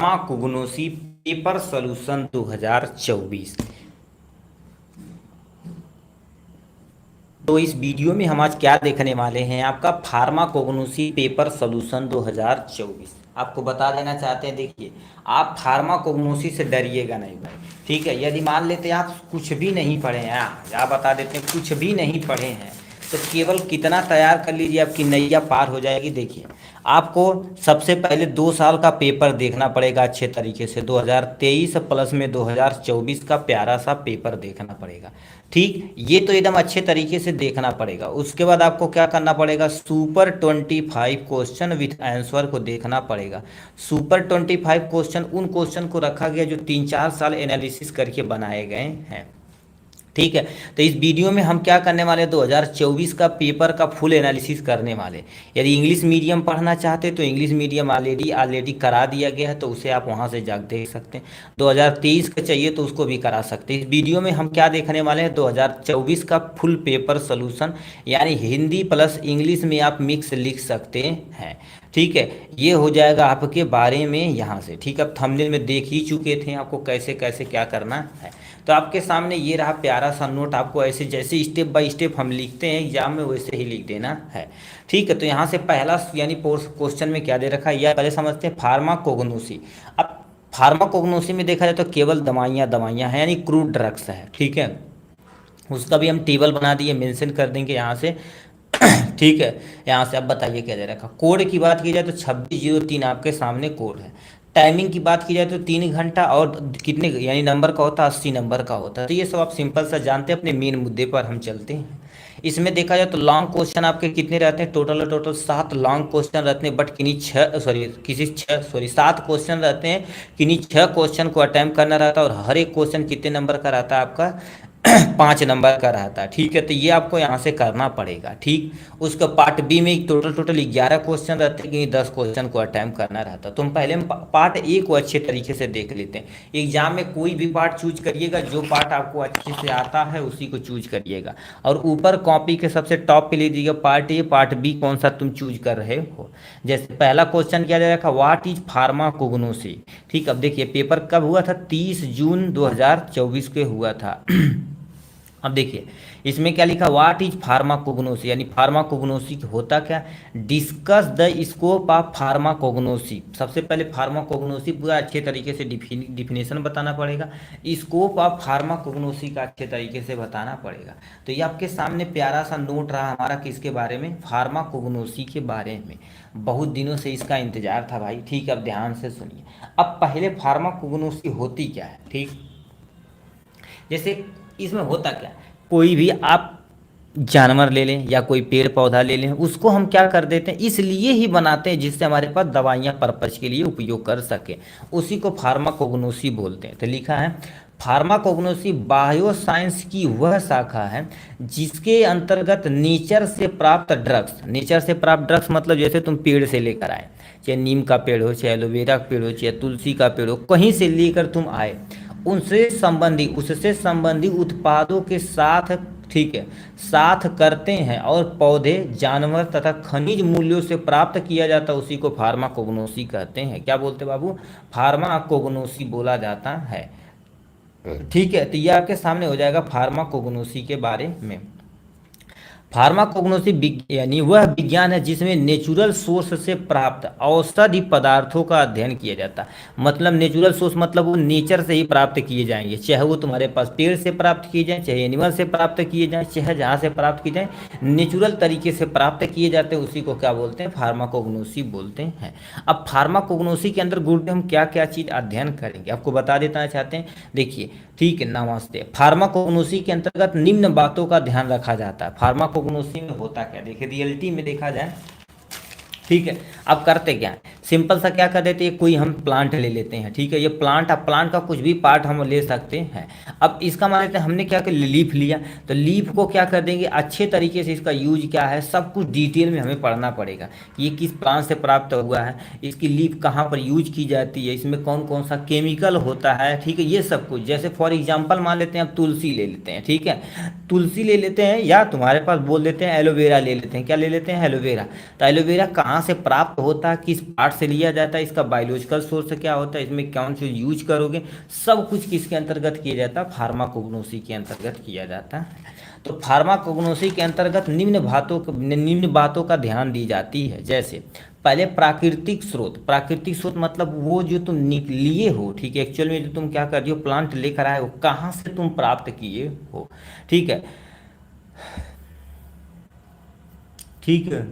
Pharmacognosy paper solution 2024। तो इस video में हम आज क्या देखने वाले हैं, आपका फार्माकोग्नोसी पेपर सॉल्यूशन 2024 आपको बता देना चाहते हैं। देखिए, आप फार्माकोग्नोसी से डरिएगा नहीं भाई, ठीक है। यदि मान लेते हैं आप कुछ भी नहीं पढ़े हैं, आप बता देते हैं कुछ भी नहीं पढ़े हैं, तो केवल कितना तैयार कर लीजिए, आपकी नैया पार हो जाएगी। देखिए, आपको सबसे पहले 2 साल का पेपर देखना पड़ेगा अच्छे तरीके से। 2023 प्लस में 2024 का प्यारा सा पेपर देखना पड़ेगा, ठीक। ये तो एकदम अच्छे तरीके से देखना पड़ेगा। उसके बाद आपको क्या करना पड़ेगा, सुपर 25 क्वेश्चन विथ आंसर को देखना पड़ेगा। सुपर 25 क्वेश्चन उन क्वेश्चन को रखा गया जो 3-4 साल एनालिसिस करके बनाए गए हैं, ठीक है। तो इस वीडियो में हम क्या करने वाले हैं, 2024 का पेपर का फुल एनालिसिस करने वाले। यदि इंग्लिश मीडियम पढ़ना चाहते तो इंग्लिश मीडियम ऑलरेडी करा दिया गया है, तो उसे आप वहां से जाकर देख सकते हैं। 2023 का चाहिए तो उसको भी करा सकते हैं। इस वीडियो में हम क्या देखने वाले हैं, 2024 का फुल पेपर सोल्यूशन, यानी हिंदी प्लस इंग्लिश में आप मिक्स लिख सकते हैं, ठीक है। ये हो जाएगा आपके बारे में यहाँ से, ठीक है। आप थंबनेल में देख ही चुके थे आपको कैसे कैसे क्या करना है। तो आपके सामने ये रहा प्यारा सा नोट, आपको ऐसे जैसे स्टेप बाय स्टेप हम लिखते हैं एग्जाम में वैसे ही लिख देना है, ठीक है। तो यहाँ से पहला यानी क्वेश्चन में क्या दे रखा है यह पहले समझते हैं, फार्माकोग्नोसी। अब फार्माकोग्नोसी में देखा जाए तो केवल दवाइयाँ हैं, यानी क्रूड ड्रग्स है, ठीक है। उसका भी हम टेबल बना दिए, मेंशन कर देंगे यहाँ से ठीक है। यहाँ से अब बताइए क्या दे रखा। कोड की बात की जाए तो 2603 आपके सामने कोड है। टाइमिंग की बात की जाए तो 3 घंटा, और कितने यानी नंबर का होता है, 80 नंबर का होता है। तो ये सब आप सिंपल सा जानते हैं। अपने मेन मुद्दे पर हम चलते हैं। इसमें देखा जाए तो लॉन्ग क्वेश्चन आपके कितने रहते हैं, टोटल 7 लॉन्ग क्वेश्चन रहते हैं, बट किन्हीं 7 क्वेश्चन रहते हैं, किन्हीं 6 क्वेश्चन को अटैम्प्ट करना रहता है। और हर एक क्वेश्चन कितने नंबर का रहता है आपका 5 नंबर का रहता है, ठीक है। तो ये आपको यहाँ से करना पड़ेगा, ठीक। उसका पार्ट बी में टोटल 11 क्वेश्चन रहते हैं, कि 10 क्वेश्चन को अटैम्प्ट करना रहता है। तो हम पहले पार्ट ए को अच्छे तरीके से देख लेते हैं। एग्जाम में कोई भी पार्ट चूज करिएगा, जो पार्ट आपको अच्छे से आता है उसी को चूज करिएगा, और ऊपर कॉपी के सबसे टॉप पे लीजिएगा पार्ट ए, पार्ट बी कौन सा तुम चूज कर रहे हो। जैसे पहला क्वेश्चन क्या दे रखा, व्हाट इज फार्माकोग्नोसी, ठीक। अब देखिए पेपर कब हुआ था, 30 जून 2024 के हुआ था अब देखिए इसमें क्या लिखा, व्हाट इज फार्माकोग्नोसी, यानी फार्माकोग्नोसी होता क्या, discuss the scope of pharmacognosy. सबसे पहले फार्माकोग्नोसी पूरा अच्छे तरीके से डिफिनेशन बताना पड़ेगा, स्कोप ऑफ फार्माकोग्नोसी का अच्छे तरीके से बताना पड़ेगा। तो ये आपके सामने प्यारा सा नोट रहा हमारा, किसके बारे में, फार्माकोग्नोसी के बारे में। बहुत दिनों से इसका इंतजार था भाई, ठीक है। अब ध्यान से सुनिए। अब पहले फार्माकोग्नोसी होती क्या है, ठीक। जैसे इसमें होता क्या, कोई भी आप जानवर ले लें या कोई पेड़ पौधा ले लें, उसको हम क्या कर देते हैं, इसलिए ही बनाते हैं जिससे हमारे पास दवाइयाँ पर्पज के लिए उपयोग कर सके, उसी को फार्माकोग्नोसी बोलते हैं। तो लिखा है, फार्माकोग्नोसी बायोसाइंस की वह शाखा है जिसके अंतर्गत नेचर से प्राप्त ड्रग्स मतलब जैसे तुम पेड़ से लेकर आए, चाहे नीम का पेड़ हो, चाहे एलोवेरा का पेड़ हो, चाहे तुलसी का पेड़ हो, कहीं से लेकर तुम आए, उससे संबंधी उत्पादों के साथ, ठीक है, साथ करते हैं, और पौधे, जानवर तथा खनिज मूल्यों से प्राप्त किया जाता है, उसी को फार्माकोग्नोसी कहते हैं। क्या बोलते बाबू, फार्माकोग्नोसी बोला जाता है, ठीक है। तो ये आपके सामने हो जाएगा फार्माकोग्नोसी के बारे में। फार्माकोग्नोसी यानी वह विज्ञान है जिसमें नेचुरल सोर्स से प्राप्त औषधि पदार्थों का अध्ययन किया जाता है। मतलब नेचुरल सोर्स मतलब वो नेचर से ही प्राप्त किए जाएंगे, चाहे वो तुम्हारे पास पेड़ से प्राप्त किए जाएं, चाहे एनिमल से प्राप्त किए जाएं, चाहे जहाँ से प्राप्त किए जाएं, नेचुरल तरीके से प्राप्त किए जाते हैं, उसी को क्या बोलते हैं, फार्माकोग्नोसी बोलते हैं। अब फार्माकोग्नोसी के अंदर गुरुदेव हम क्या क्या चीज़ अध्ययन करेंगे आपको बता देना चाहते हैं। देखिए, ठीक है, नमस्ते। फार्माकोग्नोसी के अंतर्गत निम्न बातों का ध्यान रखा जाता है। फार्माकोग्नोसी में होता क्या, देखिए रियलिटी में देखा जाए, ठीक है। अब करते क्या है, सिंपल सा क्या कर देते हैं, कोई हम प्लांट ले लेते हैं, ठीक है। ये प्लांट, अब प्लांट का कुछ भी पार्ट हम ले सकते हैं। अब इसका मान लेते हैं हमने क्या कर, लीफ लिया, तो लीफ को क्या कर देंगे, अच्छे तरीके से इसका यूज क्या है सब कुछ डिटेल में हमें पढ़ना पड़ेगा कि ये किस प्लांट से प्राप्त हुआ है, इसकी लीफ कहाँ पर यूज की जाती है, इसमें कौन कौन सा केमिकल होता है, ठीक है। ये सब कुछ, जैसे फॉर एग्जाम्पल मान लेते हैं अब तुलसी ले लेते हैं, ठीक है। तुलसी ले लेते हैं, या तुम्हारे पास बोल देते हैं एलोवेरा ले लेते हैं, क्या ले लेते हैं, एलोवेरा। तो एलोवेरा कहाँ कहाँ से प्राप्त होता है, किस पार्ट से लिया जाता है, इसका बायोलॉजिकल सोर्स क्या होता है, इसमें कौन से यूज करोगे, सब कुछ किसके अंतर्गत किया जाता है, फार्माकोग्नोसी के अंतर्गत किया जाता है। तो फार्माकोग्नोसी के अंतर्गत निम्न बातों का ध्यान दी जाती है। जैसे पहले प्राकृतिक स्रोत मतलब वो जो तुम लिए हो, ठीक है, एक्चुअल में जो तुम क्या कर रही हो, प्लांट लेकर आए हो, कहाँ से तुम प्राप्त किए हो, ठीक है, ठीक है।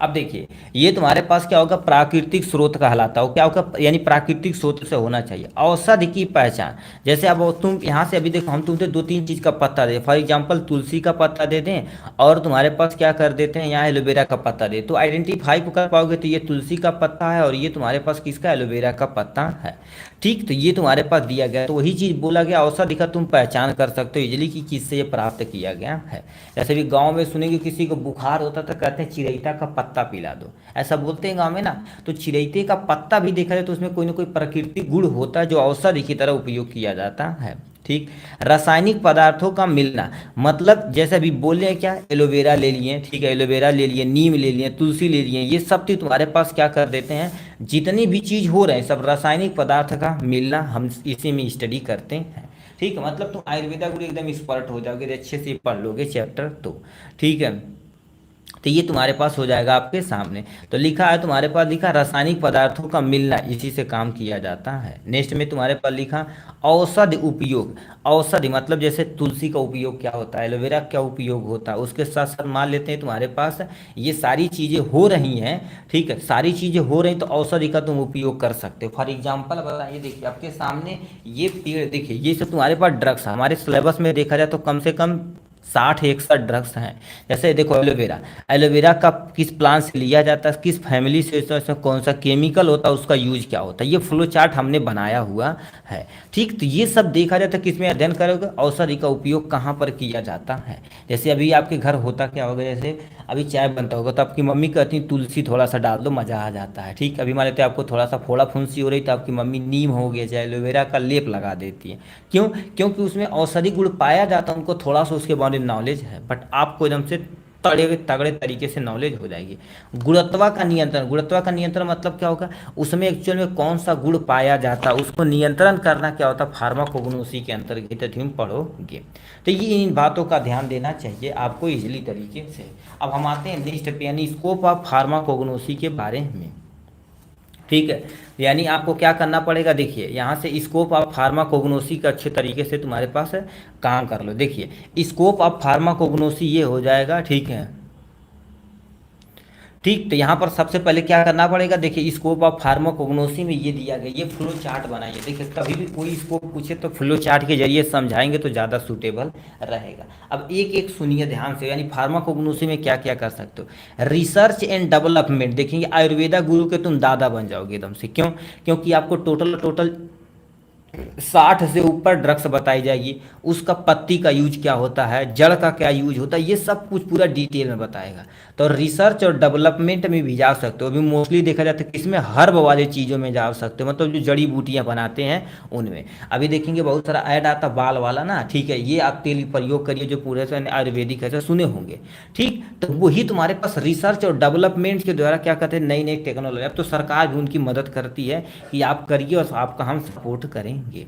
अब देखिए ये तुम्हारे पास क्या होगा, प्राकृतिक स्रोत कहलाता हो, क्या होगा, यानी प्राकृतिक स्रोत से होना चाहिए। औषधि की पहचान, जैसे अब तुम यहाँ से अभी देखो हम तुमसे दो तीन चीज़ का पत्ता दे, फॉर एग्जांपल तुलसी का पत्ता दे दें और तुम्हारे पास क्या कर देते हैं यहाँ एलोवेरा का पत्ता दे, तो आइडेंटिफाई कर पाओगे तो ये तुलसी का पत्ता है और ये तुम्हारे पास किसका, एलोवेरा का पत्ता है, ठीक। तो ये तुम्हारे पास दिया गया, तो वही चीज़ बोला गया, औषधि का तुम पहचान कर सकते हो इजली कि किससे ये प्राप्त किया गया है। जैसे भी गांव में सुनेंगे किसी को बुखार होता तो कहते हैं चिरैता का पत्ता पिला दो, ऐसा बोलते हैं गांव में ना। तो चिरैते का पत्ता भी देखा जाए तो उसमें कोई ना कोई प्राकृतिक गुण होता है जो औषधि की तरह उपयोग किया जाता है, ठीक। रासायनिक पदार्थों का मिलना, मतलब जैसे अभी बोले क्या, एलोवेरा ले लिए, ठीक है, एलोवेरा ले लिए, नीम ले लिए, तुलसी ले लिए, ये सब चीज तुम्हारे पास क्या कर देते हैं, जितनी भी चीज़ हो रहे हैं सब रासायनिक पदार्थ का मिलना, हम इसी में स्टडी करते हैं, ठीक है। मतलब तुम आयुर्वेदा को एकदम एक्सपर्ट हो जाओगे, अच्छे से पढ़ लोगे चैप्टर तो, ठीक है। तो ये तुम्हारे पास हो जाएगा आपके सामने। तो लिखा है तुम्हारे पास, लिखा रासायनिक पदार्थों का मिलना, इसी से काम किया जाता है। नेक्स्ट में तुम्हारे पास लिखा औषधि उपयोग, औषधि मतलब जैसे तुलसी का उपयोग क्या होता है, एलोवेरा क्या उपयोग होता है, उसके साथ साथ मान लेते हैं तुम्हारे पास ये सारी चीज़ें हो रही हैं, ठीक है, सारी चीज़ें हो रही तो औषधि का तुम उपयोग कर सकते हो। फॉर एग्जाम्पल बताइए, देखिए आपके सामने ये पेड़, देखिए ये सब तुम्हारे पास ड्रग्स है, हमारे सिलेबस में देखा जाए तो कम से कम 60-61 ड्रग्स हैं। जैसे देखो एलोवेरा, एलोवेरा का किस प्लांट से लिया जाता है, किस फैमिली से, इसमें कौन सा केमिकल होता है, उसका यूज क्या होता है, ये फ्लो चार्ट हमने बनाया हुआ है, ठीक। तो ये सब देखा जाता है, किस में अध्ययन करोगे, औषधि का उपयोग कहाँ पर किया जाता है। जैसे अभी आपके घर होता क्या होगा, जैसे अभी चाय बनता होगा तो आपकी मम्मी कहती है तुलसी थोड़ा सा डाल दो, मज़ा आ जाता है, ठीक। अभी मान लेते हैं आपको थोड़ा सा फोड़ा फुंसी हो रही तो आपकी मम्मी नीम हो गया चाहे एलोवेरा का लेप लगा देती है, क्यों, क्योंकि उसमें औषधि गुण पाया जाता है, उनको थोड़ा सा उसके बारे में नॉलेज है, बट आपको एकदम से तगड़े तगड़े तरीके से नॉलेज हो जाएगी। गुणत्वा का नियंत्रण मतलब क्या होगा, उसमें एक्चुअल में कौन सा गुण पाया जाता है उसको नियंत्रण करना क्या होता है, फार्माकोग्नोसी के अंतर्गत तुम पढ़ोगे। तो ये इन बातों का ध्यान देना चाहिए आपको इजली तरीके से। अब हम आते हैं नेक्स्ट पे, यानी स्कोप ऑफ फार्माकोग्नोसी के बारे में, ठीक है। यानी आपको क्या करना पड़ेगा, देखिए यहाँ से स्कोप ऑफ फार्माकोग्नोसी का अच्छे तरीके से तुम्हारे पास है, काम कर लो। देखिए स्कोप ऑफ फार्माकोग्नोसी ये हो जाएगा, ठीक है, ठीक। तो यहाँ पर सबसे पहले क्या करना पड़ेगा, देखिए स्कोप ऑफ फार्माकोग्नोसी में ये दिया गया, ये फ्लो चार्ट बनाइए। देखिए कभी भी कोई स्कोप पूछे तो फ्लो चार्ट के जरिए समझाएंगे तो ज़्यादा सूटेबल रहेगा। अब एक एक सुनिए ध्यान से, यानी फार्माकोग्नोसी में क्या क्या कर सकते हो। रिसर्च एंड डेवलपमेंट, देखेंगे आयुर्वेदा गुरु के तुम दादा बन जाओगे एकदम से, क्यों, क्योंकि आपको टोटल 60 से ऊपर ड्रग्स बताई जाएगी, उसका पत्ती का यूज क्या होता है, जड़ का क्या यूज होता है, ये सब कुछ पूरा डिटेल में बताएगा। तो रिसर्च और डेवलपमेंट में भी जा सकते हो, अभी मोस्टली देखा जाता है किसमें, हर्ब वाले चीज़ों में जा सकते हो, मतलब जो जड़ी बूटियाँ बनाते हैं उनमें। अभी देखेंगे बहुत सारा ऐड आता बाल वाला ना, ठीक है, ये आप तेल प्रयोग करिए जो पूरे से आयुर्वेदिक ऐसे सुने होंगे, ठीक। तो वही तुम्हारे पास रिसर्च और डेवलपमेंट के द्वारा क्या कहते हैं, नई नई टेक्नोलॉजी, अब तो सरकार भी उनकी मदद करती है कि आप करिए और आपका हम सपोर्ट करेंगे,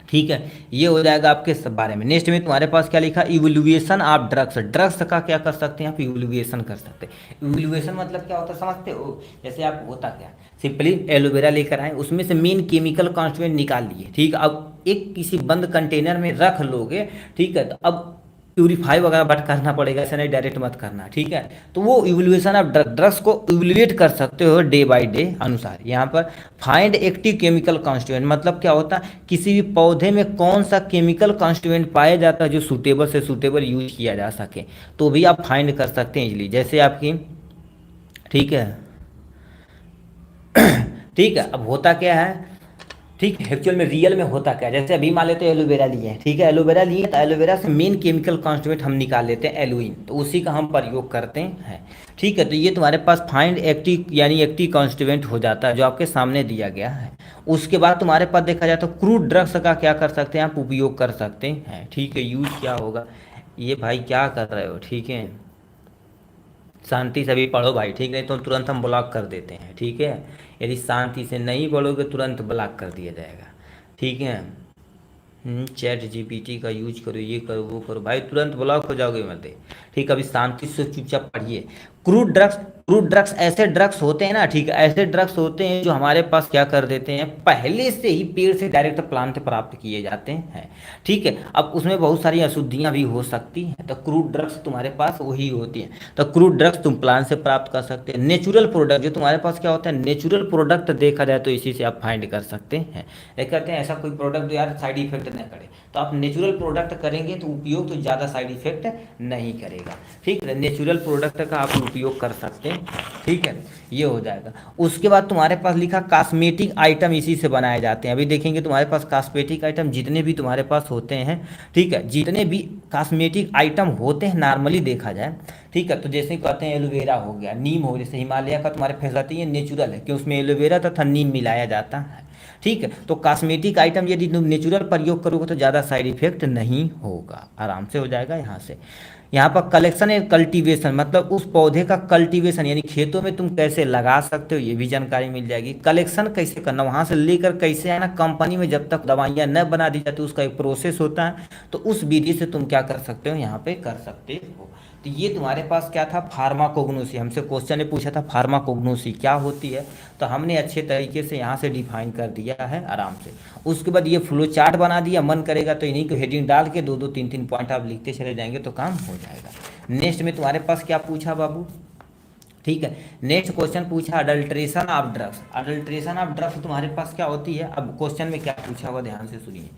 ठीक है। ये हो जाएगा आपके सब बारे में। नेक्स्ट में तुम्हारे पास क्या लिखा, इवोल्यूएशन ऑफ ड्रग्स, ड्रग्स का क्या कर सकते हैं आप, इवोल्यूएशन कर सकते हैं। इवोल्यूएशन मतलब क्या होता है समझते हो, जैसे आप होता क्या, सिंपली एलोवेरा लेकर आए, उसमें से मेन केमिकल कॉन्स्टिट्यूएंट निकाल लिए, ठीक। अब एक किसी बंद कंटेनर में रख लोगे, ठीक है, तो अब प्यूरीफाई वगैरह बट करना पड़ेगा, ऐसा नहीं डायरेक्ट मत करना, ठीक है। तो वो इवोल्यूशन ऑफ ड्रग्स को इवोल्यूएट कर सकते हो डे बाय डे अनुसार। यहाँ पर फाइंड एक्टिव केमिकल कॉन्स्टिट्यूएंट मतलब क्या होता है, किसी भी पौधे में कौन सा केमिकल कॉन्स्टिट्यूएंट पाया जाता है जो सूटेबल से सूटेबल यूज किया जा सके, तो भी आप फाइंड कर सकते हैं इजली। जैसे आपकी, ठीक है, ठीक है। अब होता क्या है, ठीक है, एक्चुअल में रियल में होता क्या है, जैसे अभी मान लेते हैं एलोवेरा लिए हैं, ठीक है, एलोवेरा लिए तो एलोवेरा से मेन केमिकल कॉन्स्टिट्यूएंट हम निकाल लेते हैं एलुइन, तो उसी का हम प्रयोग करते हैं, ठीक है। तो ये तुम्हारे पास फाइंड एक्टिव यानी एक्टिव कॉन्स्टिट्यूएंट हो जाता है जो आपके सामने दिया गया है। उसके बाद तुम्हारे पास देखा जाए तो क्रूड ड्रग्स का क्या कर सकते हैं आप, उपयोग कर सकते हैं, ठीक है। यूज क्या होगा, ये भाई क्या कर रहे हो, ठीक है, शांति से भी पढ़ो भाई, ठीक, नहीं तो तुरंत हम ब्लॉक कर देते हैं, ठीक है। यदि शांति से नहीं पढ़ोगे तुरंत ब्लॉक कर दिया जाएगा, ठीक है। चैट जीपीटी का यूज करो, ये करो वो करो, भाई तुरंत ब्लॉक हो जाओगे मत। ठीक, अभी शांति से चुपचाप पढ़िए। क्रूड ड्रग्स ऐसे ड्रग्स होते हैं ना, ठीक है, ऐसे ड्रग्स होते हैं जो हमारे पास क्या कर देते हैं, पहले से ही पेड़ से डायरेक्ट प्लांट प्राप्त किए जाते हैं, ठीक है। अब उसमें बहुत सारी अशुद्धियां भी हो सकती हैं, तो क्रूड ड्रग्स तुम्हारे पास वही होती हैं। तो क्रूड ड्रग्स तुम प्लांट से प्राप्त कर सकते हैं। नेचुरल प्रोडक्ट जो तुम्हारे पास क्या होता है, नेचुरल प्रोडक्ट देखा जाए तो इसी से आप फाइंड कर सकते हैं। ये कहते हैं ऐसा कोई प्रोडक्ट जो यार साइड इफेक्ट न करे, तो आप नेचुरल प्रोडक्ट करेंगे तो उपयोग तो ज़्यादा साइड इफेक्ट नहीं करेगा, ठीक है। नेचुरल प्रोडक्ट का आप उपयोग कर सकते हैं, ठीक है, ये हो जाएगा। उसके बाद तुम्हारे पास लिखा कॉस्मेटिक आइटम इसी से बनाए जाते हैं। अभी देखेंगे तुम्हारे पास कॉस्मेटिक आइटम जितने भी तुम्हारे पास होते हैं, ठीक है, जितने भी कॉस्मेटिक आइटम होते हैं नॉर्मली देखा जाए, ठीक है, तो जैसे कहते हैं एलोवेरा हो गया, नीम हो, जैसे हिमालय का तुम्हारे फेस आती है नेचुरल है कि उसमें एलोवेरा तथा नीम मिलाया जाता है, ठीक है। तो कॉस्मेटिक आइटम यदि तुम नेचुरल प्रयोग करोगे तो ज़्यादा साइड इफेक्ट नहीं होगा, आराम से हो जाएगा। यहाँ से यहाँ पर कलेक्शन एंड कल्टीवेशन, मतलब उस पौधे का कल्टीवेशन यानी खेतों में तुम कैसे लगा सकते हो ये भी जानकारी मिल जाएगी। कलेक्शन कैसे करना, वहाँ से लेकर कैसे आना, कंपनी में जब तक दवाइयाँ न बना दी जाती उसका एक प्रोसेस होता है, तो उस विधि से तुम क्या कर सकते हो, यहाँ पे कर सकते हो। तो ये तुम्हारे पास क्या था, फार्माकोग्नोसी। हमसे क्वेश्चन ने पूछा था फार्माकोग्नोसी क्या होती है, तो हमने अच्छे तरीके से यहाँ से डिफाइन कर दिया है आराम से। उसके बाद ये फ्लो चार्ट बना दिया, मन करेगा तो इन्हीं को हेडिंग डाल के 2-2 3-3 पॉइंट आप लिखते चले जाएंगे तो काम हो जाएगा। नेक्स्ट में तुम्हारे पास क्या पूछा बाबू, ठीक है, नेक्स्ट क्वेश्चन पूछा adulteration of drugs. Adulteration of drugs तुम्हारे पास क्या होती है, अब क्वेश्चन में क्या पूछा हुआ ध्यान से सुनिए।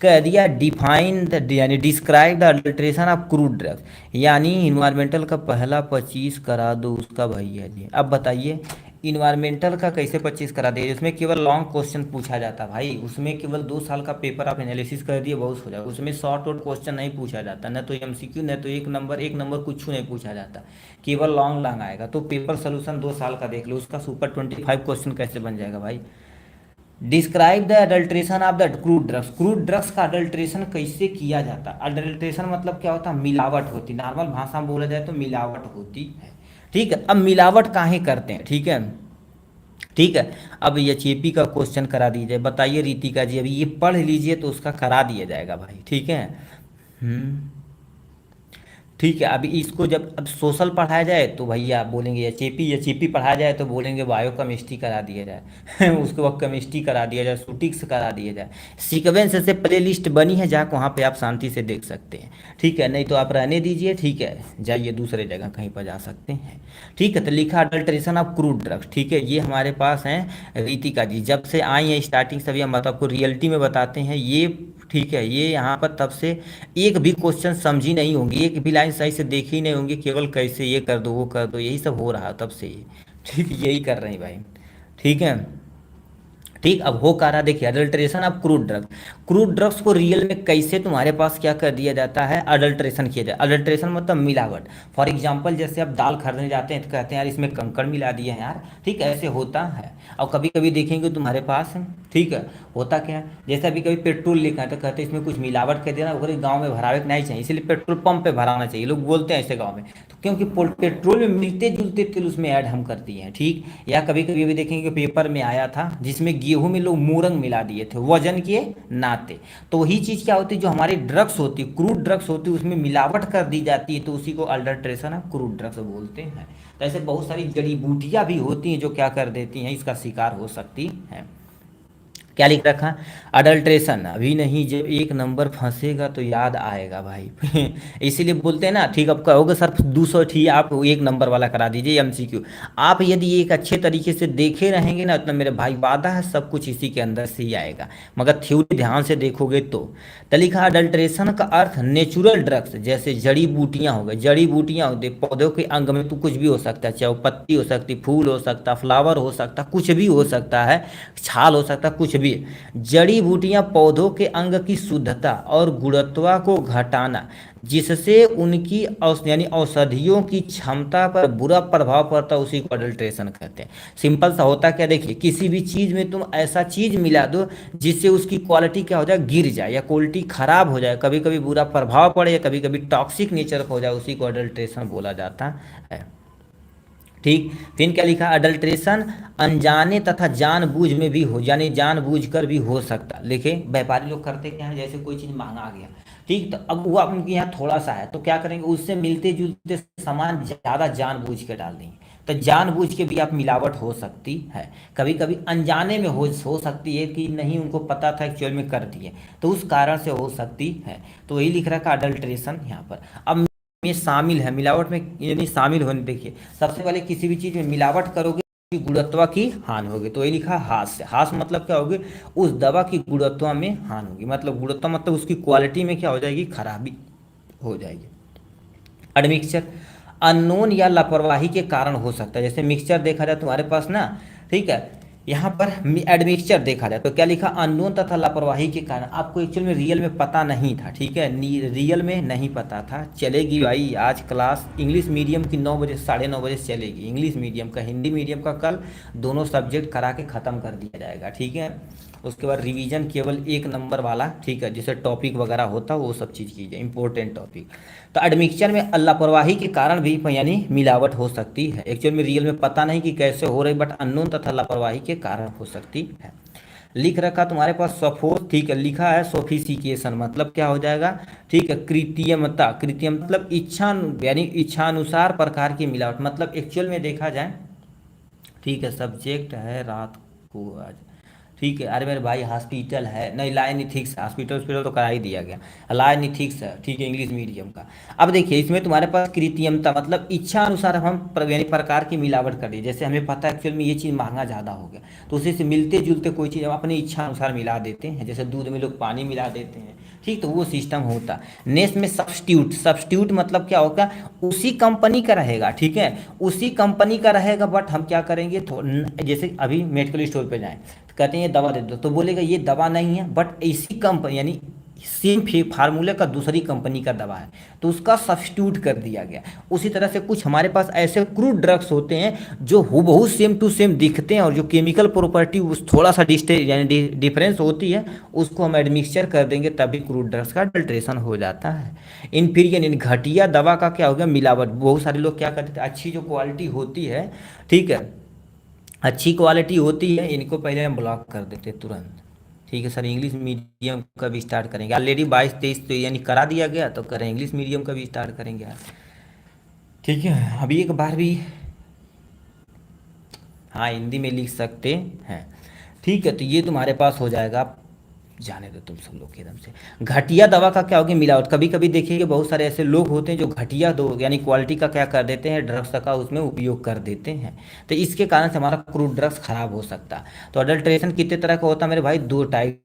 कह दिया डिफाइन द यानी describe the adulteration of crude drugs, यानी इन्वायरमेंटल का पहला 25 करा दो उसका भैया जी। अब बताइए इन्वायरमेंटल का कैसे 25 करा दिए, उसमें केवल लॉन्ग क्वेश्चन पूछा जाता भाई, उसमें केवल 2 साल का पेपर आप एनालिसिस कर दिए बहुत हो जाएगा, उसमें शॉर्ट आउट क्वेश्चन नहीं पूछा जाता, न तो एमसीक्यू न तो एक नंबर कुछ नहीं पूछा जाता, केवल लॉन्ग आएगा। तो पेपर सोल्यूशन 2 साल का देख लो, उसका सुपर 25 क्वेश्चन कैसे बन जाएगा भाई। Describe the adulteration of the crude drugs, crude drugs का अडल्ट्रेशन कैसे किया जाता है। अडल्ट्रेशन मतलब क्या होता है, मिलावट होती, नॉर्मल भाषा में बोला जाए तो मिलावट होती है, ठीक है। अब मिलावट काहे करते हैं, ठीक है, ठीक है। अब ये चेपी का क्वेश्चन करा दीजिए, बताइए रीतिका जी, अभी ये पढ़ लीजिए तो उसका करा दिया जाएगा भाई, ठीक है। ठीक है, अभी इसको जब अब सोशल पढ़ाया जाए तो भैया बोलेंगे या चीपी पढ़ाया जाए तो बोलेंगे बायो केमिस्ट्री करा दिया जाए उसके बाद केमिस्ट्री करा दिया जाए, सुटिक्स करा दिया जाए। सीक्वेंस से प्ले लिस्ट बनी है जहाँ वहाँ पे आप शांति से देख सकते हैं, ठीक है, नहीं तो आप रहने दीजिए, ठीक है, जाइए दूसरे जगह कहीं पर जा सकते हैं, ठीक है। तो लिखा अडल्ट्रेशन ऑफ क्रूड ड्रग्स, ठीक है, ये हमारे पास हैं रीतिका जी, जब से आई हैं स्टार्टिंग से अभी हम आपको रियलिटी में बताते हैं ये, ठीक है। ये यहाँ पर तब से एक भी क्वेश्चन समझी नहीं होंगी, एक भी लाइन सही से देखी नहीं होंगी, केवल कैसे ये कर दो वो कर दो, यही सब हो रहा है तब से ही, ठीक, यही कर रहे हैं भाई, ठीक है, ठीक। अब हो कह रहा देखिए adulteration of crude drugs, crude drugs को रियल में कैसे तुम्हारे पास क्या कर दिया जाता है, अडल्ट्रेशन किया जाए। अडल्ट्रेशन मतलब मिलावट। फॉर एग्जांपल जैसे आप दाल खरीदने जाते हैं तो कहते हैं यार इसमें कंकड़ मिला दिया है यार, ठीक है, ऐसे होता है। और कभी कभी देखेंगे तुम्हारे पास, ठीक है, होता क्या है, जैसे अभी कभी पेट्रोल लिखा है तो कहते हैं इसमें कुछ मिलावट कर देना, अगर गाँव में भरावे नहीं चाहिए, इसलिए पेट्रोल पंप पे भराना चाहिए, लोग बोलते हैं ऐसे गाँव में, तो क्योंकि पेट्रोल में मिलते जुलते तेल उसमें ऐड हम कर दिए हैं, ठीक। या कभी कभी भी देखेंगे पेपर में आया था जिसमें गेहूं में लोग मूरंग मिला दिए थे वजन के नाते, तो वही चीज़ क्या होती है, जो हमारी ड्रग्स होती है, क्रूड ड्रग्स होती है, उसमें मिलावट कर दी जाती है, तो उसी को अडल्ट्रेशन ऑफ क्रूड ड्रग्स बोलते हैं। तो ऐसे बहुत सारी जड़ी बूटियां भी होती हैं जो क्या कर देती हैं, इसका शिकार हो सकती हैं। क्या लिख रखा, अडल्ट्रेशन अभी नहीं, जब एक नंबर फंसेगा तो याद आएगा भाई इसीलिए बोलते हैं ना, ठीक। अब कहोगे सर 200 ठीक आप एक नंबर वाला करा दीजिए एमसीक्यू, आप यदि एक अच्छे तरीके से देखे रहेंगे ना तो मेरे भाई वादा है सब कुछ इसी के अंदर से ही आएगा, मगर थ्योरी ध्यान से देखोगे तो लिखा अडल्ट्रेशन का अर्थ नेचुरल ड्रग्स, जैसे जड़ी बूटियाँ हो गई, जड़ी बूटियाँ होती पौधों के अंग में तो कुछ भी हो सकता है, चाहे वो पत्ती हो सकती, फूल हो सकता, फ्लावर हो सकता, कुछ भी हो सकता है, छाल हो सकता, कुछ भी। जड़ी बूटियां पौधों के अंग की शुद्धता और गुणवत्ता को घटाना, जिससे उनकी यानी औषधियों की क्षमता पर बुरा प्रभाव पड़ता है, उसी को अडल्ट्रेशन कहते हैं। सिंपल सा होता क्या, देखिए किसी भी चीज़ में तुम ऐसा चीज़ मिला दो जिससे उसकी क्वालिटी क्या हो जाए, गिर जाए या क्वालिटी खराब हो जाए, कभी कभी बुरा प्रभाव पड़े या कभी कभी टॉक्सिक नेचर हो जाए, उसी को अडल्ट्रेशन बोला जाता है। ठीक। फिर क्या लिखा, अडल्ट्रेशन अनजाने तथा जानबूझ में भी हो, यानी जानबूझकर भी हो सकता। देखिए व्यापारी लोग करते क्या है, जैसे कोई चीज़ महंगा आ गया, ठीक, तो अब वो उनके यहाँ थोड़ा सा है तो क्या करेंगे, उससे मिलते जुलते सामान ज़्यादा जानबूझ के डाल देंगे। तो जानबूझ के भी आप मिलावट हो सकती है। कभी कभी अनजाने में हो सकती है कि नहीं उनको पता था, एक्चुअल में कर दिए, तो उस कारण से हो सकती है। तो वही लिख रखा अडल्ट्रेशन यहाँ पर। अब में शामिल है, मिलावट में यानी शामिल होने, देखिए सबसे पहले किसी भी चीज़ में मिलावट करोगे की गुणवत्ता की हानि होगी, तो ये लिखा हास से। हास मतलब क्या होगी, उस दवा की गुणवत्ता में हानि होगी, मतलब गुणवत्ता मतलब उसकी क्वालिटी में क्या हो जाएगी, खराबी हो जाएगी। एडमिक्सचर अननोन या लापरवाही के कारण हो सकता है। जैसे मिक्सचर देखा जाए तुम्हारे पास ना, ठीक है, यहाँ पर एडमिक्सचर देखा जाए तो क्या लिखा, अननोन तथा लापरवाही के कारण। आपको एक्चुअल में रियल में पता नहीं था, ठीक है, रियल में नहीं पता था। चलेगी भाई, आज क्लास इंग्लिश मीडियम की 9 बजे 9:30 बजे से चलेगी, इंग्लिश मीडियम का हिंदी मीडियम का कल दोनों सब्जेक्ट करा के ख़त्म कर दिया जाएगा, ठीक है। उसके बाद रिवीजन केवल 1 नंबर वाला, ठीक है, जिसे टॉपिक वगैरह होता है वो सब चीज़ कीजिए, इंपॉर्टेंट टॉपिक। तो एडमिक्सचर में लापरवाही के कारण भी यानी मिलावट हो सकती है। एक्चुअल में रियल में पता नहीं कि कैसे हो रही, बट अननोन तथा लापरवाही के कारण हो सकती है। लिख रखा तुम्हारे पास सफोर, ठीक है, लिखा है सोफिसिकेशन, मतलब क्या हो जाएगा, ठीक है, कृत्रिमता। कृत्रिम मतलब इच्छा, यानी इच्छानुसार प्रकार की मिलावट, मतलब एक्चुअल में देखा जाए, ठीक है, सब्जेक्ट है रात को आज, ठीक है, अरे मेरे भाई हॉस्पिटल है, नहीं लाइनिथिक्स, हॉस्पिटल हॉस्पिटल तो करा ही दिया गया, लाइनिथिक्स है, ठीक है, इंग्लिश मीडियम का। अब देखिए इसमें तुम्हारे पास कृत्रिमता मतलब इच्छा अनुसार हम यानी प्रकार की मिलावट कर दी। जैसे हमें पता है एक्चुअल में ये चीज़ महंगा ज़्यादा हो गया, तो उसी से मिलते जुलते कोई चीज़ हम अपनी इच्छा अनुसार मिला देते हैं। जैसे दूध में लोग पानी मिला देते हैं, ठीक, तो वो सिस्टम होता। नेक्स्ट में सब्स्टिट्यूट। सब्स्टिट्यूट मतलब क्या होगा, उसी कंपनी का रहेगा, ठीक है, उसी कंपनी का रहेगा, बट हम क्या करेंगे, जैसे अभी मेडिकल स्टोर पे जाएं, कहते हैं ये दवा दे दो, तो बोलेगा ये दवा नहीं है, बट इसी कंपनी यानी सेम फार्मूले का दूसरी कंपनी का दवा है, तो उसका सब्स्टिट्यूट कर दिया गया। उसी तरह से कुछ हमारे पास ऐसे क्रूड ड्रग्स होते हैं जो हूबहू सेम टू सेम दिखते हैं, और जो केमिकल प्रॉपर्टी उस थोड़ा सा यानी डिफरेंस होती है, उसको हम एडमिक्सचर कर देंगे, तभी क्रूड ड्रग्स का अडल्ट्रेशन हो जाता है। इन्फीरियर यानी घटिया दवा का क्या हो गया, मिलावट। बहुत सारे लोग क्या करते थे, अच्छी जो क्वालिटी होती है, ठीक है, अच्छी क्वालिटी होती है, इनको पहले हम ब्लॉक कर देते तुरंत। ठीक है सर, इंग्लिश मीडियम का भी स्टार्ट करेंगे, ऑलरेडी 22-23 तो यानी करा दिया गया, तो करें इंग्लिश मीडियम का भी स्टार्ट करेंगे यार, ठीक है। अभी एक बार भी, हाँ हिंदी में लिख सकते हैं, ठीक है। तो ये तुम्हारे पास हो जाएगा, जाने दो तुम सब लोग एकदम से। घटिया दवा का क्या होगी, मिलावट। कभी कभी देखिए बहुत सारे ऐसे लोग होते हैं जो घटिया दो यानी क्वालिटी का क्या कर देते हैं, ड्रग्स का उसमें उपयोग कर देते हैं, तो इसके कारण से हमारा क्रूड ड्रग्स खराब हो सकता है। तो अडल्ट्रेशन कितने तरह का होता है मेरे भाई, 2 टाइप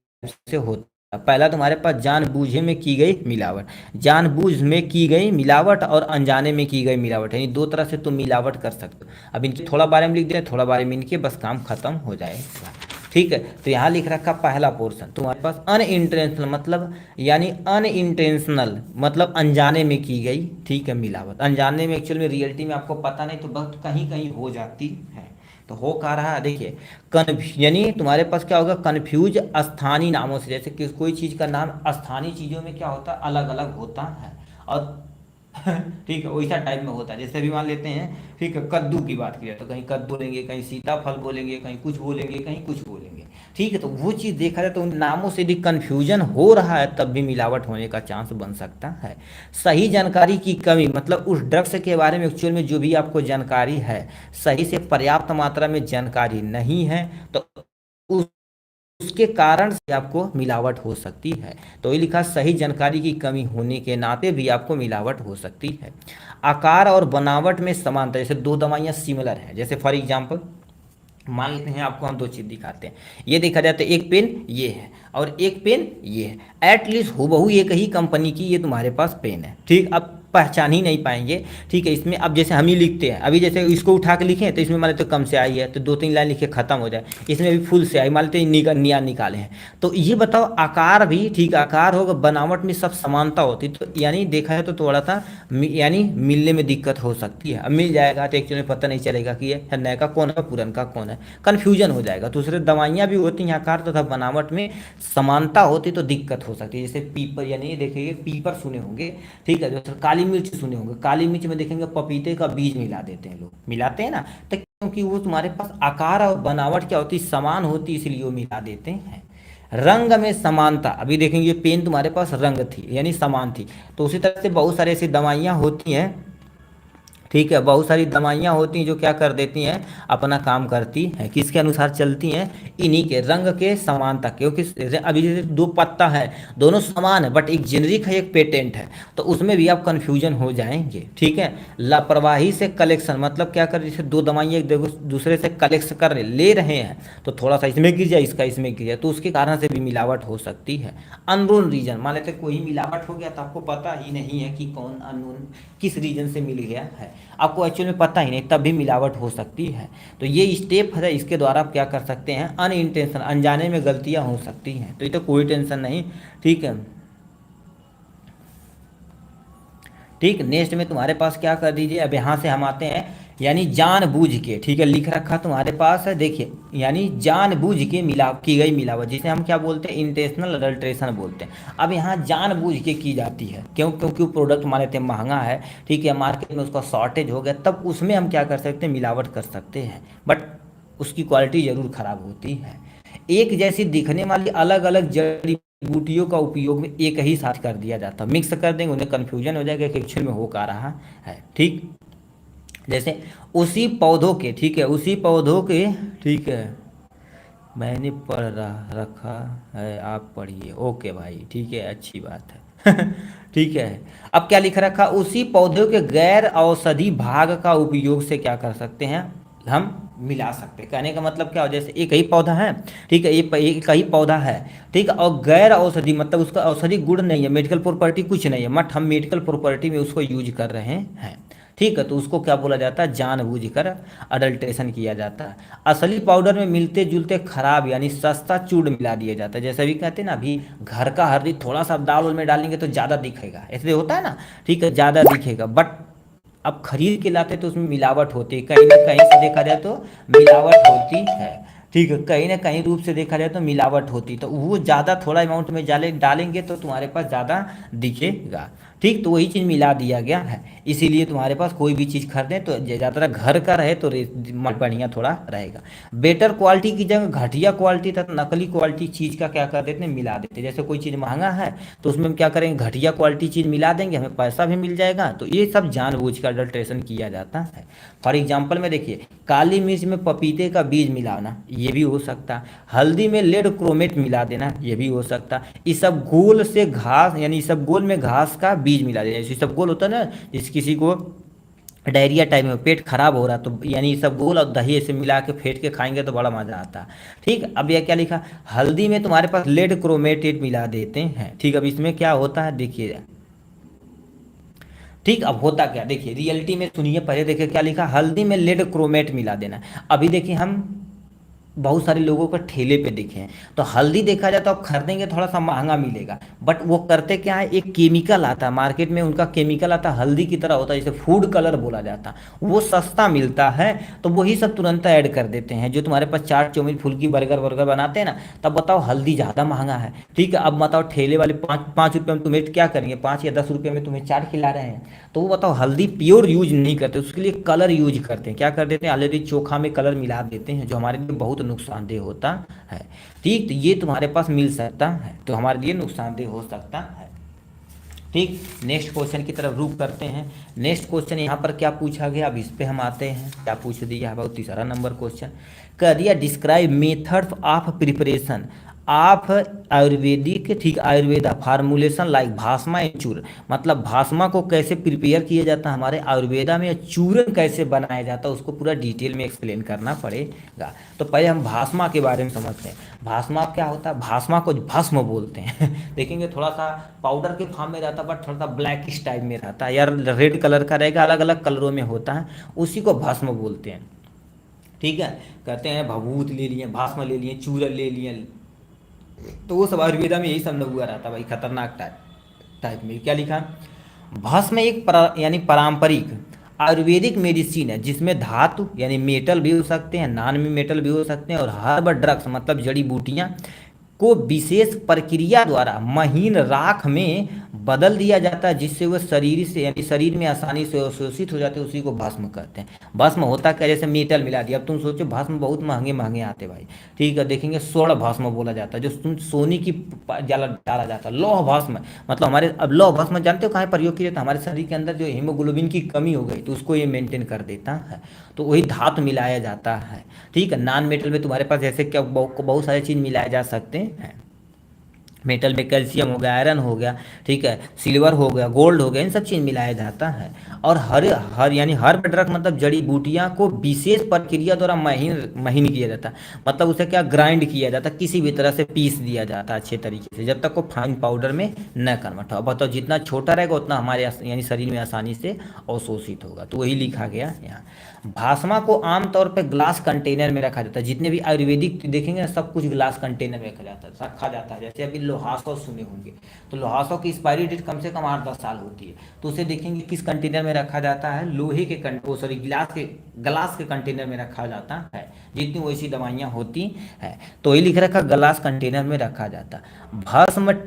से होता है। पहला तुम्हारे पास जानबूझे में की गई मिलावट, जानबूझ में की गई मिलावट और अनजाने में की गई मिलावट, यानी 2 तरह से तुम मिलावट कर सकते हो। अब इनके थोड़ा बारे में लिख दें, थोड़ा बारे में इनके, बस काम खत्म हो जाएगा, ठीक है। तो यहाँ लिख रखा पहला पोर्शन तुम्हारे पास अनइंटेंशनल, मतलब यानी अनइंटेंशनल मतलब अनजाने में की गई, ठीक है, मिलावट। अनजाने में एक्चुअल में रियलिटी में आपको पता नहीं, तो बहुत कहीं कहीं हो जाती है। तो हो कहा रहा है, देखिए यानी तुम्हारे पास क्या होगा, कन्फ्यूज स्थानीय नामों से। जैसे कि कोई चीज़ का नाम स्थानीय चीज़ों में क्या होता है, अलग अलग होता है, और ठीक है वैसा टाइप में होता है। जैसे अभी मान लेते हैं, ठीक है, कद्दू की बात की जाए तो कहीं कद्दू बोलेंगे, कहीं सीताफल बोलेंगे, कहीं कुछ बोलेंगे, कहीं कुछ बोलेंगे, ठीक है। तो वो चीज़ देखा जाए तो उन नामों से यदि कन्फ्यूजन हो रहा है, तब भी मिलावट होने का चांस बन सकता है। सही जानकारी की कमी, मतलब उस ड्रग्स के बारे में एक्चुअल में जो भी आपको जानकारी है, सही से पर्याप्त मात्रा में जानकारी नहीं है, तो उसके कारण से आपको मिलावट हो सकती है। तो ये लिखा, सही जानकारी की कमी होने के नाते भी आपको मिलावट हो सकती है। आकार और बनावट में समानता, जैसे 2 दवाइयाँ सिमिलर हैं, जैसे फॉर एग्जांपल मान लेते हैं आपको हम 2 चीज़ दिखाते हैं, ये देखा जाए तो एक पेन ये है और एक पेन ये है, एटलीस्ट हूबहू एक ही कंपनी की ये तुम्हारे पास पेन है, ठीक। अब पहचान ही नहीं पाएंगे, ठीक है। इसमें अब जैसे हम ही लिखते हैं, अभी जैसे इसको उठा के लिखें तो इसमें मान लेते कम से आई है, तो 2-3 लाइन लिखे खत्म हो जाए। इसमें भी फुल से आई, मान लेते निया निकाले हैं, तो ये बताओ आकार भी, ठीक, आकार होगा, बनावट में सब समानता होती, तो यानी देखा है तो थोड़ा सा यानी मिलने में दिक्कत हो सकती है। अब मिल जाएगा तो एक्चुअली पता नहीं चलेगा कि ये नया का कौन है, पुरान का कौन है, कन्फ्यूजन हो जाएगा। दूसरे दवाइयाँ भी होती हैं आकार तथा बनावट में समानता होती तो दिक्कत हो सकती है। जैसे पीपर, यानी देखिए पीपर सुने होंगे, ठीक है, जो काली काली मिर्च सुने होंगे, काली मिर्च में देखेंगे पपीते का बीज मिला देते हैं लोग, मिलाते हैं ना, तो क्योंकि वो तुम्हारे पास आकार और बनावट क्या होती, समान होती, इसलिए वो मिला देते हैं। रंग में समानता, अभी देखेंगे पेन तुम्हारे पास रंग थी यानी समान थी, तो उसी तरह से बहुत सारी ऐसी दवाइयाँ होती हैं, ठीक है, बहुत सारी दवाइयाँ होती हैं जो क्या कर देती हैं, अपना काम करती हैं, किसके अनुसार चलती हैं, इन्हीं के रंग के समानता, क्योंकि अभी जैसे दो पत्ता है, दोनों समान है, बट एक जेनरिक है एक पेटेंट है, तो उसमें भी आप कन्फ्यूजन हो जाएंगे, ठीक है। लापरवाही से कलेक्शन, मतलब क्या कर, जैसे दो दवाइयाँ एक दूसरे से कलेक्ट कर ले रहे हैं, तो थोड़ा सा इसमें गिर जाए, इसका इसमें गिर जाए, तो उसके कारण से भी मिलावट हो सकती है। अननोन रीजन, मान लेते कोई मिलावट हो गया तो आपको पता ही नहीं है कि कौन अननोन किस रीजन से मिल गया है, आपको एक्चुअल में पता ही नहीं, तब भी मिलावट हो सकती है। तो ये स्टेप है, इसके द्वारा आप क्या कर सकते हैं, अनइंटेंशनल, अनजाने में गलतियां हो सकती हैं, तो ये तो कोई टेंशन नहीं, ठीक है। ठीक, नेक्स्ट में तुम्हारे पास क्या कर दीजिए, अब यहाँ से हम आते हैं, यानी जानबूझ के, ठीक है, लिख रखा तुम्हारे पास है, देखिए, यानी जानबूझ के की गई मिलावट, जिसे हम क्या बोलते हैं, इंटेंशनल अडल्ट्रेशन बोलते हैं। अब यहाँ जानबूझ के की जाती है, क्यों, क्योंकि वो प्रोडक्ट मान लेते हैं महंगा है, ठीक है, मार्केट में उसका शॉर्टेज हो गया, तब उसमें हम क्या कर सकते हैं, मिलावट कर सकते हैं, बट उसकी क्वालिटी ज़रूर खराब होती है। एक जैसी दिखने वाली अलग अलग जड़ी बूटियों का उपयोग में एक ही साथ कर दिया जाता है, मिक्स कर देंगे, उन्हें कन्फ्यूजन हो जाएगा कि एक्चुअल में हो क्या रहा है, ठीक। जैसे उसी पौधों के, ठीक है, उसी पौधों के, ठीक है, मैंने पढ़ रहा रखा है, आप पढ़िए, ओके भाई, ठीक है, अच्छी बात है। ठीक है, अब क्या लिख रखा, उसी पौधों के गैर औषधि भाग का उपयोग से क्या कर सकते हैं, हम मिला सकते हैं। कहने का मतलब क्या हो, जैसे एक ही पौधा है, ठीक है, ये एक ही पौधा है, ठीक है, और गैर औषधि मतलब उसका औषधि गुण नहीं है, मेडिकल प्रॉपर्टी कुछ नहीं है, बट हम मेडिकल प्रॉपर्टी में उसको यूज कर रहे हैं, ठीक है, तो उसको क्या बोला जाता है, जानबूझकर अडल्ट्रेशन किया जाता है। असली पाउडर में मिलते जुलते खराब यानी सस्ता चूर्ण मिला दिया जाता है, जैसे अभी कहते हैं ना, अभी घर का हल्दी थोड़ा सा दाल उल में डालेंगे तो ज़्यादा दिखेगा, ऐसे होता है ना, ठीक है, ज़्यादा दिखेगा, बट अब खरीद के लाते तो उसमें मिलावट होती है, कहीं ना कहीं से देखा जाए तो मिलावट होती है, ठीक है, कहीं ना कहीं रूप से देखा जाए तो मिलावट होती, तो वो ज़्यादा थोड़ा अमाउंट में डालेंगे तो तुम्हारे पास ज़्यादा दिखेगा, ठीक, तो वही चीज़ मिला दिया गया है, इसीलिए तुम्हारे पास कोई भी चीज़ खरीदें तो ज़्यादातर घर का रहे तो बढ़िया थोड़ा रहेगा। बेटर क्वालिटी की जगह घटिया क्वालिटी तथा नकली क्वालिटी चीज़ का क्या कर देते हैं, मिला देते हैं। जैसे कोई चीज़ महंगा है तो उसमें हम क्या करेंगे, घटिया क्वालिटी चीज़ मिला देंगे, हमें पैसा भी मिल जाएगा, तो ये सब जानबूझ कर अडल्ट्रेशन किया जाता है। फॉर एग्जाम्पल में देखिए, काली मिर्च में पपीते का बीज मिलाना, ये भी हो सकता है, हल्दी में लेड क्रोमेट मिला देना, ये भी हो सकता है, इस सब गोल से घास, यानी इस सब गोल में घास का बीज मिला देना, जैसे सब गोल होता है ना, जिस किसी को डायरिया टाइप में पेट खराब हो रहा तो यानी सब गोल और दही ऐसे मिला के फेंट के खाएंगे तो बड़ा मजा आता है, ठीक। अब यह क्या लिखा, हल्दी में तुम्हारे पास लेड क्रोमेटेड मिला देते हैं, ठीक। अब इसमें क्या होता है देखिए, ठीक, अब होता क्या देखिए, रियलिटी में सुनिए, पहले देखिए क्या लिखा, हल्दी में लेड क्रोमेट मिला देना। अभी देखिए हम बहुत सारे लोगों को ठेले पे दिखे हैं, तो हल्दी देखा जाए तो आप खरीदेंगे थोड़ा सा महंगा मिलेगा, बट वो करते क्या है, एक केमिकल आता है मार्केट में, उनका केमिकल आता है हल्दी की तरह होता है, जैसे फूड कलर बोला जाता है, वो सस्ता मिलता है, तो वही सब तुरंत ऐड कर देते हैं। जो तुम्हारे पास चाट चाउमीन फुल्की बर्गर वर्गर बनाते हैं ना, तब बताओ हल्दी ज़्यादा महंगा है, ठीक है। अब बताओ ठेले वाले पाँच पाँच रुपये में तुम्हें क्या करेंगे, 5 या 10 रुपये में तुम्हें चाट खिला रहे हैं, तो वो बताओ हल्दी प्योर यूज नहीं करते, उसके लिए कलर यूज करते हैं, क्या कर देते हैं, ऑलरेडी चोखा में कलर मिला देते हैं, जो हमारे लिए बहुत नुकसानदेह होता है, ठीक। तो ये तुम्हारे पास मिल सकता है, तो हमारे लिए नुकसानदेह हो सकता है, ठीक। नेक्स्ट क्वेश्चन की तरफ रुक करते हैं। नेक्स्ट क्वेश्चन यहाँ पर क्या पूछा गया, अब इस पे हम आते हैं, क्या पूछ दिया है, बहुत तीसरा नंबर क्वेश्चन कर दिया, डिस्क्राइब मेथड ऑफ प्रिपरेशन आप आयुर्वेदिक, ठीक, आयुर्वेदा फार्मूलेशन लाइक भास्मा एंड चूर्ण, मतलब भास्मा को कैसे प्रिपेयर किया जाता है हमारे आयुर्वेदा में, चूर्ण कैसे बनाया जाता है, उसको पूरा डिटेल में एक्सप्लेन करना पड़ेगा। तो पहले हम भास्मा के बारे में समझते हैं। भास्मा क्या होता है, भास्मा को भस्म बोलते हैं। देखेंगे थोड़ा सा पाउडर के फॉर्म में रहता है, बट थोड़ा सा ब्लैक टाइप में रहता है, यार रेड कलर का रहेगा, अलग अलग कलरों में होता है, उसी को भस्म बोलते हैं, ठीक है। कहते हैं भभूत ले लिए, भस्म ले लिए, चूर्ण ले लिए, तो वो सब आयुर्वेदा में यही सब हुआ रहता भाई, खतरनाक टाइप में। क्या लिखा, भस्म एक यानी पारंपरिक आयुर्वेदिक मेडिसिन है, जिसमें धातु यानी मेटल भी हो सकते हैं, नॉन मेटल भी हो सकते हैं, और हर्ब ड्रग्स मतलब जड़ी बूटियां को विशेष प्रक्रिया द्वारा महीन राख में बदल दिया जाता है, जिससे वह शरीर से यानी शरीर में आसानी से अवशोषित हो जाते हैं, उसी को भस्म कहते हैं। भस्म होता क्या, जैसे मेटल मिला दिया। अब तुम सोचो भस्म बहुत महंगे महंगे आते भाई, ठीक है, देखेंगे स्वर्ण भस्म बोला जाता है, जो तुम सोने की डाला डाला जाता है। लौह भस्म मतलब हमारे, अब लौह भस्म जानते हो कहाँ प्रयोग किया जाता है? हमारे शरीर के अंदर जो हीमोग्लोबिन की कमी हो गई तो उसको ये मेंटेन कर देता है, तो वही धातु मिलाया जाता है। ठीक है, नॉन मेटल में तुम्हारे पास जैसे क्या बहुत सारे चीज़ मिलाए जा सकते हैं। मेटल में कैल्शियम हो गया, आयरन हो गया, ठीक है, सिल्वर हो गया, गोल्ड हो गया, इन सब चीज़ मिलाया जाता है। और हर हर यानी हर्ब ड्रग मतलब जड़ी बूटियाँ को विशेष प्रक्रिया द्वारा महीन महीन किया जाता है। मतलब उसे क्या ग्राइंड किया जाता है, किसी भी तरह से पीस दिया जाता है अच्छे तरीके से, जब तक वो फाइन पाउडर में न कन्वर्ट हो। अब बताओ जितना छोटा रहेगा उतना हमारे यानी शरीर में आसानी से अवशोषित होगा, तो वही लिखा गया यहाँ। भास्मा को आमतौर पर ग्लास कंटेनर में रखा जाता है। जितने भी आयुर्वेदिक देखेंगे ना, सब कुछ ग्लास कंटेनर में रखा जाता है। जैसे अभी लोहासौ सुने होंगे, तो लोहासौ की एक्सपायरी डेट कम से कम 8-10 साल होती है, तो उसे देखेंगे किस कंटेनर में रखा जाता है, लोहे के सॉरी ग्लास के कंटेनर में रखा जाता है। जितनी वैसी दवाइयाँ होती है तो ये लिख रखा ग्लास कंटेनर में रखा जाता। भस्म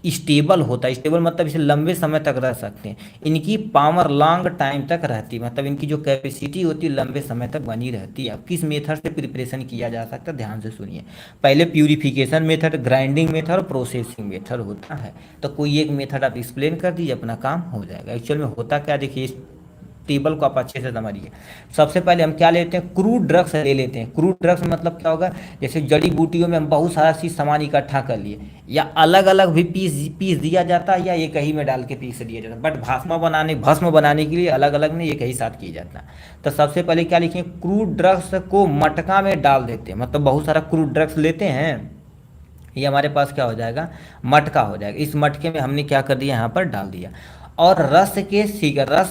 स्टेबल होता है, स्टेबल मतलब इसे लंबे समय तक रह सकते हैं। इनकी पावर लॉन्ग टाइम तक रहती है, मतलब इनकी जो कैपेसिटी होती है लंबे समय तक बनी रहती है। अब किस मेथड से प्रिपरेशन किया जा सकता है, ध्यान से सुनिए। पहले प्यूरिफिकेशन मेथड, ग्राइंडिंग मेथड और प्रोसेसिंग मेथड होता है। तो कोई एक मेथड आप एक्सप्लेन कर दीजिए, अपना काम हो जाएगा। एक्चुअल में होता क्या, देखिए इस टेबल को आप अच्छे से समझिए। सबसे पहले हम क्या लेते हैं, क्रूड ड्रग्स ले लेते हैं। क्रूड ड्रग्स मतलब क्या होगा, जैसे जड़ी बूटियों में हम बहुत सारा चीज सामान इकट्ठा कर लिए, या अलग अलग भी पीस पीस दिया जाता है, या एक ही में डाल के पीस दिया जाता है। बट भस्म बनाने के लिए अलग अलग नहीं, एक ही साथ किया जाता है। तो सबसे पहले क्या लिखें, क्रूड ड्रग्स को मटका में डाल देते हैं। मतलब बहुत सारा क्रूड ड्रग्स लेते हैं, ये हमारे पास क्या हो जाएगा, मटका हो जाएगा। इस मटके में हमने क्या कर दिया, यहाँ पर डाल दिया, और रस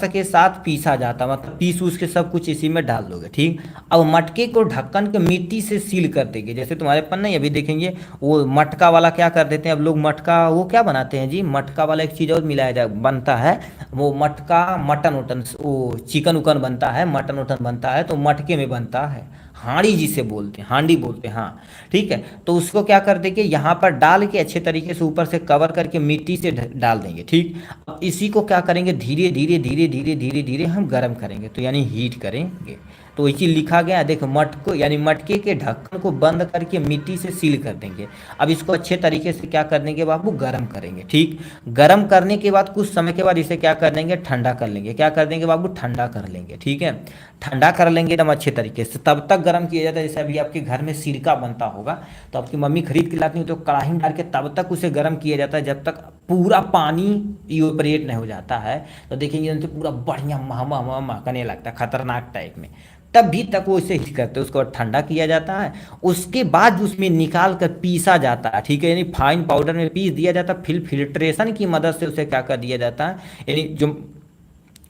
के साथ पीसा जाता, मतलब पीस उस के सब कुछ इसी में डाल दोगे, ठीक। अब मटके को ढक्कन के मिट्टी से सील कर देंगे। जैसे तुम्हारे पन नहीं, अभी देखेंगे वो मटका वाला क्या कर देते हैं अब लोग, मटका वो क्या बनाते हैं जी, मटका वाला एक चीज़ और मिलाया जा बनता है, वो मटका मटन उटन, वो चिकन उकन बनता है, मटन उटन बनता है, तो मटके में बनता है, हांडी जिसे बोलते हैं, हांडी बोलते हैं, हाँ ठीक है। तो उसको क्या कर देंगे, यहाँ पर डाल के अच्छे तरीके से ऊपर से कवर करके मिट्टी से डाल देंगे, ठीक। अब इसी को क्या करेंगे, धीरे धीरे धीरे धीरे धीरे धीरे हम गर्म करेंगे, तो यानी हीट करेंगे। तो इसी लिखा गया है, देखो मटको यानी मटके के ढक्कन को बंद करके मिट्टी से सील कर देंगे। अब इसको अच्छे तरीके से क्या कर देंगे बाबू, गर्म करेंगे, ठीक। गर्म करने के बाद कुछ समय के बाद इसे क्या कर देंगे, ठंडा कर लेंगे। क्या कर देंगे बाबू, ठंडा कर लेंगे, ठीक है। ठंडा कर लेंगे एकदम अच्छे तरीके से, तब तक गर्म किया जाता है जैसे अभी आपके घर में सिरका बनता होगा, तो आपकी मम्मी खरीद के लाती हो तो कढ़ाई में डाल के तब तक उसे गर्म किया जाता है जब तक पूरा पानी इवेपोरेट नहीं हो जाता है। तो देखेंगे उनसे पूरा बढ़िया महकने लगता है, खतरनाक टाइप में, तब भी तक वो इसे हीट करते हैं। उसके बाद ठंडा किया जाता है, उसके बाद उसमें निकाल कर पीसा जाता है, ठीक है, यानी फाइन पाउडर में पीस दिया जाता है। फिर फिल्ट्रेशन की मदद से उसे क्या कर दिया जाता है, यानी जो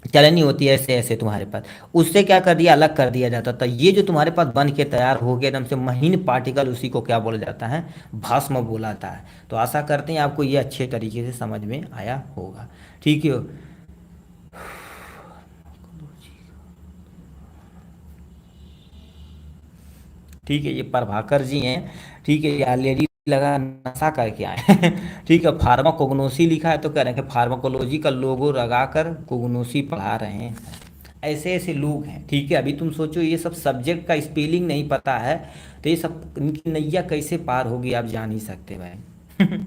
चलनी होती है ऐसे ऐसे तुम्हारे पास, उससे क्या कर दिया, अलग कर दिया जाता था। ये जो तुम्हारे पास बन के तैयार हो गया एकदम से महीन पार्टिकल, उसी को क्या बोला जाता है, भस्म बोला जाता है। तो आशा करते हैं आपको ये अच्छे तरीके से समझ में आया होगा, ठीक है। ठीक है, ये प्रभाकर जी हैं, ठीक है, ये ऑलरेडी लगा नशा करके आए हैं ठीक है, फार्माकोग्नोसी लिखा है तो कह रहे हैं कि फार्माकोलॉजी का लोगो लगा कर कोग्नोसी पढ़ा रहे हैं। ऐसे ऐसे लोग हैं, ठीक है। अभी तुम सोचो ये सब सब्जेक्ट का स्पेलिंग नहीं पता है, तो ये सब इनकी नैया कैसे पार होगी आप जान ही सकते भाई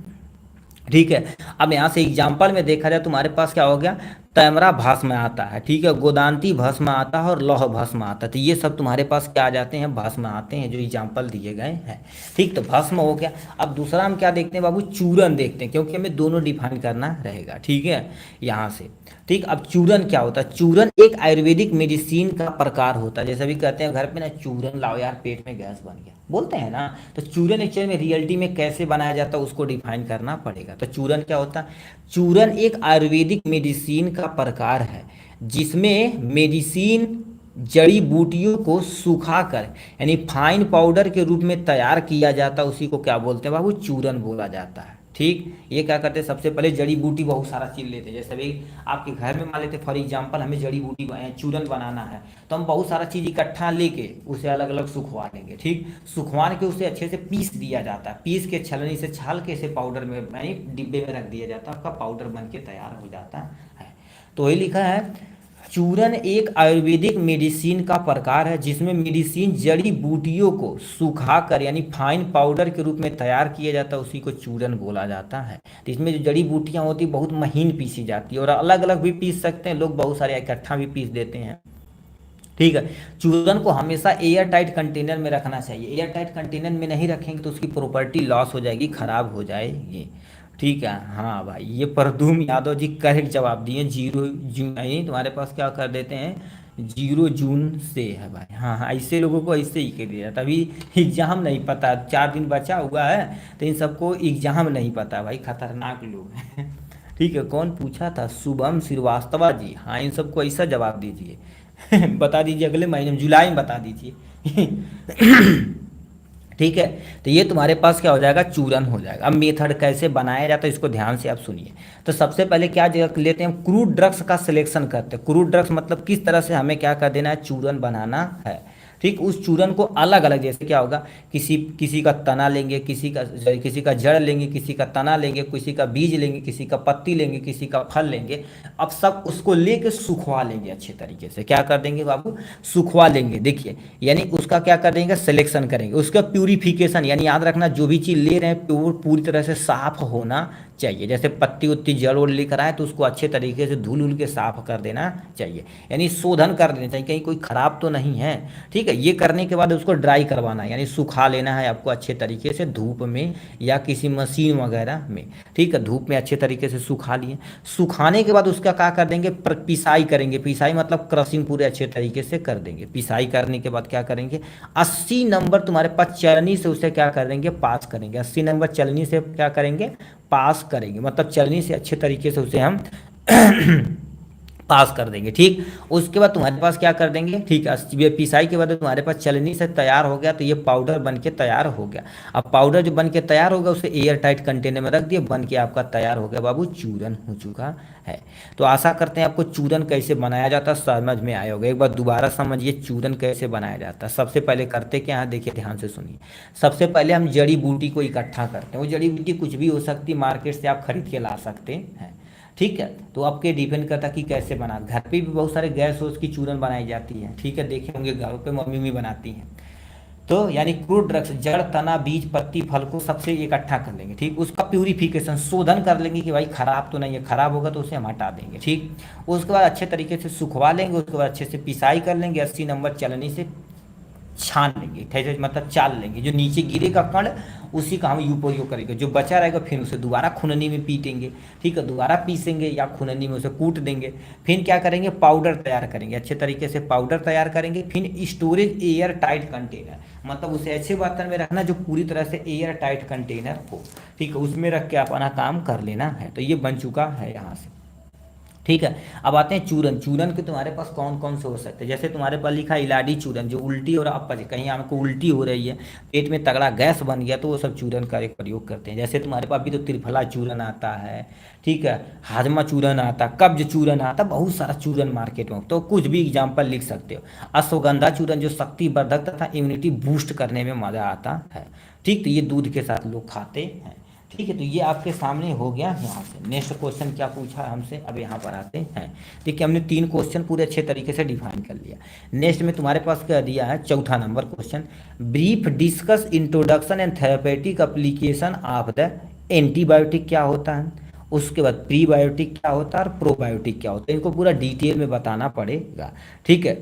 ठीक है। अब यहाँ से एग्जाम्पल में देखा जाए तुम्हारे पास क्या हो गया, तैमरा भस्म आता है, ठीक है, गोदांती भस्म आता है और लौह भस्म आता है। तो ये सब तुम्हारे पास क्या आ जाते हैं, भस्म आते हैं जो एग्जाम्पल दिए गए हैं, ठीक। तो भस्म हो गया। अब दूसरा हम क्या देखते हैं बाबू, चूरन देखते हैं, क्योंकि हमें दोनों डिफाइन करना रहेगा, ठीक है, यहाँ से, ठीक। अब चूरन क्या होता है, चूरन एक आयुर्वेदिक मेडिसिन का प्रकार होता है। जैसे भी कहते हैं घर पे ना, चूरन लाओ यार पेट में गैस बन गया, बोलते हैं ना, तो चूरन एक्चुअली में रियलिटी में कैसे बनाया जाता है उसको डिफाइन करना पड़ेगा। तो चूरन क्या होता है, चूरन एक आयुर्वेदिक मेडिसिन का प्रकार है जिसमें मेडिसिन जड़ी बूटियों को सुखाकर यानी फाइन पाउडर के रूप में तैयार किया जाता है, उसी को क्या बोलते हैं बाबू, चूरन बोला जाता है, ठीक, ये क्या करते हैं, सबसे पहले जड़ी बूटी बहुत सारा चीज लेते हैं। जैसे अभी आपके घर में मान लेते फॉर एग्जाम्पल हमें जड़ी बूटी चूरन बनाना है, तो हम बहुत सारा चीज इकट्ठा लेके उसे अलग अलग सुखवा लेंगे। ठीक, सुखवा के उसे अच्छे से पीस दिया जाता है, पीस के छलनी से छाल के इसे पाउडर में यानी डिब्बे में रख दिया जाता है, आपका पाउडर बन के तैयार हो जाता है। तो वही लिखा है, चूरन एक आयुर्वेदिक मेडिसिन का प्रकार है जिसमें मेडिसिन जड़ी बूटियों को सुखाकर यानी फाइन पाउडर के रूप में तैयार किया जाता है, उसी को चूरन बोला जाता है। तो इसमें जो जड़ी बूटियां होती है बहुत महीन पीसी जाती है, और अलग अलग भी पीस सकते हैं लोग, बहुत सारे इकट्ठा भी पीस देते हैं। ठीक है, चूरन को हमेशा एयर टाइट कंटेनर में रखना चाहिए। एयर टाइट कंटेनर में नहीं रखेंगे तो उसकी प्रॉपर्टी लॉस हो जाएगी, खराब हो जाएगी। ठीक है, हाँ भाई, ये परदूम यादव जी करेक्ट जवाब दिए। 0 जून नहीं, तुम्हारे पास क्या कर देते हैं 0 जून से है भाई। हाँ हाँ, ऐसे लोगों को ऐसे ही कह दिया जाता। अभी एग्जाम नहीं पता, 4 दिन बचा हुआ है, तो इन सबको एग्जाम नहीं पता भाई, खतरनाक लोग हैं। ठीक है, कौन पूछा था, शुभम श्रीवास्तव जी। हाँ, इन सबको ऐसा जवाब दीजिए। बता दीजिए अगले महीने में, जुलाई में बता दीजिए। ठीक है, तो ये तुम्हारे पास क्या हो जाएगा, चूरन हो जाएगा। अब मेथड कैसे बनाया जाता है इसको ध्यान से आप सुनिए। तो सबसे पहले क्या जगह लेते हैं, क्रूड ड्रग्स का सिलेक्शन करते हैं। क्रूड ड्रग्स मतलब किस तरह से हमें क्या कर देना है, चूरन बनाना है। ठीक, उस चूरन को अलग अलग, जैसे क्या होगा, किसी किसी का तना लेंगे, किसी का जड़ लेंगे, किसी का तना लेंगे, किसी का बीज लेंगे, किसी का पत्ती लेंगे, किसी का फल लेंगे। अब सब उसको लेके सुखवा लेंगे अच्छे तरीके से। क्या कर देंगे बाबू, सुखवा लेंगे। देखिए, यानी उसका क्या कर देंगे, सिलेक्शन करेंगे, उसका प्यूरिफिकेशन, यानी याद रखना जो भी चीज़ ले रहे हैं प्योर पूरी तरह से साफ होना चाहिए। जैसे पत्ती उत्ती जड़ वड़ लेकर आए तो उसको अच्छे तरीके से धुल उल के साफ कर देना चाहिए, यानी शोधन कर देना चाहिए, कहीं कोई खराब तो नहीं है। ठीक है, ये करने के बाद उसको ड्राई करवाना है, यानी सुखा लेना है आपको अच्छे तरीके से धूप में या किसी मशीन वगैरह में। ठीक है, धूप में अच्छे तरीके से सुखा लिए। सुखाने के बाद उसका क्या कर देंगे, पिसाई करेंगे। पिसाई मतलब क्रशिंग पूरे अच्छे तरीके से कर देंगे। पिसाई करने के बाद क्या करेंगे, 80 नंबर तुम्हारे पास चलनी से उसे क्या करेंगे, पास करेंगे। 80 नंबर चलनी से क्या करेंगे, पास करेंगे, मतलब चलनी से अच्छे तरीके से उसे हम पास कर देंगे। ठीक, उसके बाद तुम्हारे पास क्या कर देंगे, ठीक है, ये पिसाई के बाद तुम्हारे पास चलनी से तैयार हो गया, तो ये पाउडर बन के तैयार हो गया। अब पाउडर जो बन के तैयार होगा उसे एयर टाइट कंटेनर में रख दिए, बन के आपका तैयार हो गया बाबू, चूरन हो चुका है। तो आशा करते हैं आपको चूरन कैसे बनाया जाता है समझ में आया होगा। एक बार दोबारा समझिए चूरन कैसे बनाया जाता है। सबसे पहले करते क्या है, देखिए ध्यान से सुनिए। सबसे पहले हम जड़ी बूटी को इकट्ठा करते हैं। वो जड़ी बूटी कुछ भी हो सकती है, मार्केट से आप खरीद के ला सकते हैं। ठीक है, तो आपके डिपेंड करता है कि कैसे बना। घर पे भी बहुत सारे गैस सोस की चूरन बनाई जाती है। ठीक है, देखे होंगे घरों पे मम्मी भी बनाती हैं। तो यानी क्रूड ड्रग्स, जड़ तना बीज पत्ती फल को सबसे इकट्ठा कर लेंगे। ठीक, उसका प्यूरिफिकेशन शोधन कर लेंगे कि भाई खराब तो नहीं है, खराब होगा तो उसे हम हटा देंगे। ठीक, उसके बाद अच्छे तरीके से सुखवा लेंगे, उसके बाद अच्छे से पिसाई कर लेंगे, 80 नंबर चलनी से छान लेंगे, ठहरे मतलब चाल लेंगे। जो नीचे गिरेगा कण उसी का हम उपयोग करेंगे, जो बचा रहेगा फिर उसे दोबारा खुननी में पीटेंगे। ठीक है, दोबारा पीसेंगे या खुननी में उसे कूट देंगे। फिर क्या करेंगे, पाउडर तैयार करेंगे, अच्छे तरीके से पाउडर तैयार करेंगे। फिर स्टोरेज एयर टाइट कंटेनर, मतलब उसे ऐसे बर्तन में रखना जो पूरी तरह से एयर टाइट कंटेनर हो। ठीक है, उसमें रख के अपना काम कर लेना है। तो ये बन चुका है यहाँ से। ठीक है, अब आते हैं चूरन। चूरन के तुम्हारे पास कौन कौन से हो सकते हैं, जैसे तुम्हारे पास लिखा है इलाडी चूरन, जो उल्टी और अपच, कहीं आपको उल्टी हो रही है, पेट में तगड़ा गैस बन गया, तो वो सब चूरन का एक प्रयोग करते हैं। जैसे तुम्हारे पास भी तो त्रिफला चूरन आता है, ठीक है, हाजमा चूरन आता, कब्ज चूरन आता, बहुत सारा चूरन मार्केट में, तो कुछ भी एग्जाम्पल लिख सकते हो। अश्वगंधा चूरन जो शक्ति वर्धक तथा इम्यूनिटी बूस्ट करने में मजा आता है। ठीक, तो ये दूध के साथ लोग खाते हैं। ठीक है, तो ये आपके सामने हो गया। यहाँ से नेक्स्ट क्वेश्चन क्या पूछा है हमसे, अब यहाँ पर आते हैं। देखिए, हमने 3 क्वेश्चन पूरे अच्छे तरीके से डिफाइन कर लिया। नेक्स्ट में तुम्हारे पास क्या दिया है, चौथा number question, brief discuss introduction and therapeutic application of the antibiotic क्या होता है, उसके बाद प्रीबायोटिक क्या होता है और प्रोबायोटिक क्या होता है, इनको पूरा डिटेल में बताना पड़ेगा। ठीक है।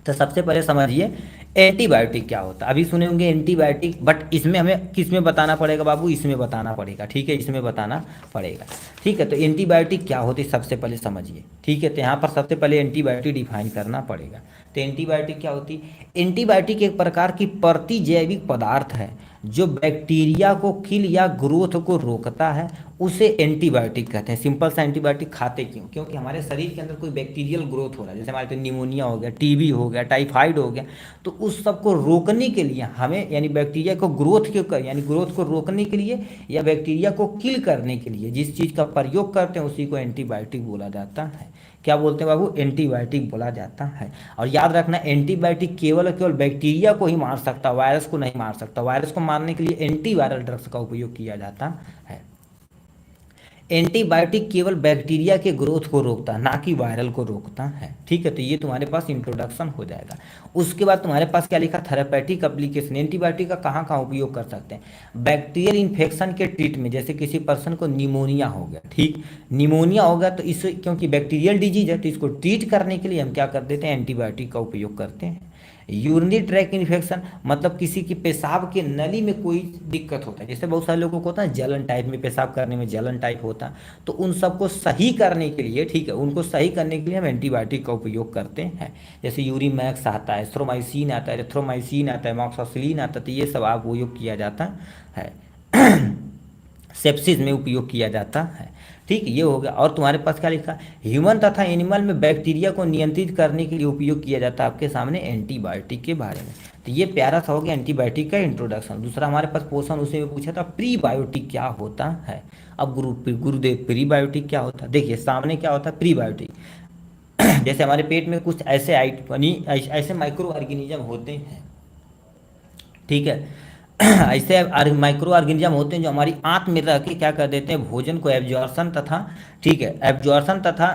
तो सबसे पहले समझिए एंटीबायोटिक क्या होता है। अभी सुने होंगे एंटीबायोटिक, बट इसमें हमें किस में बताना पड़ेगा बाबू, इसमें बताना पड़ेगा। ठीक है, इसमें बताना पड़ेगा। ठीक है, तो एंटीबायोटिक क्या होती है सबसे पहले समझिए। ठीक है, तो यहाँ पर सबसे पहले एंटीबायोटिक डिफाइन करना पड़ेगा। तो एंटीबायोटिक क्या होती है, एंटीबायोटिक एक प्रकार की प्रतिजैविक पदार्थ है जो बैक्टीरिया को किल या ग्रोथ को रोकता है उसे एंटीबायोटिक कहते हैं। सिंपल सा एंटीबायोटिक खाते क्यों? क्योंकि हमारे शरीर के अंदर कोई बैक्टीरियल ग्रोथ हो रहा है, जैसे हमारे तो निमोनिया हो गया, टीबी हो गया, टाइफाइड हो गया, तो उस सब को रोकने के लिए हमें यानी बैक्टीरिया को ग्रोथ के यानी ग्रोथ को रोकने के लिए या बैक्टीरिया को किल करने के लिए जिस चीज़ का प्रयोग करते हैं उसी को एंटीबायोटिक बोला जाता है। क्या बोलते हैं बाबू? एंटीबायोटिक बोला जाता है। और याद रखना, एंटीबायोटिक केवल केवल बैक्टीरिया को ही मार सकता, वायरस को नहीं मार सकता। वायरस को मारने के लिए एंटीवायरल ड्रग्स का उपयोग किया जाता है। एंटीबायोटिक केवल बैक्टीरिया के ग्रोथ को रोकता है, ना कि वायरल को रोकता है। ठीक है, तो ये तुम्हारे पास इंट्रोडक्शन हो जाएगा। उसके बाद तुम्हारे पास क्या लिखा? Therapeutic application. एंटीबायोटिक का कहाँ कहाँ उपयोग कर सकते हैं? बैक्टीरियल इन्फेक्शन के ट्रीट में, जैसे किसी पर्सन को निमोनिया हो गया, ठीक, निमोनिया हो गया तो इसे, क्योंकि बैक्टीरियल डिजीज है तो इसको ट्रीट करने के लिए हम क्या कर देते हैं? एंटीबायोटिक का उपयोग करते हैं। यूरिनरी ट्रैक इन्फेक्शन मतलब किसी की पेशाब के नली में कोई दिक्कत होता है, जैसे बहुत सारे लोगों को होता है जलन टाइप में, पेशाब करने में जलन टाइप होता है, तो उन सबको सही करने के लिए, ठीक है, उनको सही करने के लिए हम एंटीबायोटिक का उपयोग करते हैं। जैसे यूरिमैक्स आता है, एस्ट्रोमाइसिन आता है, एरिथ्रोमाइसिन आता है, मॉक्सिसिलिन आता है, तो ये सब आप उपयोग किया जाता है। सेप्सिस में उपयोग किया जाता है। ठीक, ये हो गया। और तुम्हारे पास क्या लिखा? ह्यूमन तथा एनिमल में बैक्टीरिया को नियंत्रित करने के लिए उपयोग किया जाता है आपके सामने एंटीबायोटिक के बारे में। तो ये प्यारा सा हो गया एंटीबायोटिक का इंट्रोडक्शन। दूसरा हमारे पास क्वेश्चन उसी में पूछा था, प्रीबायोटिक क्या होता है। अब गुरुदेव प्रीबायोटिक क्या होता है? देखिए सामने क्या होता है प्रीबायोटिक। जैसे हमारे पेट में कुछ ऐसे ऐसे माइक्रो ऑर्गेनिज्म होते हैं, ठीक है, ऐसे माइक्रो ऑर्गेनिज्म होते हैं जो हमारी आंत में रह के क्या कर देते हैं? भोजन को एब्जॉर्शन तथा, ठीक है, एब्जॉर्शन तथा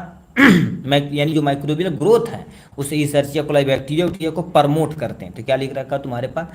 यानी जो माइक्रोबियल ग्रोथ है उसे इसेर्चिया कोलाई बैक्टीरिया को प्रमोट करते हैं। तो क्या लिख रखा तुम्हारे पास?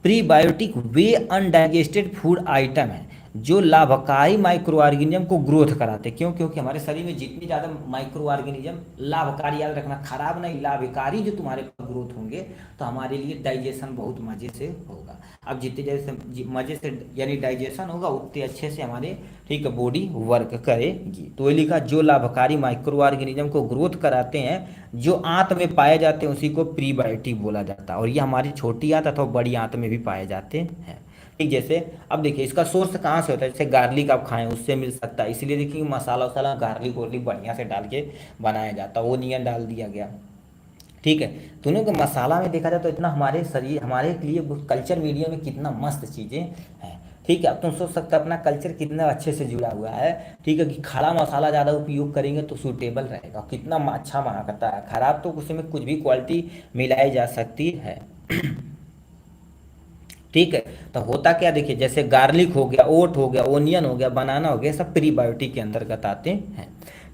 प्रीबायोटिक वे अनडाइजेस्टेड फूड आइटम है जो लाभकारी माइक्रो ऑर्गेनिज्म को ग्रोथ कराते हैं। क्यों? क्योंकि हमारे शरीर में जितनी ज़्यादा माइक्रो ऑर्गेनिज्म लाभकारी, याद रखना, खराब नहीं, लाभकारी जो तुम्हारे पास ग्रोथ होंगे तो हमारे लिए डाइजेशन बहुत मज़े से होगा। अब जितने जैसे मज़े से यानी डाइजेशन होगा उतने अच्छे से हमारे, ठीक है, बॉडी वर्क करेगी। तो ये लिखा, जो लाभकारी माइक्रो ऑर्गेनिज्म को ग्रोथ कराते हैं जो आंत में पाए जाते हैं उसी को प्रीबायोटिक बोला जाता है। और ये हमारी छोटी आंत अथवा बड़ी आंत में भी पाए जाते हैं। ठीक, जैसे अब देखिए इसका सोर्स कहाँ से होता है? जैसे गार्लिक आप खाएं उससे मिल सकता है, इसलिए देखिए मसाला वसाला गार्लिक वार्लिक बढ़िया से डाल के बनाया जाता है, वो नियन डाल दिया गया। ठीक है, दोनों के मसाला में देखा जाए तो इतना हमारे शरीर, हमारे लिए कल्चर मीडिया में कितना मस्त चीज़ें हैं। ठीक है, अब तुम सोच सकते हो अपना कल्चर कितना अच्छे से जुड़ा हुआ है। ठीक है, कि खड़ा मसाला ज़्यादा उपयोग करेंगे तो सूटेबल रहेगा, कितना अच्छा माना करता है। खराब तो उसमें कुछ भी क्वालिटी मिलाई जा सकती है। ठीक है, तो होता क्या, देखिए जैसे गार्लिक हो गया, ओट हो गया, ओनियन हो गया, बनाना हो गया, सब प्रीबायोटिक के अंतर्गत आते हैं।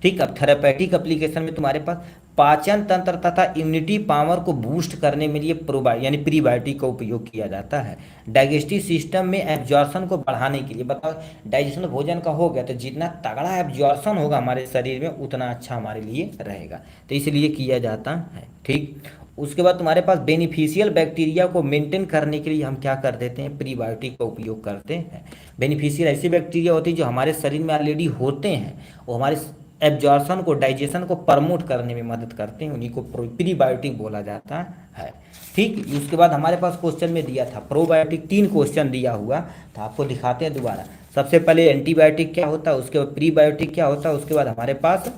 ठीक, अब थेरापेटिक एप्लीकेशन में तुम्हारे पास पाचन तंत्र तथा इम्यूनिटी पावर को बूस्ट करने में लिए यानी प्रीबायोटिक का उपयोग किया जाता है। डाइजेस्टिव सिस्टम में एब्जॉर्शन को बढ़ाने के लिए, बताओ डाइजेशन भोजन का हो गया तो जितना तगड़ा एब्जॉर्शन होगा हमारे शरीर में उतना अच्छा हमारे लिए रहेगा, तो इसलिए किया जाता है। ठीक, उसके बाद तुम्हारे पास बेनिफिशियल बैक्टीरिया को मेंटेन करने के लिए हम क्या कर देते हैं? प्रीबायोटिक का उपयोग करते हैं। बेनिफिशियल ऐसी बैक्टीरिया होती है जो हमारे शरीर में ऑलरेडी होते हैं, वो हमारे एब्जॉर्शन को, डाइजेशन को प्रमोट करने में मदद करते हैं, उन्हीं को प्रीबायोटिक बोला जाता है। ठीक, उसके बाद हमारे पास क्वेश्चन में दिया था प्रोबायोटिक, 3 क्वेश्चन दिया हुआ था, आपको दिखाते हैं दोबारा। सबसे पहले एंटीबायोटिक क्या होता है, उसके बाद प्रीबायोटिक क्या होता है, उसके बाद हमारे पास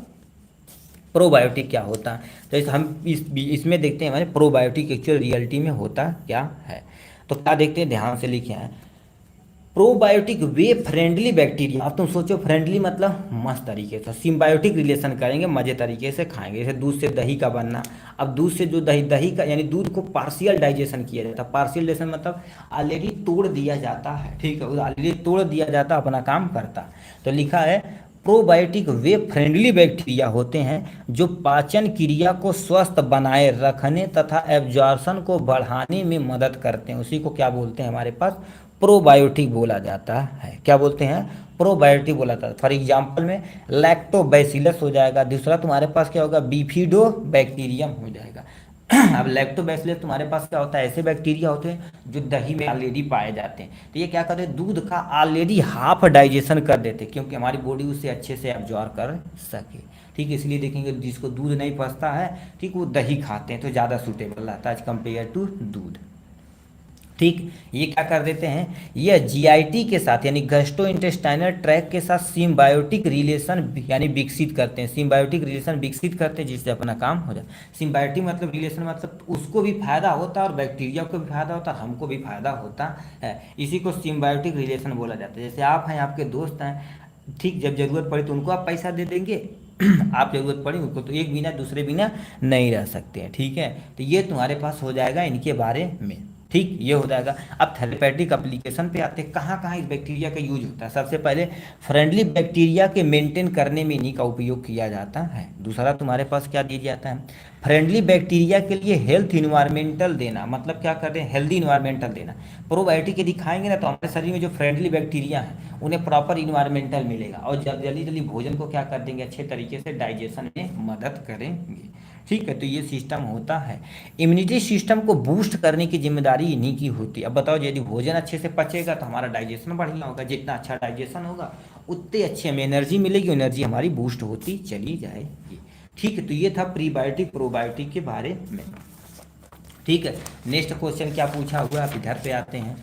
प्रोबायोटिक क्या होता है। तो हम इसमें देखते हैं हमारे प्रोबायोटिक एक्चुअल रियलिटी में होता क्या है। तो क्या देखते हैं, ध्यान से लिखे हैं। प्रोबायोटिक वे फ्रेंडली बैक्टीरिया, अब तुम सोचो फ्रेंडली मतलब मस्त तरीके से, सिम्बायोटिक रिलेशन करेंगे, मजे तरीके से खाएंगे। जैसे दूध से दही का बनना, अब दूध से जो दही का यानी दूध को पार्शियल डाइजेशन किया जाता है। पार्शियल डाइजेशन मतलब ऑलरेडी तोड़ दिया जाता है। ठीक है, ऑलरेडी तोड़ दिया जाता, अपना काम करता। तो लिखा है प्रोबायोटिक वे फ्रेंडली बैक्टीरिया होते हैं जो पाचन क्रिया को स्वस्थ बनाए रखने तथा एब्जॉर्शन को बढ़ाने में मदद करते हैं, उसी को क्या बोलते हैं हमारे पास? प्रोबायोटिक बोला जाता है। क्या बोलते हैं? प्रोबायोटिक बोला जाता है। फॉर एग्जाम्पल में लैक्टोबैसिलस हो जाएगा, दूसरा तुम्हारे पास क्या होगा? बिफिडो बैक्टीरियम हो जाएगा। अब लैक्टोबैसिलस तुम्हारे पास क्या होता है? ऐसे बैक्टीरिया होते हैं जो दही में ऑलरेडी पाए जाते हैं, तो ये क्या करते हैं? दूध का ऑलरेडी हाफ डाइजेशन कर देते हैं, क्योंकि हमारी बॉडी उसे अच्छे से एब्जॉर्ब कर सके। ठीक है, इसलिए देखेंगे जिसको दूध नहीं पचता है, ठीक, वो दही खाते हैं तो ज़्यादा सूटेबल रहता है एज कम्पेयर टू दूध। ठीक, ये क्या कर देते हैं, ये जीआईटी के साथ यानी गैस्ट्रोइंटेस्टाइनल ट्रैक के साथ सिम्बायोटिक रिलेशन यानी विकसित करते हैं, सिम्बायोटिक रिलेशन विकसित करते हैं, जिससे अपना काम हो जाए। सिम्बायोटिक मतलब रिलेशन मतलब उसको भी फायदा होता है और बैक्टीरिया को भी फायदा होता है, हमको भी फायदा होता है, इसी को सिम्बायोटिक रिलेशन बोला जाता है। जैसे आप हैं, आपके दोस्त हैं, ठीक, जब जरूरत पड़ी तो उनको आप पैसा दे देंगे आप जरूरत पड़ी उनको, तो एक बिना दूसरे बिना नहीं रह सकते हैं। ठीक है, तो ये तुम्हारे पास हो जाएगा इनके बारे में। ठीक, ये हो जाएगा। अब थेरेपेटिक एप्लीकेशन पे आते हैं, कहाँ कहाँ इस बैक्टीरिया का यूज होता है। सबसे पहले फ्रेंडली बैक्टीरिया के मेंटेन करने में इन्हीं का उपयोग किया जाता है। दूसरा तुम्हारे पास क्या दिया जाता है, फ्रेंडली बैक्टीरिया के लिए हेल्थ इन्वायरमेंटल देना, मतलब क्या कर रहे हैं, हेल्दी इन्वायरमेंटल देना। प्रोबायोटिक यदि खाएंगे ना तो हमारे शरीर में जो फ्रेंडली बैक्टीरिया हैं उन्हें प्रॉपर इन्वायरमेंटल मिलेगा और जल्दी जल्दी भोजन को क्या कर देंगे, अच्छे तरीके से डाइजेशन में मदद करेंगे। ठीक है, तो ये सिस्टम होता है। इम्यूनिटी सिस्टम को बूस्ट करने की जिम्मेदारी इन्हीं की होती है। अब बताओ, यदि भोजन अच्छे से पचेगा तो हमारा डाइजेशन बढ़िया होगा, जितना अच्छा डाइजेशन होगा उतनी अच्छी हमें एनर्जी मिलेगी, एनर्जी हमारी बूस्ट होती चली जाएगी। ठीक है, तो ये था प्रीबायोटिक प्रोबायोटिक के बारे में। ठीक है, नेक्स्ट क्वेश्चन क्या पूछा हुआ, आप इधर पे आते हैं।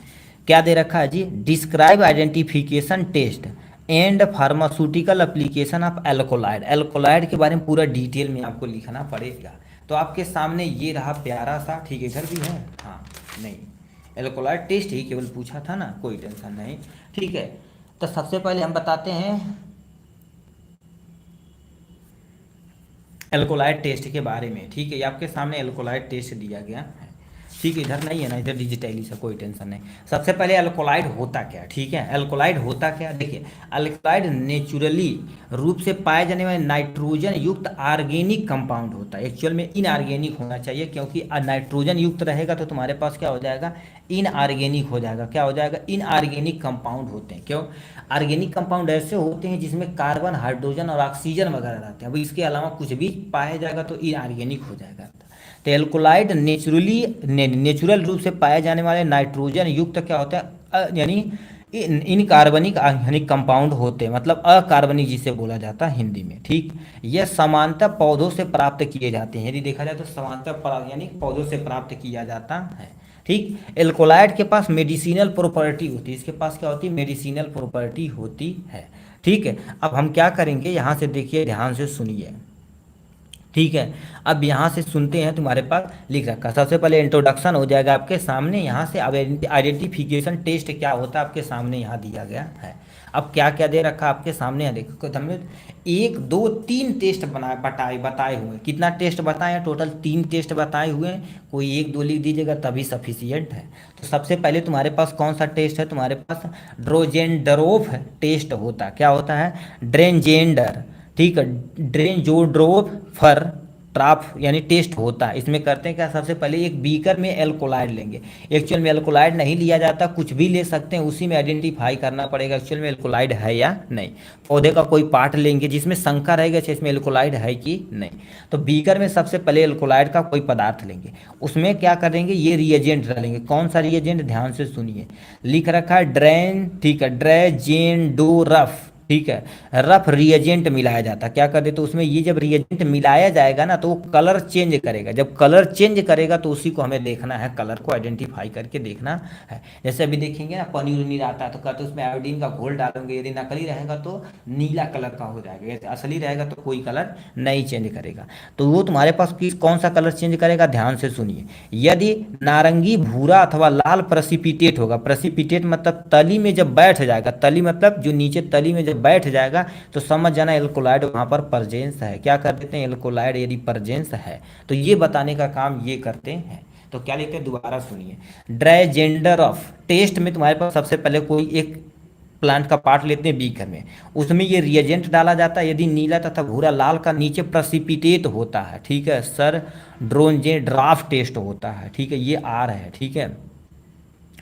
क्या दे रखा है जी, describe identification test and pharmaceutical application of alkaloid. Alkaloid के बारे में पूरा डिटेल में आपको लिखना पड़ेगा। तो आपके सामने ये रहा प्यारा सा, ठीक है, इधर भी है, हाँ नहीं, एल्कोलाइड टेस्ट ही केवल पूछा था ना, कोई टेंशन नहीं। ठीक है, तो सबसे पहले हम बताते हैं एल्कोलाइड टेस्ट के बारे में। ठीक है, ये आपके सामने एल्कोलाइड टेस्ट दिया गया है। ठीक है, इधर नहीं है ना, इधर डिजिटली से कोई टेंशन नहीं। सबसे पहले अल्कोलाइड होता क्या, ठीक है, अल्कोलाइड होता क्या, देखिए, अल्कोलाइड नेचुरली रूप से पाए जाने वाले नाइट्रोजन युक्त ऑर्गेनिक कंपाउंड होता है। एक्चुअल में इनऑर्गेनिक होना चाहिए, क्योंकि नाइट्रोजन युक्त रहेगा तो तुम्हारे पास क्या हो जाएगा, इनऑर्गेनिक हो जाएगा। क्या हो जाएगा, इनऑर्गेनिक कंपाउंड होते हैं। क्यों, ऑर्गेनिक कंपाउंड ऐसे होते हैं जिसमें कार्बन, हाइड्रोजन और ऑक्सीजन वगैरह रहते हैं। अब इसके अलावा कुछ भी पाया जाएगा तो इनऑर्गेनिक हो जाएगा। तो एल्कोलाइड नेचुरल रूप से पाए जाने वाले नाइट्रोजन युक्त क्या होता है, यानी इन कार्बनिक यानी कंपाउंड होते हैं, मतलब अकार्बनिक जिसे बोला जाता है हिंदी में। ठीक, यह समानता पौधों से प्राप्त किए जाते हैं। यदि देखा जाए तो समानता यानी पौधों से प्राप्त किया जाता है। ठीक, एल्कोलाइड के पास मेडिसिनल प्रॉपर्टी होती है, इसके पास क्या होती है, मेडिसिनल प्रॉपर्टी होती है। ठीक है, अब हम क्या करेंगे, यहाँ से देखिए, ध्यान से सुनिए। ठीक है, अब यहाँ से सुनते हैं, तुम्हारे पास लिख रखा, सबसे पहले इंट्रोडक्शन हो जाएगा आपके सामने। यहाँ से आइडेंटिफिकेशन टेस्ट क्या होता है आपके सामने यहाँ दिया गया है। अब क्या क्या दे रखा आपके सामने है, देखो हमने 1 2 3 टेस्ट बताए हुए हैं। कितना टेस्ट बताए हैं, टोटल 3 टेस्ट बताए हुए हैं, कोई 1 2 लिख दीजिएगा तभी सफिशियंट है। तो सबसे पहले तुम्हारे पास कौन सा टेस्ट है, तुम्हारे पास ड्रोजेंडरोफ टेस्ट होता है। क्या होता है, ड्रेंजेंडर, ठीक है, ड्रेंजोड्रोफ फर ट्राफ यानी टेस्ट होता है। इसमें करते हैं क्या, सबसे पहले एक बीकर में एल्कोलाइड लेंगे। एक्चुअल में एल्कोलाइड नहीं लिया जाता, कुछ भी ले सकते हैं, उसी में आइडेंटिफाई करना पड़ेगा एक्चुअल में एल्कोलाइड है या नहीं। पौधे का कोई पार्ट लेंगे जिसमें शंका रहेगा इसमें एल्कोलाइड है कि नहीं, तो बीकर में सबसे पहले एल्कोलाइड का कोई पदार्थ लेंगे, उसमें क्या करेंगे, ये रिएजेंट डालेंगे। कौन सा रिएजेंट, ध्यान से सुनिए, लिख रखा है ड्रेन, ठीक है, ड्रेजेंडोरफ, ठीक है, रफ रिएजेंट मिलाया जाता है। क्या कर देते, तो उसमें ये जब रिएजेंट मिलाया जाएगा ना तो वो कलर चेंज करेगा। जब कलर चेंज करेगा तो उसी को हमें देखना है, कलर को आइडेंटिफाई करके देखना है। जैसे अभी देखेंगे ना, पनीर उनीर आता है तो कहते उसमें आयोडीन का घोल डालेंगे, यदि नकली रहेगा तो नीला कलर का हो जाएगा, यदि असली रहेगा तो कोई कलर नहीं चेंज करेगा। तो वो तुम्हारे पास कौन सा कलर चेंज करेगा, ध्यान से सुनिए। यदि नारंगी, भूरा अथवा लाल प्रेसिपिटेट होगा, प्रेसिपिटेट मतलब तली में जब बैठ जाएगा, तली मतलब जो नीचे तली में जब बैठ जाएगा तो समझ जाना एल्कोलाइड वहां पर प्रेजेंस है। क्या कर देते हैं, एल्कोलाइड यदि प्रेजेंस है तो ये बताने का काम ये करते हैं। तो क्या लिखते हैं, दोबारा सुनिए, ड्राइजेंडर ऑफ टेस्ट में तुम्हारे पास सबसे पहले कोई एक प्लांट का पार्ट लेते हैं बीकर में, उसमें ये रिएजेंट डाला जाता है। यदि नीला तथा भूरा लाल का नीचे प्रेसिपिटेट होता है, ठीक है सर, ड्रोनजे ड्राफ्ट टेस्ट होता है। ठीक है, ये आर है, ठीक है,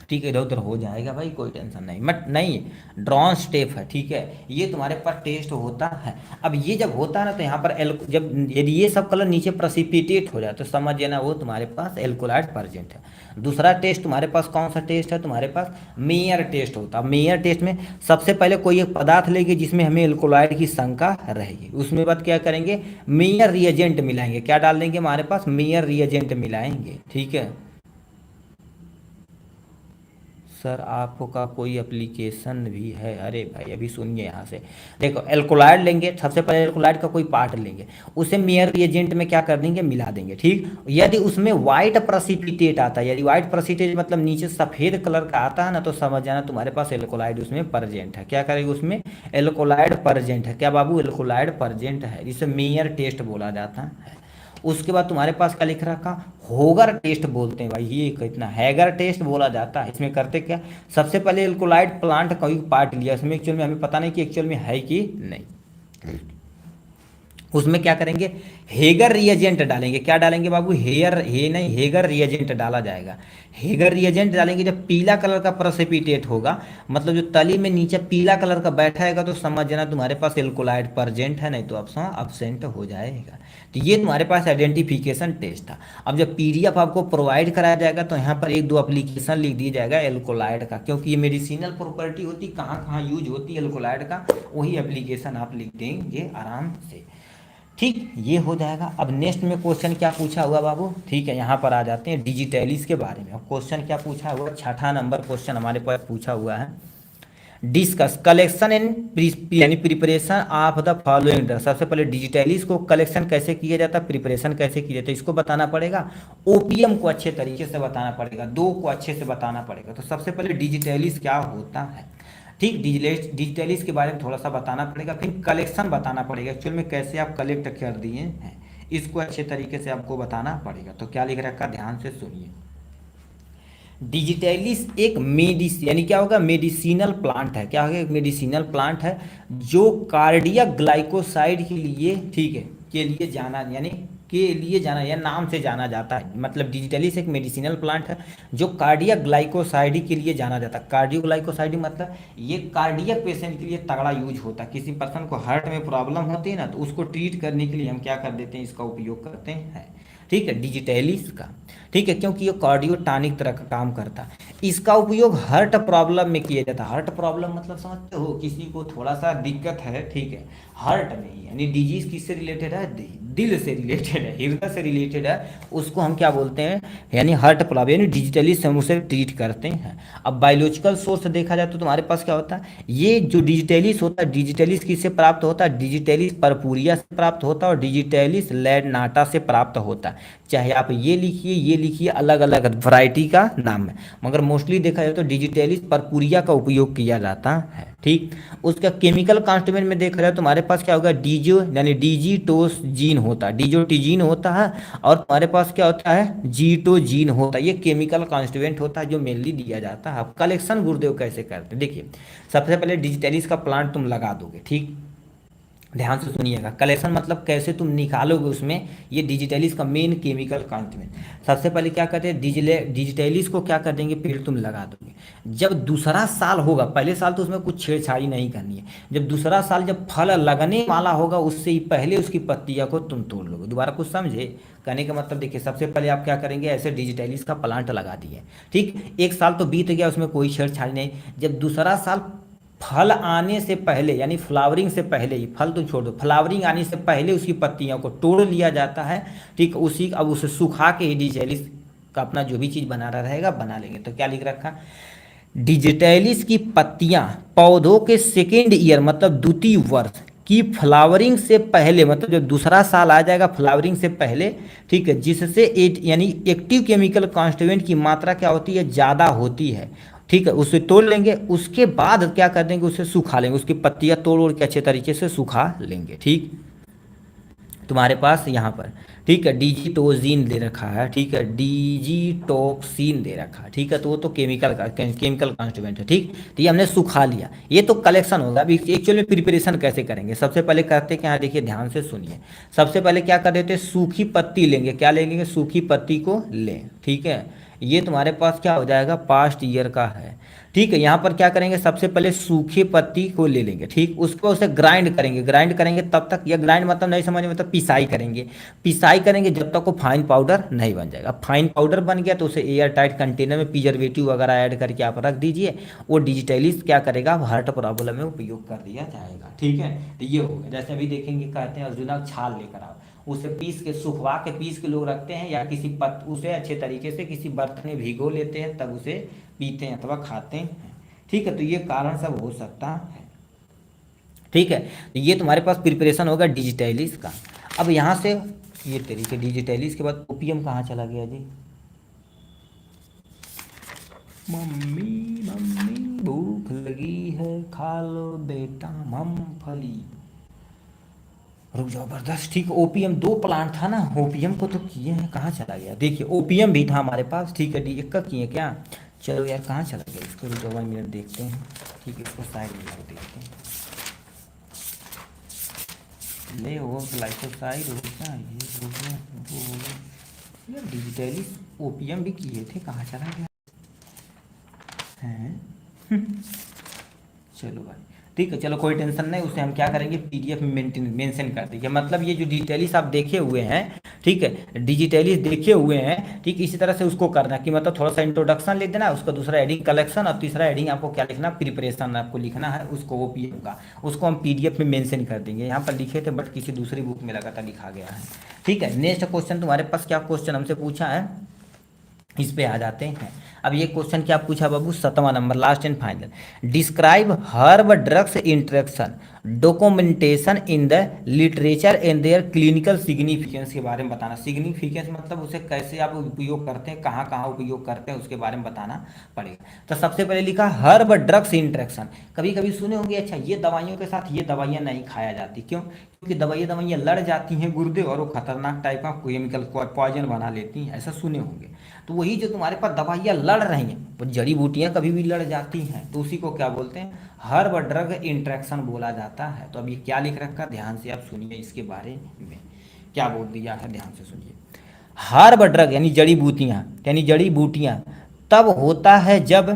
ठीक है, इधर उधर हो जाएगा भाई, कोई टेंशन नहीं, मत नहीं, ड्रॉन स्टेप है। ठीक है, ये तुम्हारे पास टेस्ट होता है। अब ये जब होता है ना तो यहाँ पर जब यदि ये सब कलर नीचे प्रेसिपिटेट हो जाए तो समझ लेना वो तुम्हारे पास एल्कोलाइड प्रेजेंट है। दूसरा टेस्ट तुम्हारे पास कौन सा टेस्ट है, तुम्हारे पास मेयर टेस्ट होता है। मेयर टेस्ट में सबसे पहले कोई एक पदार्थ लेंगे जिसमें हमें एल्कोलाइड की शंका रहेगी, उसमें बाद क्या करेंगे, मेयर रिएजेंट मिलाएंगे। क्या डाल देंगे, हमारे पास मेयर रिएजेंट मिलाएंगे। ठीक है, सर आपका कोई एप्लीकेशन भी है? अरे भाई अभी सुनिए यहाँ से। देखो एल्कोलाइड लेंगे, सबसे पहले एल्कोलाइड का कोई पार्ट लेंगे, उसे मेयर रिएजेंट में क्या कर देंगे, मिला देंगे। ठीक, यदि उसमें व्हाइट प्रेसिपिटेट आता है, यदि व्हाइट प्रेसिपिटेट मतलब नीचे सफ़ेद कलर का आता है ना, तो समझ जाना तुम्हारे पास एल्कोलाइड उसमें प्रेजेंट है। क्या करेगी उसमें, एल्कोलाइड प्रेजेंट है। क्या बाबू, एल्कोलाइड प्रेजेंट है, जिसे मेयर टेस्ट बोला जाता है। उसके बाद तुम्हारे पास क्या लिख रखा, होगर टेस्ट बोलते हैं भाई, ये कितना हैगर टेस्ट बोला जाता है। इसमें करते क्या, सबसे पहले एल्कोलाइड प्लांट का ही पार्ट लिया, इसमें एक्चुअल में हमें पता नहीं कि एक्चुअल में है कि नहीं। उसमें क्या करेंगे, हेगर रिएजेंट डालेंगे। क्या डालेंगे बाबू, हेगर रिएजेंट डाला जाएगा। हेगर रिएजेंट डालेंगे, जब पीला कलर का प्रेसिपिटेट होगा, मतलब जो तली में नीचे पीला कलर का बैठाएगा, तो समझ जाना तुम्हारे पास एल्कोलाइड प्रेजेंट है, नहीं तो ऑप्शन अब्सेंट हो जाएगा। तो ये तुम्हारे पास आइडेंटिफिकेशन टेस्ट था। अब जब पीडीएफ आपको प्रोवाइड कराया जाएगा, तो यहाँ पर एक दो एप्लीकेशन लिख दिया जाएगा एल्कोलाइड का, क्योंकि ये मेडिसिनल प्रॉपर्टी होती, कहाँ कहाँ यूज होती है एल्कोलाइड का, वही एप्लीकेशन आप लिख देंगे आराम से। ठीक, ये हो जाएगा। अब नेक्स्ट में क्वेश्चन क्या पूछा हुआ बाबू, ठीक है, यहाँ पर आ जाते हैं डिजिटैलिस के बारे में। अब क्वेश्चन क्या पूछा हुआ, छठा नंबर क्वेश्चन हमारे पास पूछा हुआ है, डिस्कस कलेक्शन एंड यानी preparation of the following drug. सबसे पहले डिजिटैलिस को कलेक्शन कैसे किया जाता है, प्रिपरेशन कैसे किया जाता है, इसको बताना पड़ेगा। ओपीएम को अच्छे तरीके से बताना पड़ेगा, दो को अच्छे से बताना पड़ेगा। तो सबसे पहले डिजिटैलिस क्या होता है, ठीक, डिजिटैलिस के बारे में थोड़ा सा बताना पड़ेगा, फिर कलेक्शन बताना पड़ेगा, एक्चुअल में कैसे आप कलेक्ट कर दिए हैं, इसको अच्छे तरीके से आपको बताना पड़ेगा। तो क्या लिख रखा, ध्यान से सुनिए। डिजिटैलिस एक मेडिसिन यानी क्या होगा, मेडिसिनल प्लांट है। क्या होगा, एक मेडिसिनल प्लांट है जो कार्डियक ग्लाइकोसाइड के लिए, ठीक है, के लिए जाना यानी के लिए जाना या नाम से जाना जाता है। मतलब डिजिटैलिस एक मेडिसिनल प्लांट है जो कार्डियक ग्लाइकोसाइड के लिए जाना जाता है। कार्डियो ग्लाइकोसाइड मतलब ये कार्डियक पेशेंट के लिए तगड़ा यूज होता है। किसी पर्सन को हार्ट में प्रॉब्लम होती है ना, तो उसको ट्रीट करने के लिए हम क्या कर देते हैं, इसका उपयोग करते हैं। ठीक है, डिजिटैलिस का, ठीक है, क्योंकि ये कार्डियोटॉनिक तरह का काम करता है। इसका उपयोग हार्ट प्रॉब्लम में किया जाता है। हार्ट प्रॉब्लम मतलब समझते हो, किसी को थोड़ा सा दिक्कत है, ठीक है, हार्ट में, यानी डिजीज किससे रिलेटेड है, दिल से रिलेटेड है, हृदय से रिलेटेड है, उसको हम क्या बोलते हैं, यानी हार्ट प्रॉब्लम, यानी डिजिटैलिस हम उसे ट्रीट करते हैं। अब बायोलॉजिकल सोर्स देखा जाए तो तुम्हारे पास क्या होता है, ये जो डिजिटैलिस होता है, डिजिटैलिस किससे प्राप्त होता है, डिजिटैलिस पर्पूरिया से प्राप्त होता है और डिजिटैलिस लैडनाटा से प्राप्त होता है। चाहे आप ये लिखिए, अलग अलग वैरायटी का नाम है, मगर मोस्टली देखा जाए तो डिजिटैलिस पर्पूरिया का उपयोग किया जाता है। ठीक, उसका केमिकल कॉन्स्टिट्यूएंट में देखा जाए तो तुम्हारे पास क्या होगा, डीजो यानी डिजिटोजीन होता है, डिजोटीजीन होता है, और तुम्हारे पास क्या होता है, जीटोजीन होता है। ये केमिकल कॉन्स्टिट्यूएंट होता है जो मेनली दिया जाता है। अब कलेक्शन गुरुदेव कैसे करते हैं, देखिए, सबसे पहले डिजिटैलिस का प्लांट तुम लगा दोगे, ठीक, ध्यान से सुनिएगा। कलेक्शन मतलब कैसे तुम निकालोगे उसमें, ये डिजिटैलिस का मेन केमिकल कॉन्स्टिट्यूएंट। सबसे पहले क्या करते हैं, डिजिटैलिस को क्या कर देंगे, पेड़ तुम लगा दोगे। जब दूसरा साल होगा, पहले साल तो उसमें कुछ छेड़छाड़ी नहीं करनी है, जब दूसरा साल जब फल लगने वाला होगा, उससे ही पहले उसकी पत्तियां को तुम तोड़ लोगे। दोबारा कुछ समझे कहने का मतलब, देखिए, सबसे पहले आप क्या करेंगे, ऐसे डिजिटैलिस का प्लांट लगा दिए, ठीक, एक साल तो बीत गया, उसमें कोई छेड़छाड़ी नहीं। जब दूसरा साल फल आने से पहले, यानी फ्लावरिंग से पहले ही, फल तो छोड़ दो, फ्लावरिंग आने से पहले उसकी पत्तियों को तोड़ लिया जाता है। ठीक, उसी अब उसे सुखा के ही डिजिटैलिस का अपना जो भी चीज़ बना रहा रहेगा बना लेंगे। तो क्या लिख रखा, डिजिटैलिस की पत्तियां पौधों के सेकेंड ईयर मतलब द्वितीय वर्ष की फ्लावरिंग से पहले, मतलब जब दूसरा साल आ जाएगा फ्लावरिंग से पहले, ठीक है, जिससे यानी एक्टिव केमिकल कॉन्स्टिट्यूएंट की मात्रा क्या होती है, ज़्यादा होती है। ठीक है, उसे तोड़ लेंगे, उसके बाद क्या कर देंगे, उसे सुखा लेंगे, उसकी पत्तियां तोड़ के अच्छे तरीके से सुखा लेंगे। ठीक, तुम्हारे पास यहाँ पर, ठीक है, डिजिटोजिन दे रखा है, ठीक है, डिजिटोक्सिन दे रखा है, ठीक है, तो वो तो केमिकल कॉन्स्टिट्यूएंट है। ठीक, तो ये हमने सुखा लिया, ये तो कलेक्शन होगा। अभी एक्चुअल में प्रिपरेशन कैसे करेंगे, सबसे पहले करते क्या है, देखिए ध्यान से सुनिए। सबसे पहले क्या कर देते हैं, सूखी पत्ती लेंगे। क्या लेंगे, सूखी पत्ती को लें, ठीक है, ये तुम्हारे पास क्या हो जाएगा, पास्ट ईयर का है। ठीक है, यहाँ पर क्या करेंगे, सबसे पहले सूखी पत्ती को ले लेंगे, ठीक, उसको उसे ग्राइंड करेंगे तब तक, यह ग्राइंड मतलब नहीं समझ में, मतलब पिसाई करेंगे जब तक वो फाइन पाउडर नहीं बन जाएगा। फाइन पाउडर बन गया तो उसे एयर टाइट कंटेनर में प्रिजर्वेटिव वगैरह ऐड करके आप रख दीजिए। वो डिजिटैलिस क्या करेगा, हार्ट प्रॉब्लम में उपयोग कर दिया जाएगा। ठीक है, तो ये हो गया। जैसे अभी देखेंगे, कहते हैं अर्जुना छाल लेकर आओ, उसे पीस के सुखवा के पीस के लोग रखते हैं, या किसी उसे अच्छे तरीके से किसी बर्तन में भिगो लेते हैं, तब उसे पीते हैं अथवा खाते हैं। ठीक है, तो ये कारण सब हो सकता है। ठीक है, तो ये तुम्हारे पास प्रिपरेशन होगा डिजिटैलिस का। अब यहाँ से ये तरीके डिजिटैलिस के बाद ओपीएम कहाँ चला गया जी? मम्मी मम्मी भूख लगी है, खा लो बेटा मूंगफली। रुक जाओ बर्दाश्त। ठीक है, ओपीएम 2 प्लांट था ना, ओपीएम को तो किए हैं, कहाँ चला गया? देखिए ओपीएम भी था हमारे पास। ठीक है, डी का किए क्या? चलो यार कहाँ चला गया इसको? रुक जाओ 1 मिनट देखते हैं। ठीक है, इसको साइड में रख देखते हैं। ले वो ग्लाइकोसाइड हो गया, ये हो गया, वो हो गया यार। डिजिटली ओपीएम भी किए थे, कहाँ चला गया हैं? चलो भाई ठीक है, चलो कोई टेंशन नहीं, उसे हम क्या करेंगे पीडीएफ में मेंशन कर देंगे। मतलब ये जो डिटेलिस आप देखे हुए हैं, ठीक है, डिजिटलिस देखे हुए हैं, ठीक, इसी तरह से उसको करना कि मतलब थोड़ा सा इंट्रोडक्शन लिख देना, उसका दूसरा हेडिंग कलेक्शन, और तीसरा हेडिंग आपको क्या लिखना? प्रिपरेशन आपको लिखना है उसको, ओपीएम का। उसको हम पीडीएफ में मेंशन कर देंगे। यहाँ पर लिखे थे बट किसी दूसरी बुक में लगातार लिखा गया है। ठीक है, नेक्स्ट क्वेश्चन तुम्हारे पास क्या क्वेश्चन हमसे पूछा है, इस पे आ जाते हैं। अब ये क्वेश्चन क्या पूछा बाबू? 7वां number, last and final. Describe herb drugs interaction documentation in the literature and their clinical significance के बारे में बताना। सिग्निफिकेंस मतलब उसे कैसे आप उपयोग करते हैं, कहाँ कहाँ उपयोग करते हैं, उसके बारे में बताना पड़ेगा। तो सबसे पहले लिखा हर्ब ड्रग्स इंटरेक्शन। कभी कभी सुने होंगे, अच्छा ये दवाइयों के साथ ये दवाइयाँ नहीं खाया जाती, क्यों? क्योंकि दवाइयाँ लड़ जाती हैं गुर्दे, और वो खतरनाक टाइप का केमिकल पॉइजन बना लेती हैं, ऐसा सुने होंगे। तो वही जो तुम्हारे पास दवाइयाँ लड़ रही हैं, वो जड़ी बूटियाँ कभी भी लड़ जाती हैं, तो उसी को क्या बोलते हैं? हर्ब ड्रग इंटरेक्शन बोला जाता है। तो अब ये क्या लिख रखा, ध्यान से आप सुनिए, इसके बारे में क्या बोल दिया है, ध्यान से सुनिए। हर्ब ड्रग यानी जड़ी बूटियाँ, यानी जड़ी बूटियाँ तब होता है जब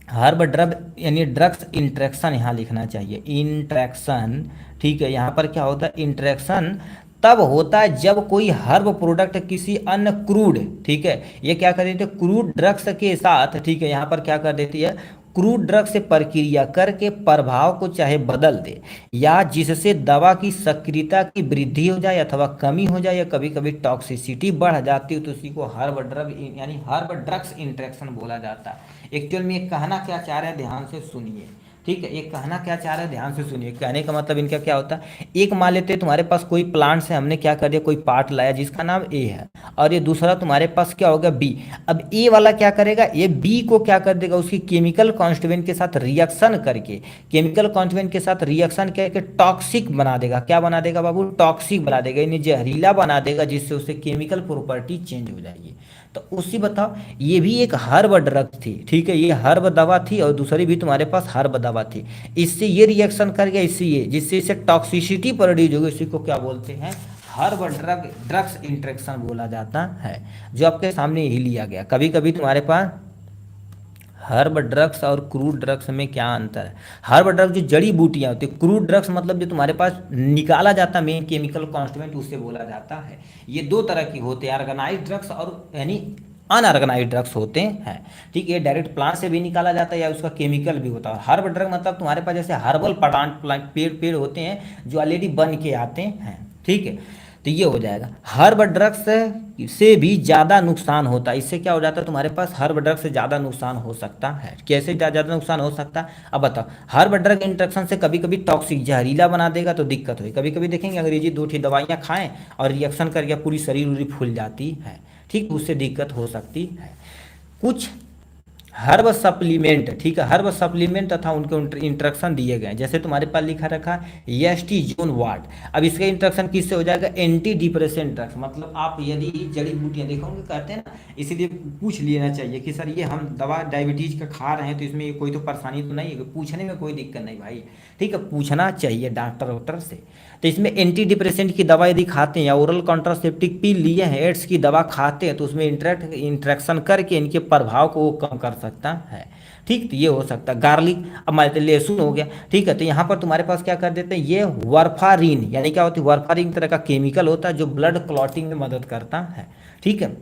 हर्ब ड्रग यानी ड्रग्स इंटरेक्शन यहाँ लिखना चाहिए, इंटरेक्शन। ठीक है, यहाँ पर क्या होता है? इंटरेक्शन तब होता है जब कोई हर्ब प्रोडक्ट किसी अन्य क्रूड, ठीक है, ये क्या कर देती है? क्रूड ड्रग्स के साथ, ठीक है, यहाँ पर क्या कर देती है? क्रूड ड्रग से प्रक्रिया करके प्रभाव को चाहे बदल दे, या जिससे दवा की सक्रियता की वृद्धि हो जाए अथवा कमी हो जाए, या कभी कभी टॉक्सिसिटी बढ़ जाती है, तो उसी को हर्ब ड्रग यानी हर्ब ड्रग्स इंटरेक्शन बोला जाता है। एक्चुअल में ये कहना क्या चाह रहे हैं, ध्यान से सुनिए। ठीक है, ये कहना क्या चाह रहे हैं, ध्यान से सुनिए। कहने का मतलब इनका क्या होता है? एक मान लेते हैं तुम्हारे पास कोई प्लांट से हमने क्या कर दिया, कोई पार्ट लाया जिसका नाम ए है, और ये दूसरा तुम्हारे पास क्या होगा? बी। अब ए वाला क्या करेगा? ये बी को क्या कर देगा? उसकी केमिकल कॉन्स्टिट्यूएंट के साथ रिएक्शन करके, केमिकल कॉन्स्टिट्यूएंट के साथ रिएक्शन करके टॉक्सिक बना देगा। क्या बना देगा बाबू? टॉक्सिक बना देगा, यानी जहरीला बना देगा, जिससे उससे केमिकल प्रॉपर्टी चेंज हो जाएगी। तो उसी बताओ, ये भी एक हर्ब ड्रग थी, ठीक है, ये हर्ब दवा थी, और दूसरी भी तुम्हारे पास हर्ब दवा थी। इससे ये रिएक्शन कर गया, इससे ये, जिससे इसे टॉक्सिसिटी प्रोड्यूस होगी, इसी को क्या बोलते हैं? हर्ब ड्रग्स इंटरेक्शन बोला जाता है, जो आपके सामने ही लिया गया। कभी कभी तुम्हारे पास हर्ब ड्रग्स और क्रूड ड्रग्स में क्या अंतर है? हर्ब ड्रग्स जो जड़ी बूटियाँ होती है, क्रूड ड्रग्स मतलब जो तुम्हारे पास निकाला जाता है मेन केमिकल कॉन्स्टिट्यूएंट, उससे बोला जाता है। ये 2 तरह की होते हैं, ऑर्गेनाइज्ड ड्रग्स और यानी अनऑर्गेनाइज्ड ड्रग्स होते हैं। ठीक है, ये डायरेक्ट प्लांट से भी निकाला जाता है, या उसका केमिकल भी होता है। हर्ब ड्रग मतलब तुम्हारे पास जैसे हर्बल प्लांट पेड़ होते हैं जो ऑलरेडी बन के आते हैं। ठीक है, तो ये हो जाएगा। हर्ब ड्रग्स से भी ज़्यादा नुकसान होता है। इससे क्या हो जाता है? तुम्हारे पास हर्ब ड्रग से ज़्यादा नुकसान हो सकता है। कैसे ज़्यादा नुकसान हो सकता है, अब बताओ। हर्ब ड्रग इंटरेक्शन से कभी कभी टॉक्सिक जहरीला बना देगा, तो दिक्कत होगी। कभी कभी देखेंगे अंग्रेजी 2 दवाइयाँ खाएं और रिएक्शन करके पूरी शरीर उरी फूल जाती है, ठीक, उससे दिक्कत हो सकती है। कुछ हर्ब सप्लीमेंट, ठीक है, हर्ब सप्लीमेंट तथा उनके इंट्रक्शन दिए गए, जैसे तुम्हारे पास लिखा रखा एस्टी जोन वाट। अब इसका इंट्रक्शन किससे हो जाएगा? Anti depressant drugs. मतलब आप यदि जड़ी बूटियाँ देखोगे, कहते हैं ना, इसीलिए पूछ लेना चाहिए कि सर ये हम दवा डायबिटीज का खा रहे हैं, तो इसमें कोई तो परेशानी तो नहीं है? पूछने में कोई दिक्कत नहीं भाई, ठीक है, पूछना चाहिए डॉक्टर से। तो इसमें एंटी डिप्रेसेंट की दवा यदि खाते हैं, या ओरल कॉन्ट्रासेप्टिव पिल लिए हैं, एड्स की दवा खाते हैं, तो उसमें इंट्रैक्शन करके इनके प्रभाव को वो कम कर सकता है। ठीक, तो ये हो सकता है। गार्लिक, अब मान लहसुन हो गया, ठीक है, तो यहाँ पर तुम्हारे पास क्या कर देते हैं? ये वार्फारिन, यानी क्या होती है? वार्फारिन तरह का केमिकल होता है जो ब्लड क्लॉटिंग में मदद करता है। ठीक है,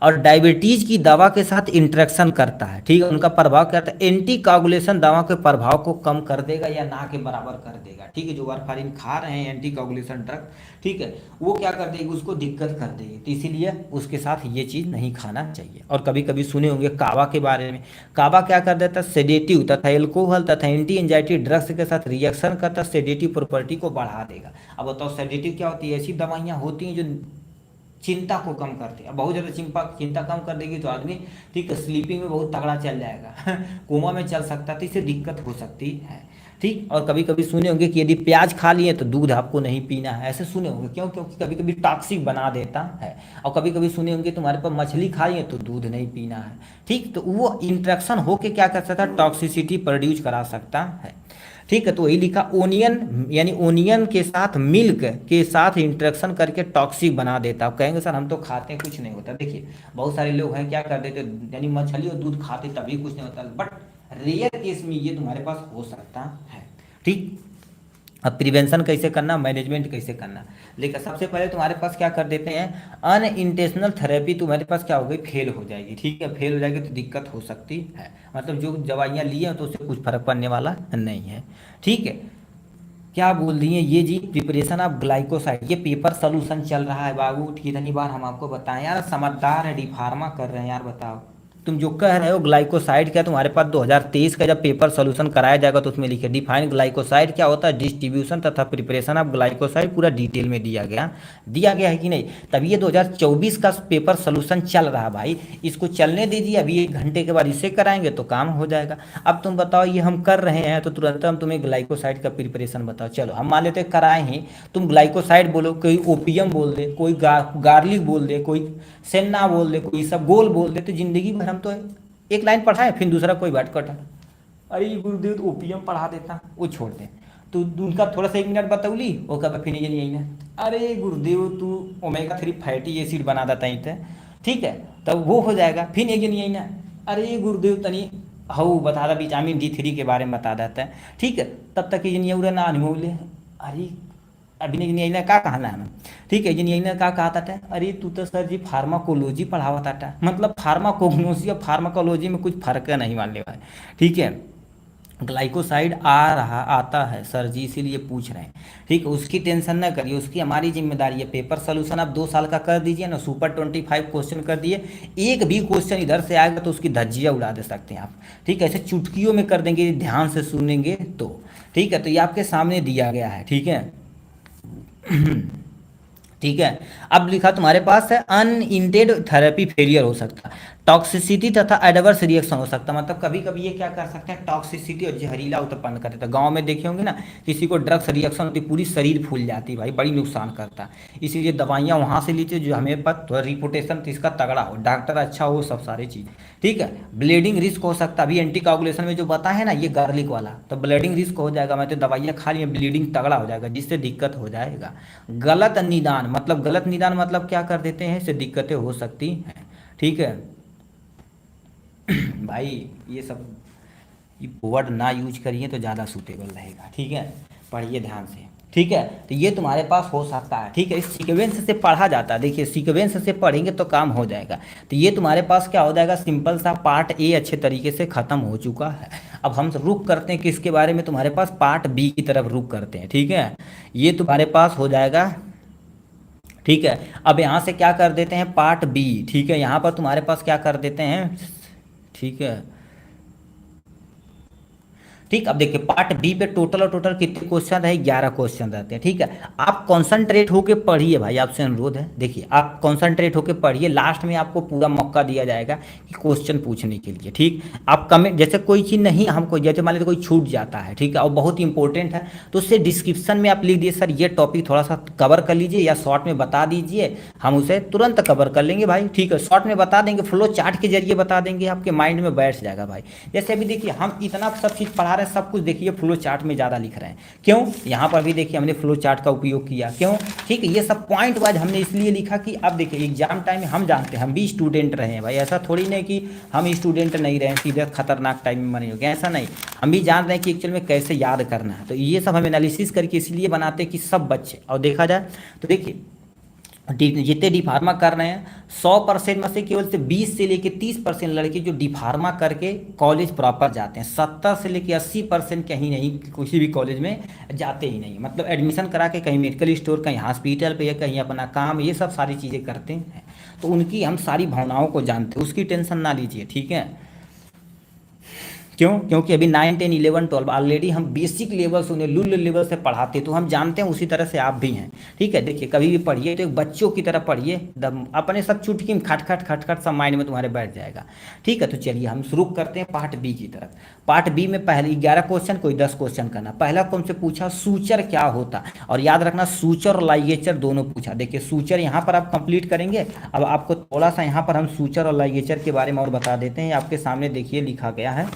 और डायबिटीज की दवा के साथ इंटरेक्शन करता है, ठीक है, उनका प्रभाव क्या होता है, एंटी कोगुलेशन दवा के प्रभाव को कम कर देगा या ना के बराबर कर देगा, ठीक है, जो वारफारिन खा रहे हैं एंटी कोगुलेशन ड्रग, ठीक है, वो क्या कर देगी, उसको दिक्कत कर देगी, तो इसीलिए उसके साथ ये चीज़ नहीं खाना चाहिए। और कभी कभी सुने होंगे कावा के बारे में, कावा क्या कर देता है, सेडेटिव तथा एल्कोहल तथा एंटी एंजाइटी ड्रग्स के साथ रिएक्शन करता है, सेडेटिव प्रॉपर्टी को बढ़ा देगा। अब बताओ सेडेटिव क्या होती है, ऐसी दवाइयाँ होती हैं जो चिंता को कम करते हैं। अब बहुत ज़्यादा चिंता कम कर देगी तो आदमी, ठीक है, स्लीपिंग में बहुत तगड़ा चल जाएगा कोमा में चल सकता है, तो इससे दिक्कत हो सकती है, ठीक। और कभी कभी सुने होंगे कि यदि प्याज खा लिए तो दूध आपको नहीं पीना है, ऐसे सुने होंगे, क्यों, क्योंकि कभी कभी टॉक्सिक बना देता है। और कभी कभी सुने होंगे तुम्हारे पास मछली खा लिए तो दूध नहीं पीना है, ठीक, तो वो इंट्रैक्शन होके क्या कर सकता है, टॉक्सिसिटी प्रोड्यूस करा सकता है, ठीक है। तो वही लिखा ओनियन, यानी ओनियन के साथ मिल्क के साथ इंटरेक्शन करके टॉक्सिक बना देता है। आप कहेंगे सर हम तो खाते हैं कुछ नहीं होता, देखिए बहुत सारे लोग हैं क्या कर देते, यानी मछली और दूध खाते तभी कुछ नहीं होता, बट रेयर केस में ये तुम्हारे पास हो सकता है, ठीक। अब प्रिवेंशन कैसे करना, मैनेजमेंट कैसे करना, लेकिन सबसे पहले तुम्हारे पास क्या कर देते हैं, अनइंटेंशनल थेरेपी तुम्हारे पास क्या हो गई, फेल हो जाएगी, ठीक है, फेल हो जाएगी तो दिक्कत हो सकती है, मतलब जो दवाइयाँ ली हैं तो उससे कुछ फर्क पड़ने वाला नहीं है, ठीक है। क्या बोल दिए ये जी, प्रिपरेशन ऑफ ग्लाइकोसाइड, ये पेपर सोल्यूशन चल रहा है बाबू, कितनी बार हम आपको बताएं यार, समझदार है, डी फार्मा कर रहे हैं यार, बताओ तुम जो कह रहे हो ग्लाइकोसाइड क्या, तुम्हारे पास 2023 का जब पेपर सोल्यूशन कराया जाएगा तो उसमें लिखे डिफाइन ग्लाइकोसाइड क्या होता है, डिस्ट्रीब्यूशन तथा प्रिपरेशन ऑफ ग्लाइकोसाइड पूरा डिटेल में दिया गया है कि नहीं। तभी ये 2024 का पेपर सोल्यूशन चल रहा है भाई, इसको चलने दीजिए, अभी 1 घंटे के बाद इसे कराएंगे तो काम हो जाएगा। अब तुम बताओ ये हम कर रहे हैं तो तुरंत हम तुम्हें ग्लाइकोसाइड का प्रिपरेशन बताओ, चलो हम मान लेते कराए हैं, तुम ग्लाइकोसाइड बोलो, कोई ओपियम बोल दे, कोई गार्लिक बोल दे, कोई सेन्ना बोल दे, कोई सब गोल बोल दे, तो जिंदगी भर हम तो एक लाइन पढ़ाए फिर दूसरा कोई बात कटा, अरे गुरुदेव तो ओपीएम पढ़ा देता, वो छोड़ दे, तो उनका थोड़ा सा 1 मिनट बतौली वो कब फिर नहीं यही ना, अरे गुरुदेव तू ओमेगा 3 फैटी एसिड बना देता ही, ठीक है, तब वो हो जाएगा, फिर एक यही ना, अरे गुरुदेव तनी हऊ बता दा विटामिन D3 के बारे में बता देता है, ठीक है, तब तक ये नहीं ना अनुभव ले, अरे अभी नहीं ना क्या कहना है, ठीक है, जी ने क्या कहा था, अरे तू तो सर जी फार्माकोलॉजी पढ़ावा था, मतलब फार्माकोग्नोसी और फार्माकोलॉजी में कुछ फर्क नहीं मान ले भाई, ठीक है। ग्लाइकोसाइड आता है सर जी, इसीलिए पूछ रहे हैं, ठीक है, उसकी टेंशन ना करिए, उसकी हमारी जिम्मेदारी है। पेपर सोल्यूशन आप 2 साल का कर दीजिए ना, सुपर 25 क्वेश्चन कर दिए, एक भी क्वेश्चन इधर से आएगा तो उसकी धज्जियाँ उड़ा दे सकते हैं आप, ठीक है, ऐसे चुटकियों में कर देंगे, ध्यान से सुनेंगे तो, ठीक है। तो ये आपके सामने दिया गया है, ठीक है ठीक है। अब लिखा तुम्हारे पास है अनइंटेड थेरेपी फेलियर हो सकता है, टॉक्सिसिटी तथा एडवर्स रिएक्शन हो सकता है, मतलब कभी कभी ये क्या कर सकते हैं, टॉक्सिसिटी और जहरीला उत्पन्न कर देता है। गांव में देखे होंगे ना, किसी को ड्रग्स रिएक्शन होती, पूरी शरीर फूल जाती है भाई, बड़ी नुकसान करता है, इसीलिए दवाइयाँ वहाँ से लीजिए जो हमें पर थोड़ा रिपोर्टेशन इसका तगड़ा हो, डॉक्टर अच्छा हो, सब सारी चीज़, ठीक है। ब्लीडिंग रिस्क हो सकता है, अभी एंटी कोगुलेशन में जो बता है ना ये गार्लिक वाला, तो ब्लीडिंग रिस्क हो जाएगा, मैं तो दवाइयाँ खा ली ब्लीडिंग तगड़ा हो जाएगा, जिससे दिक्कत हो जाएगा। गलत निदान मतलब क्या कर देते हैं, इससे दिक्कतें हो सकती हैं, ठीक है भाई, ये सब ये वर्ड ना यूज करिए तो ज़्यादा सूटेबल रहेगा, ठीक है, पढ़िए ध्यान से, ठीक है। तो ये तुम्हारे पास हो सकता है, ठीक है, इस सीक्वेंस से पढ़ा जाता है, देखिए सीक्वेंस से पढ़ेंगे तो काम हो जाएगा। तो ये तुम्हारे पास क्या हो जाएगा, सिंपल सा पार्ट ए अच्छे तरीके से ख़त्म हो चुका है। अब हम रुक करते हैं किसके बारे में, तुम्हारे पास पार्ट बी की तरफ रुक करते हैं, ठीक है, ये तुम्हारे पास हो जाएगा, ठीक है। अब यहाँ से क्या कर देते हैं, पार्ट बी, ठीक है, यहाँ पर तुम्हारे पास क्या कर देते हैं, ठीक है, ठीक। अब देखिए पार्ट बी पे टोटल कितने क्वेश्चन रहे, 11 क्वेश्चन रहते हैं, ठीक है। आप कॉन्सेंट्रेट होके पढ़िए भाई, आपसे अनुरोध है, देखिए आप कॉन्सेंट्रेट होके पढ़िए, लास्ट में आपको पूरा मौका दिया जाएगा कि क्वेश्चन पूछने के लिए, ठीक। आप कमेंट, जैसे कोई चीज़ नहीं हमको, जैसे मान लीजिए कोई छूट जाता है, ठीक है, और बहुत इंपॉर्टेंट है तो उससे डिस्क्रिप्शन में आप लिख दिए सर ये टॉपिक थोड़ा सा कवर कर लीजिए या शॉर्ट में बता दीजिए, हम उसे तुरंत कवर कर लेंगे भाई, ठीक है, शॉर्ट में बता देंगे, फ्लो चार्ट के जरिए बता देंगे, आपके माइंड में बैठ जाएगा भाई। जैसे अभी देखिए हम इतना सब चीज़ पढ़ा रहे हैं, सब कुछ देखिए फ्लो चार्ट में ज़्यादा लिख रहे हैं, क्यों, यहाँ पर भी देखिए हमने फ्लो चार्ट का उपयोग किया, क्यों, ठीक है, ये सब पॉइंट वाइज हमने इसलिए लिखा कि अब देखिए एग्जाम टाइम में हम जानते हैं, हम भी स्टूडेंट रहे हैं भाई, ऐसा थोड़ी नहीं कि हम स्टूडेंट नहीं रहे सीधे खतरनाक टाइम में बने हो गए, ऐसा नहीं, हम भी जान रहे हैं कि एक्चुअल में कैसे याद करना है, तो ये सब हम एनालिसिस करके इसलिए बनाते हैं कि सब बच्चे, और देखा जाए तो देखिए जितने डी फार्मा कर रहे हैं 100% में से केवल से 20 से लेके 30% लड़के जो डी फार्मा करके कॉलेज प्रॉपर जाते हैं, 70 से लेके 80% कहीं नहीं, किसी भी कॉलेज में जाते ही नहीं, मतलब एडमिशन करा के कहीं मेडिकल स्टोर, कहीं हॉस्पिटल पे या कहीं अपना काम, ये सब सारी चीज़ें करते हैं। तो उनकी हम सारी भावनाओं को जानते हैं, उसकी टेंशन ना लीजिए, ठीक है। क्यों? क्योंकि अभी 9, 10, 11, 12 ऑलरेडी हम बेसिक लेवल से उन्हें लुल लेवल से पढ़ाते, तो हम जानते हैं, उसी तरह से आप भी हैं, ठीक है। देखिए कभी भी पढ़िए तो एक बच्चों की तरह पढ़िए, दम अपने सब चुटकी में खट खट खट खट सब माइंड में तुम्हारे बैठ जाएगा, ठीक है। तो चलिए हम शुरू करते हैं पार्ट बी की तरफ। पार्ट बी में पहले 11 क्वेश्चन, कोई 10 क्वेश्चन करना। पहला कौन से पूछा, सूचर क्या होता, और याद रखना सूचर और लाइगेचर दोनों पूछा। देखिए सूचर यहाँ पर आप कंप्लीट करेंगे। अब आपको थोड़ा सा यहाँ पर हम सूचर और लाइगेचर के बारे में और बता देते हैं। आपके सामने देखिए लिखा गया है,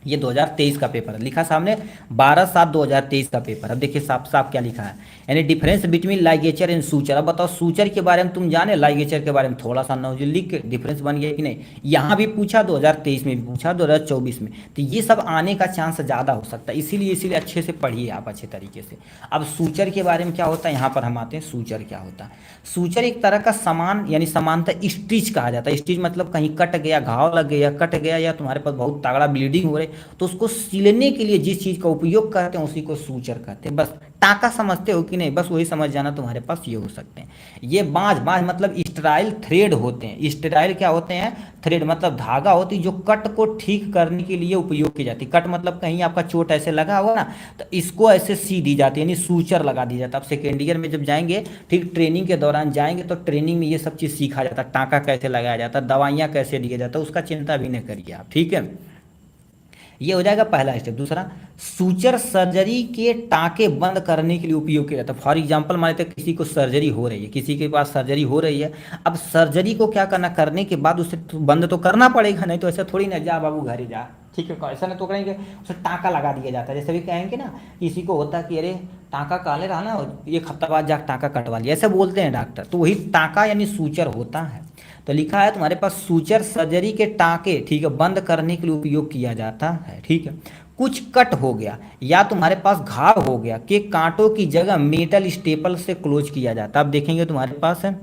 ये 2023 का पेपर है, लिखा सामने 12/7/2023 का पेपर। अब देखिए साफ साफ क्या लिखा है, यानी difference between ligature and suture. अब बताओ सूचर के बारे में तुम जाने, लाइगेचर के बारे में थोड़ा सा नॉलेज लिख के डिफरेंस बन गया कि नहीं। यहाँ भी पूछा, 2023 में भी पूछा, 2024 में, तो ये सब आने का चांस ज़्यादा हो सकता है, इसीलिए अच्छे से पढ़िए आप अच्छे तरीके से। अब सूचर के बारे में क्या होता है, यहाँ पर हम आते हैं, सूचर क्या होता है। सूचर एक तरह का सामान यानी समानता स्टिच कहा जाता है। स्टिच मतलब कहीं कट गया, घाव लग गया, कट गया, या तुम्हारे पास बहुत तगड़ा ब्लीडिंग हो रही, तो उसको सिलने के लिए जिस चीज़ का उपयोग करते हैं उसी को सूचर कहते हैं। बस टाका समझते हो कि नहीं, बस वही समझ जाना, तुम्हारे पास ये हो सकते हैं। ये बांझ बांझ मतलब स्टेराइल थ्रेड होते हैं। स्टेराइल क्या होते हैं, थ्रेड मतलब धागा होती है जो कट को ठीक करने के लिए उपयोग की जाती है। कट मतलब कहीं आपका चोट ऐसे लगा हुआ ना, तो इसको ऐसे सी दी जाती है, यानी सूचर लगा दी जाता है। आप सेकेंड ईयर में जब जाएंगे, ठीक ट्रेनिंग के दौरान जाएंगे, तो ट्रेनिंग में ये सब चीज़ सीखा जाता है, टाँका कैसे लगाया जाता है, दवाइयाँ कैसे दिया जाता है, उसका चिंता भी नहीं करिए आप, ठीक है। ये हो जाएगा पहला स्टेप। दूसरा, सूचर सर्जरी के टाँके बंद करने के लिए उपयोग किया जाता है। फॉर एग्जांपल मान लेते हैं किसी को सर्जरी हो रही है, किसी के पास सर्जरी हो रही है, अब सर्जरी को क्या करना, करने के बाद उसे तो बंद तो करना पड़ेगा, नहीं तो ऐसा थोड़ी ना जा बाबू घर ही जा, ठीक है, ऐसा नहीं तो करेंगे, उसे टाँका लगा दिया जाता है। जैसे भी कहेंगे ना, किसी को होता है कि अरे टाँका काले रहा ना, एक हफ्ता बाद जा टाँका कटवा लिया, ऐसे बोलते हैं डॉक्टर, तो वही टाँका यानी सूचर होता है। तो लिखा है तुम्हारे पास सूचर सर्जरी के टाँके, ठीक है, बंद करने के लिए उपयोग किया जाता है, ठीक है। कुछ कट हो गया या तुम्हारे पास घाव हो गया के कांटों की जगह मेटल स्टेपल से क्लोज किया जाता है। अब देखेंगे तुम्हारे पास है,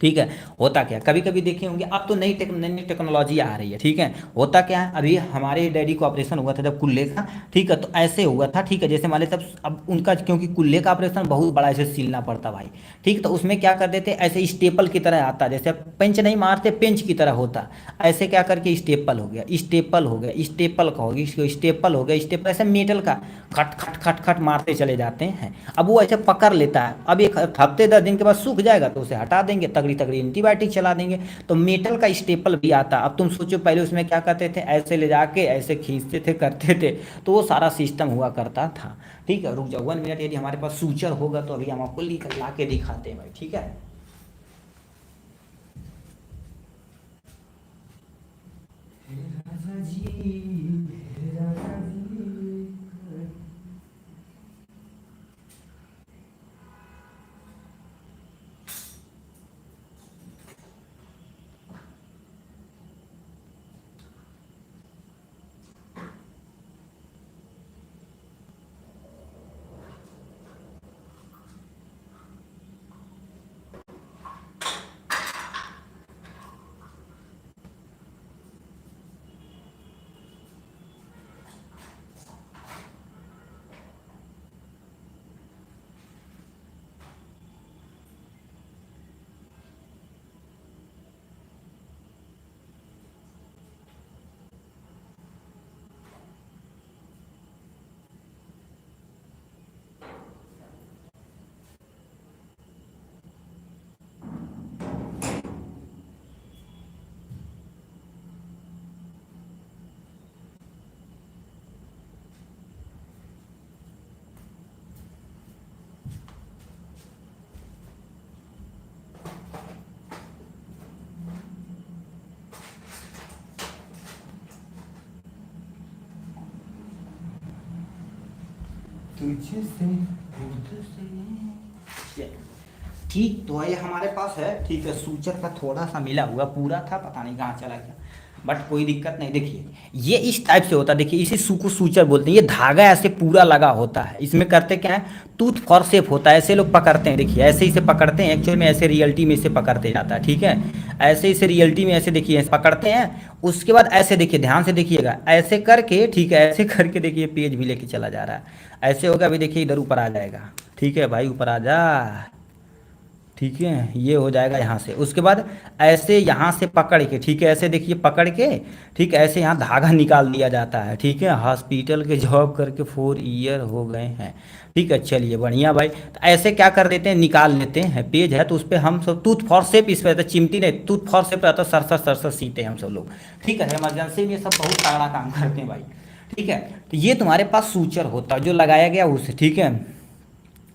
ठीक है, होता क्या, कभी कभी देखे होंगे, अब तो नई टेक्नोलॉजी आ रही है, ठीक है। होता क्या है, अभी हमारे डैडी को ऑपरेशन हुआ था जब कुल्ले का, ठीक है, तो ऐसे हुआ था, ठीक है, जैसे मान लेते अब उनका, क्योंकि कुल्ले का ऑपरेशन बहुत बड़ा ऐसे सिलना पड़ता भाई, ठीक, तो उसमें क्या कर देते, ऐसे स्टेपल की तरह आता, जैसे पेंच नहीं मारते, पेंच की तरह होता, ऐसे क्या करके स्टेपल हो गया, स्टेपल हो गया, स्टेपल का हो गया, स्टेपल हो गया, स्टेपल ऐसे मेटल का खट खट खट खट मारते चले जाते हैं। अब वो ऐसे पकड़ लेता है, अब एक हफ्ते 10 दिन के बाद सूख जाएगा तो उसे हटा देंगे, तगड़ी तगड़ी एंटीबायोटिक चला देंगे, तो मेटल का स्टेपल भी आता। अब तुम सोचो पहले उसमें क्या करते थे, ऐसे ले जाके ऐसे खींचते थे, करते थे, तो वो सारा सिस्टम हुआ करता था, ठीक है। रुक जाओ 1 मिनट, यदि हमारे पास सूचर होगा तो अभी हम आपको ला के दिखाते हैं भाई, ठीक है। ठीक, तो ये हमारे पास है, ठीक है, सूचर का थोड़ा सा मिला हुआ, पूरा था पता नहीं कहाँ चला गया। बट कोई दिक्कत नहीं। देखिए ये इस टाइप से होता है, देखिए इसे को सूचर बोलते हैं। ये धागा ऐसे पूरा लगा होता है, इसमें करते क्या है, टूथ फॉर शेप होता है, ऐसे लोग पकड़ते हैं। देखिए ऐसे इसे पकड़ते हैं, एक्चुअल में ऐसे रियलिटी में इसे पकड़ते जाता है, ठीक है। ऐसे इसे रियलिटी में ऐसे देखिए पकड़ते हैं। उसके बाद ऐसे देखिए, ध्यान से देखिएगा, ऐसे करके, ठीक है, ऐसे करके देखिए पेज भी लेके चला जा रहा है। ऐसे होगा, अभी देखिए इधर ऊपर आ जाएगा, ठीक है भाई, ऊपर आ जा, ठीक है, ये हो जाएगा यहाँ से। उसके बाद ऐसे यहाँ से पकड़ के, ठीक है, ऐसे देखिए पकड़ के, ठीक है, ऐसे यहाँ धागा निकाल दिया जाता है, ठीक है। हॉस्पिटल के जॉब करके 4 ईयर हो गए हैं, ठीक है, चलिए बढ़िया भाई। तो ऐसे क्या कर देते हैं, निकाल लेते हैं, पेज है तो उस पर हम सब टूथ फॉर शेप, इस पर चिमटी नहीं, टूथ फॉर शेप रहता है, सरसर सरसर सीते हैं हम सब लोग, ठीक है। इमरजेंसी में ये सब बहुत तगड़ा काम करते हैं भाई, ठीक है। तो ये तुम्हारे पास सूचर होता है जो लगाया गया उसे, ठीक है,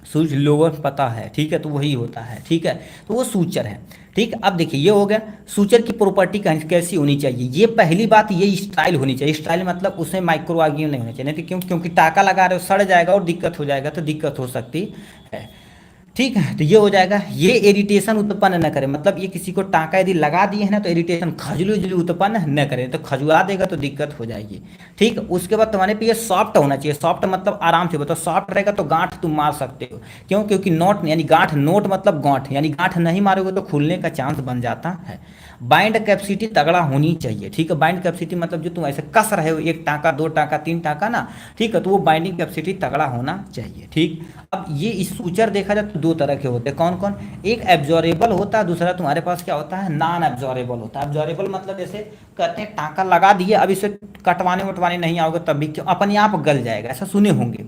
सूच लोगों को पता है, ठीक है, तो वही होता है, ठीक है, तो वो सूचर है, ठीक। अब देखिए ये हो गया सूचर की प्रॉपर्टी कैसी होनी चाहिए। ये पहली बात, ये स्टाइल होनी चाहिए। स्टाइल मतलब उसमें माइक्रो आर्गिंग नहीं होना चाहिए, नहीं तो क्योंकि टाका लगा रहे हो, सड़ जाएगा और दिक्कत हो जाएगा, तो दिक्कत हो सकती है, ठीक है। तो ये हो जाएगा, ये इरिटेशन उत्पन्न न करे, मतलब ये किसी को टाँका यदि लगा दिए है ना, तो इरिटेशन खजली उजली उत्पन्न न करे, तो खजुआ देगा तो दिक्कत हो जाएगी, ठीक। उसके बाद तुम्हारे पे ये सॉफ्ट होना चाहिए। सॉफ्ट मतलब आराम से बताओ, सॉफ्ट रहेगा तो गांठ तुम मार सकते हो, क्यों, क्योंकि नोट यानी गांठ, नोट मतलब गांठ, यानी गांठ नहीं मारोगे तो खुलने का चांस बन जाता है। बाइंड कैपेसिटी तगड़ा होनी चाहिए, ठीक है। बाइंड कैपेसिटी मतलब जो तुम ऐसे कस रहे हो, 1 टाँका 2 टाँका 3 टाँका ना, ठीक है, तो वो बाइंडिंग कैपेसिटी तगड़ा होना चाहिए, ठीक। अब ये इस सूचर देखा जाए तो 2 तरह के होते हैं, कौन कौन, एक एब्जॉर्बेबल होता है, दूसरा तुम्हारे पास क्या होता है, नॉन एब्जॉर्बेबल होता है। एब्जॉर्बेबल मतलब जैसे कहते हैं टाँका लगा दिए, अब इसे कटवाने वटवाने नहीं आओगे तब भी क्यों, अपने आप गल जाएगा, ऐसा सुने होंगे।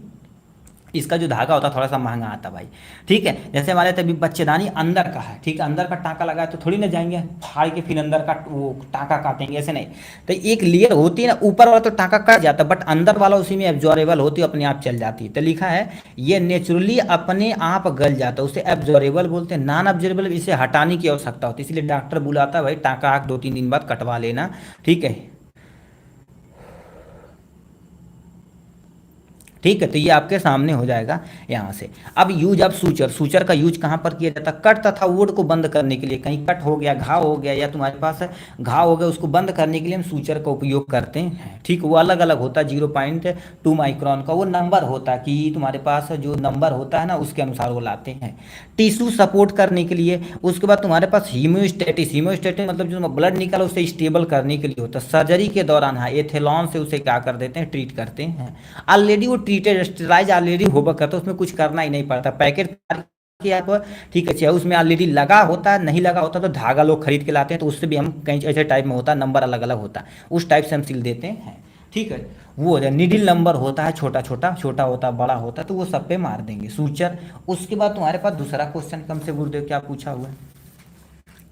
इसका जो धागा होता है थोड़ा सा महंगा आता है भाई, ठीक है। जैसे हमारे तभी बच्चेदानी अंदर का है, ठीक है, अंदर का टाँका लगा है तो थोड़ी ना जाएंगे फाड़ के फिर अंदर का वो टाँका काटेंगे, ऐसे नहीं। तो एक लेयर होती है ना, ऊपर वाला तो टाँका कट जाता है, बट अंदर वाला उसी में एब्जॉर्बेबल होती है, अपने आप चल जाती है। तो लिखा है ये नेचुरली अपने आप गल जाता है, उसे एब्जॉर्बेबल बोलते हैं। नॉन एब्जॉर्बेबल इसे हटाने की आवश्यकता होती है, इसलिए डॉक्टर बुलाता है भाई, टाँका आँख 2-3 दिन बाद कटवा लेना, ठीक है, ठीक है। तो ये आपके सामने हो जाएगा यहाँ से। अब यूज ऑफ सूचर, सूचर का यूज कहाँ पर किया जाता है, कट तथा वुड को बंद करने के लिए। कहीं कट हो गया, घाव हो गया, या तुम्हारे पास घाव हो गया, उसको बंद करने के लिए हम सूचर का उपयोग करते हैं, ठीक। वो अलग अलग होता है, 0.2 माइक्रोन का वो नंबर होता है, कि तुम्हारे पास जो नंबर होता है ना उसके अनुसार वो लाते हैं। टिश्यू सपोर्ट करने के लिए। उसके बाद तुम्हारे पास हीमोस्टेटिस, हीमोस्टेटिस मतलब जो ब्लड निकला उसे स्टेबल करने के लिए होता है। सर्जरी के दौरान हाँ एथेलॉन से उसे क्या कर देते हैं, ट्रीट करते हैं। ऑलरेडी वो ट्रीटेड स्टेराइज ऑलरेडी होगा करता है, उसमें कुछ करना ही नहीं पड़ता, पैकेट कि आप, ठीक है, चाहे उसमें ऑलरेडी लगा होता है, नहीं लगा होता तो धागा लोग खरीद के लाते हैं, तो उससे भी हम कहीं ऐसे टाइप में होता है, नंबर अलग अलग होता है, उस टाइप से हम सिल देते हैं, ठीक है। वो हो जाए निडिल नंबर होता है, छोटा छोटा, छोटा होता है, बड़ा होता है, तो वो सब पे मार देंगे सूचर। उसके बाद तुम्हारे पास दूसरा क्वेश्चन कम से गुरुदेव क्या पूछा हुआ है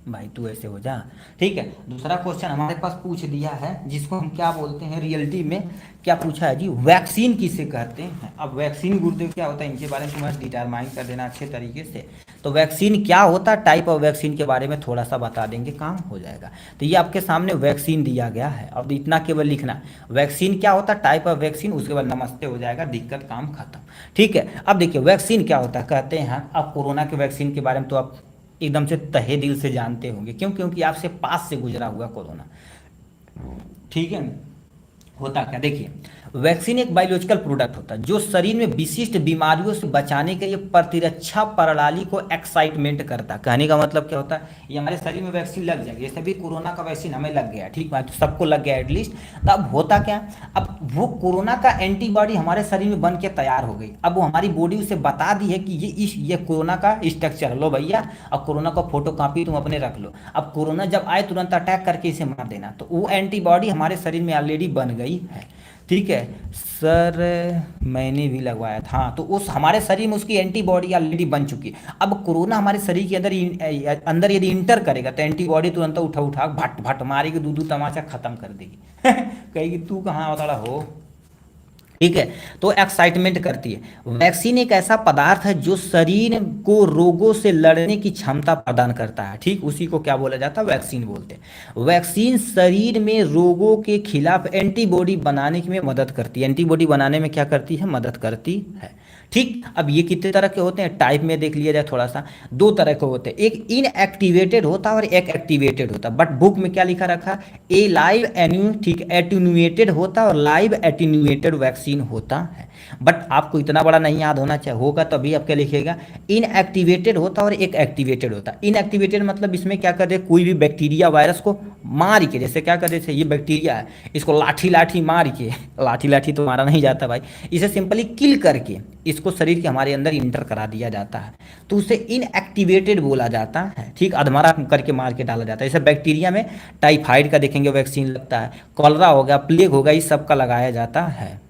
भाई, तू ऐसे हो जा, ठीक है। दूसरा क्वेश्चन हमारे पास पूछ दिया है, जिसको हम क्या बोलते हैं रियलिटी में, क्या पूछा है जी, वैक्सीन किसे कहते हैं। अब वैक्सीन गुरुदेव क्या होता है, इनके बारे में तुम्हें डिटरमाइन कर देना अच्छे तरीके से। तो वैक्सीन क्या होता है, टाइप ऑफ वैक्सीन के बारे में थोड़ा सा बता देंगे, काम हो जाएगा। तो ये आपके सामने वैक्सीन दिया गया है, अब इतना केवल लिखना, वैक्सीन क्या होता है, टाइप ऑफ वैक्सीन, उसके बाद नमस्ते हो जाएगा, दिक्कत काम खत्म, ठीक है। अब देखिए वैक्सीन क्या होता है, कहते हैं अब कोरोना के वैक्सीन के बारे में तो आप एकदम से तहे दिल से जानते होंगे, क्यों, क्योंकि आपसे पास से गुजरा हुआ कोरोना, ठीक है। होता क्या, देखिए वैक्सीन एक बायोलॉजिकल प्रोडक्ट होता है जो शरीर में विशिष्ट बीमारियों से बचाने के लिए प्रतिरक्षा प्रणाली को एक्साइटमेंट करता है। कहने का मतलब क्या होता है, ये हमारे शरीर में वैक्सीन लग जाएगी, जैसे भी कोरोना का वैक्सीन हमें लग गया, ठीक है, तो सबको लग गया एटलीस्ट। तो अब होता क्या, अब वो कोरोना का एंटीबॉडी हमारे शरीर में बन के तैयार हो गई। अब वो हमारी बॉडी उसे बता दी है कि ये कोरोना का स्ट्रक्चर लो भैया, अब कोरोना का फोटो कॉपी तुम अपने रख लो, अब कोरोना जब आए तुरंत अटैक करके इसे मार देना। तो वो एंटीबॉडी हमारे शरीर में ऑलरेडी बन गई है, ठीक है सर, मैंने भी लगवाया था। हाँ, तो उस हमारे शरीर में उसकी एंटीबॉडी ऑलरेडी बन चुकी है। अब कोरोना हमारे शरीर के अंदर यदि इंटर करेगा तो एंटीबॉडी तुरंत उठा उठा भट भट मारेगी, दूधू तमाचा खत्म कर देगी कहेगी तू कहाँ अवतड़ा हो, ठीक है। तो एक्साइटमेंट करती है। वैक्सीन एक ऐसा पदार्थ है जो शरीर को रोगों से लड़ने की क्षमता प्रदान करता है, ठीक, उसी को क्या बोला जाता है, वैक्सीन बोलते हैं। वैक्सीन शरीर में रोगों के खिलाफ एंटीबॉडी बनाने में मदद करती है, एंटीबॉडी बनाने में क्या करती है, मदद करती है, ठीक। अब ये कितने तरह के होते हैं, टाइप में देख लिया जाए थोड़ा सा, दो तरह के होते हैं, एक इनएक्टिवेटेड होता है और एक एक्टिवेटेड होता है। बट बुक में क्या लिखा रखा, ए लाइव एन्यू, ठीक, एटीन्यूएटेड होता है और लाइव एटीन्यूएटेड वैक्सीन होता है। बट आपको इतना बड़ा नहीं याद होना चाहिए, होगा तभी आप क्या लिखिएगा, इनएक्टिवेटेड होता है और एक एक्टिवेटेड होता है। इनएक्टिवेटेड मतलब इसमें क्या कर दे, कोई भी बैक्टीरिया वायरस को मार के, जैसे क्या कर देते, ये बैक्टीरिया है, इसको लाठी लाठी मार के, लाठी लाठी तो मारा नहीं जाता भाई, इसे सिंपली किल करके इसको शरीर के हमारे अंदर इंटर करा दिया जाता है, तो उसे इनएक्टिवेटेड बोला जाता है, ठीक, अधमरा करके मार के डाला जाता है। जैसे बैक्टीरिया में टाइफाइड का देखेंगे वैक्सीन लगता है, कॉलरा हो गया, प्लेग हो गया, इस सब का लगाया जाता है,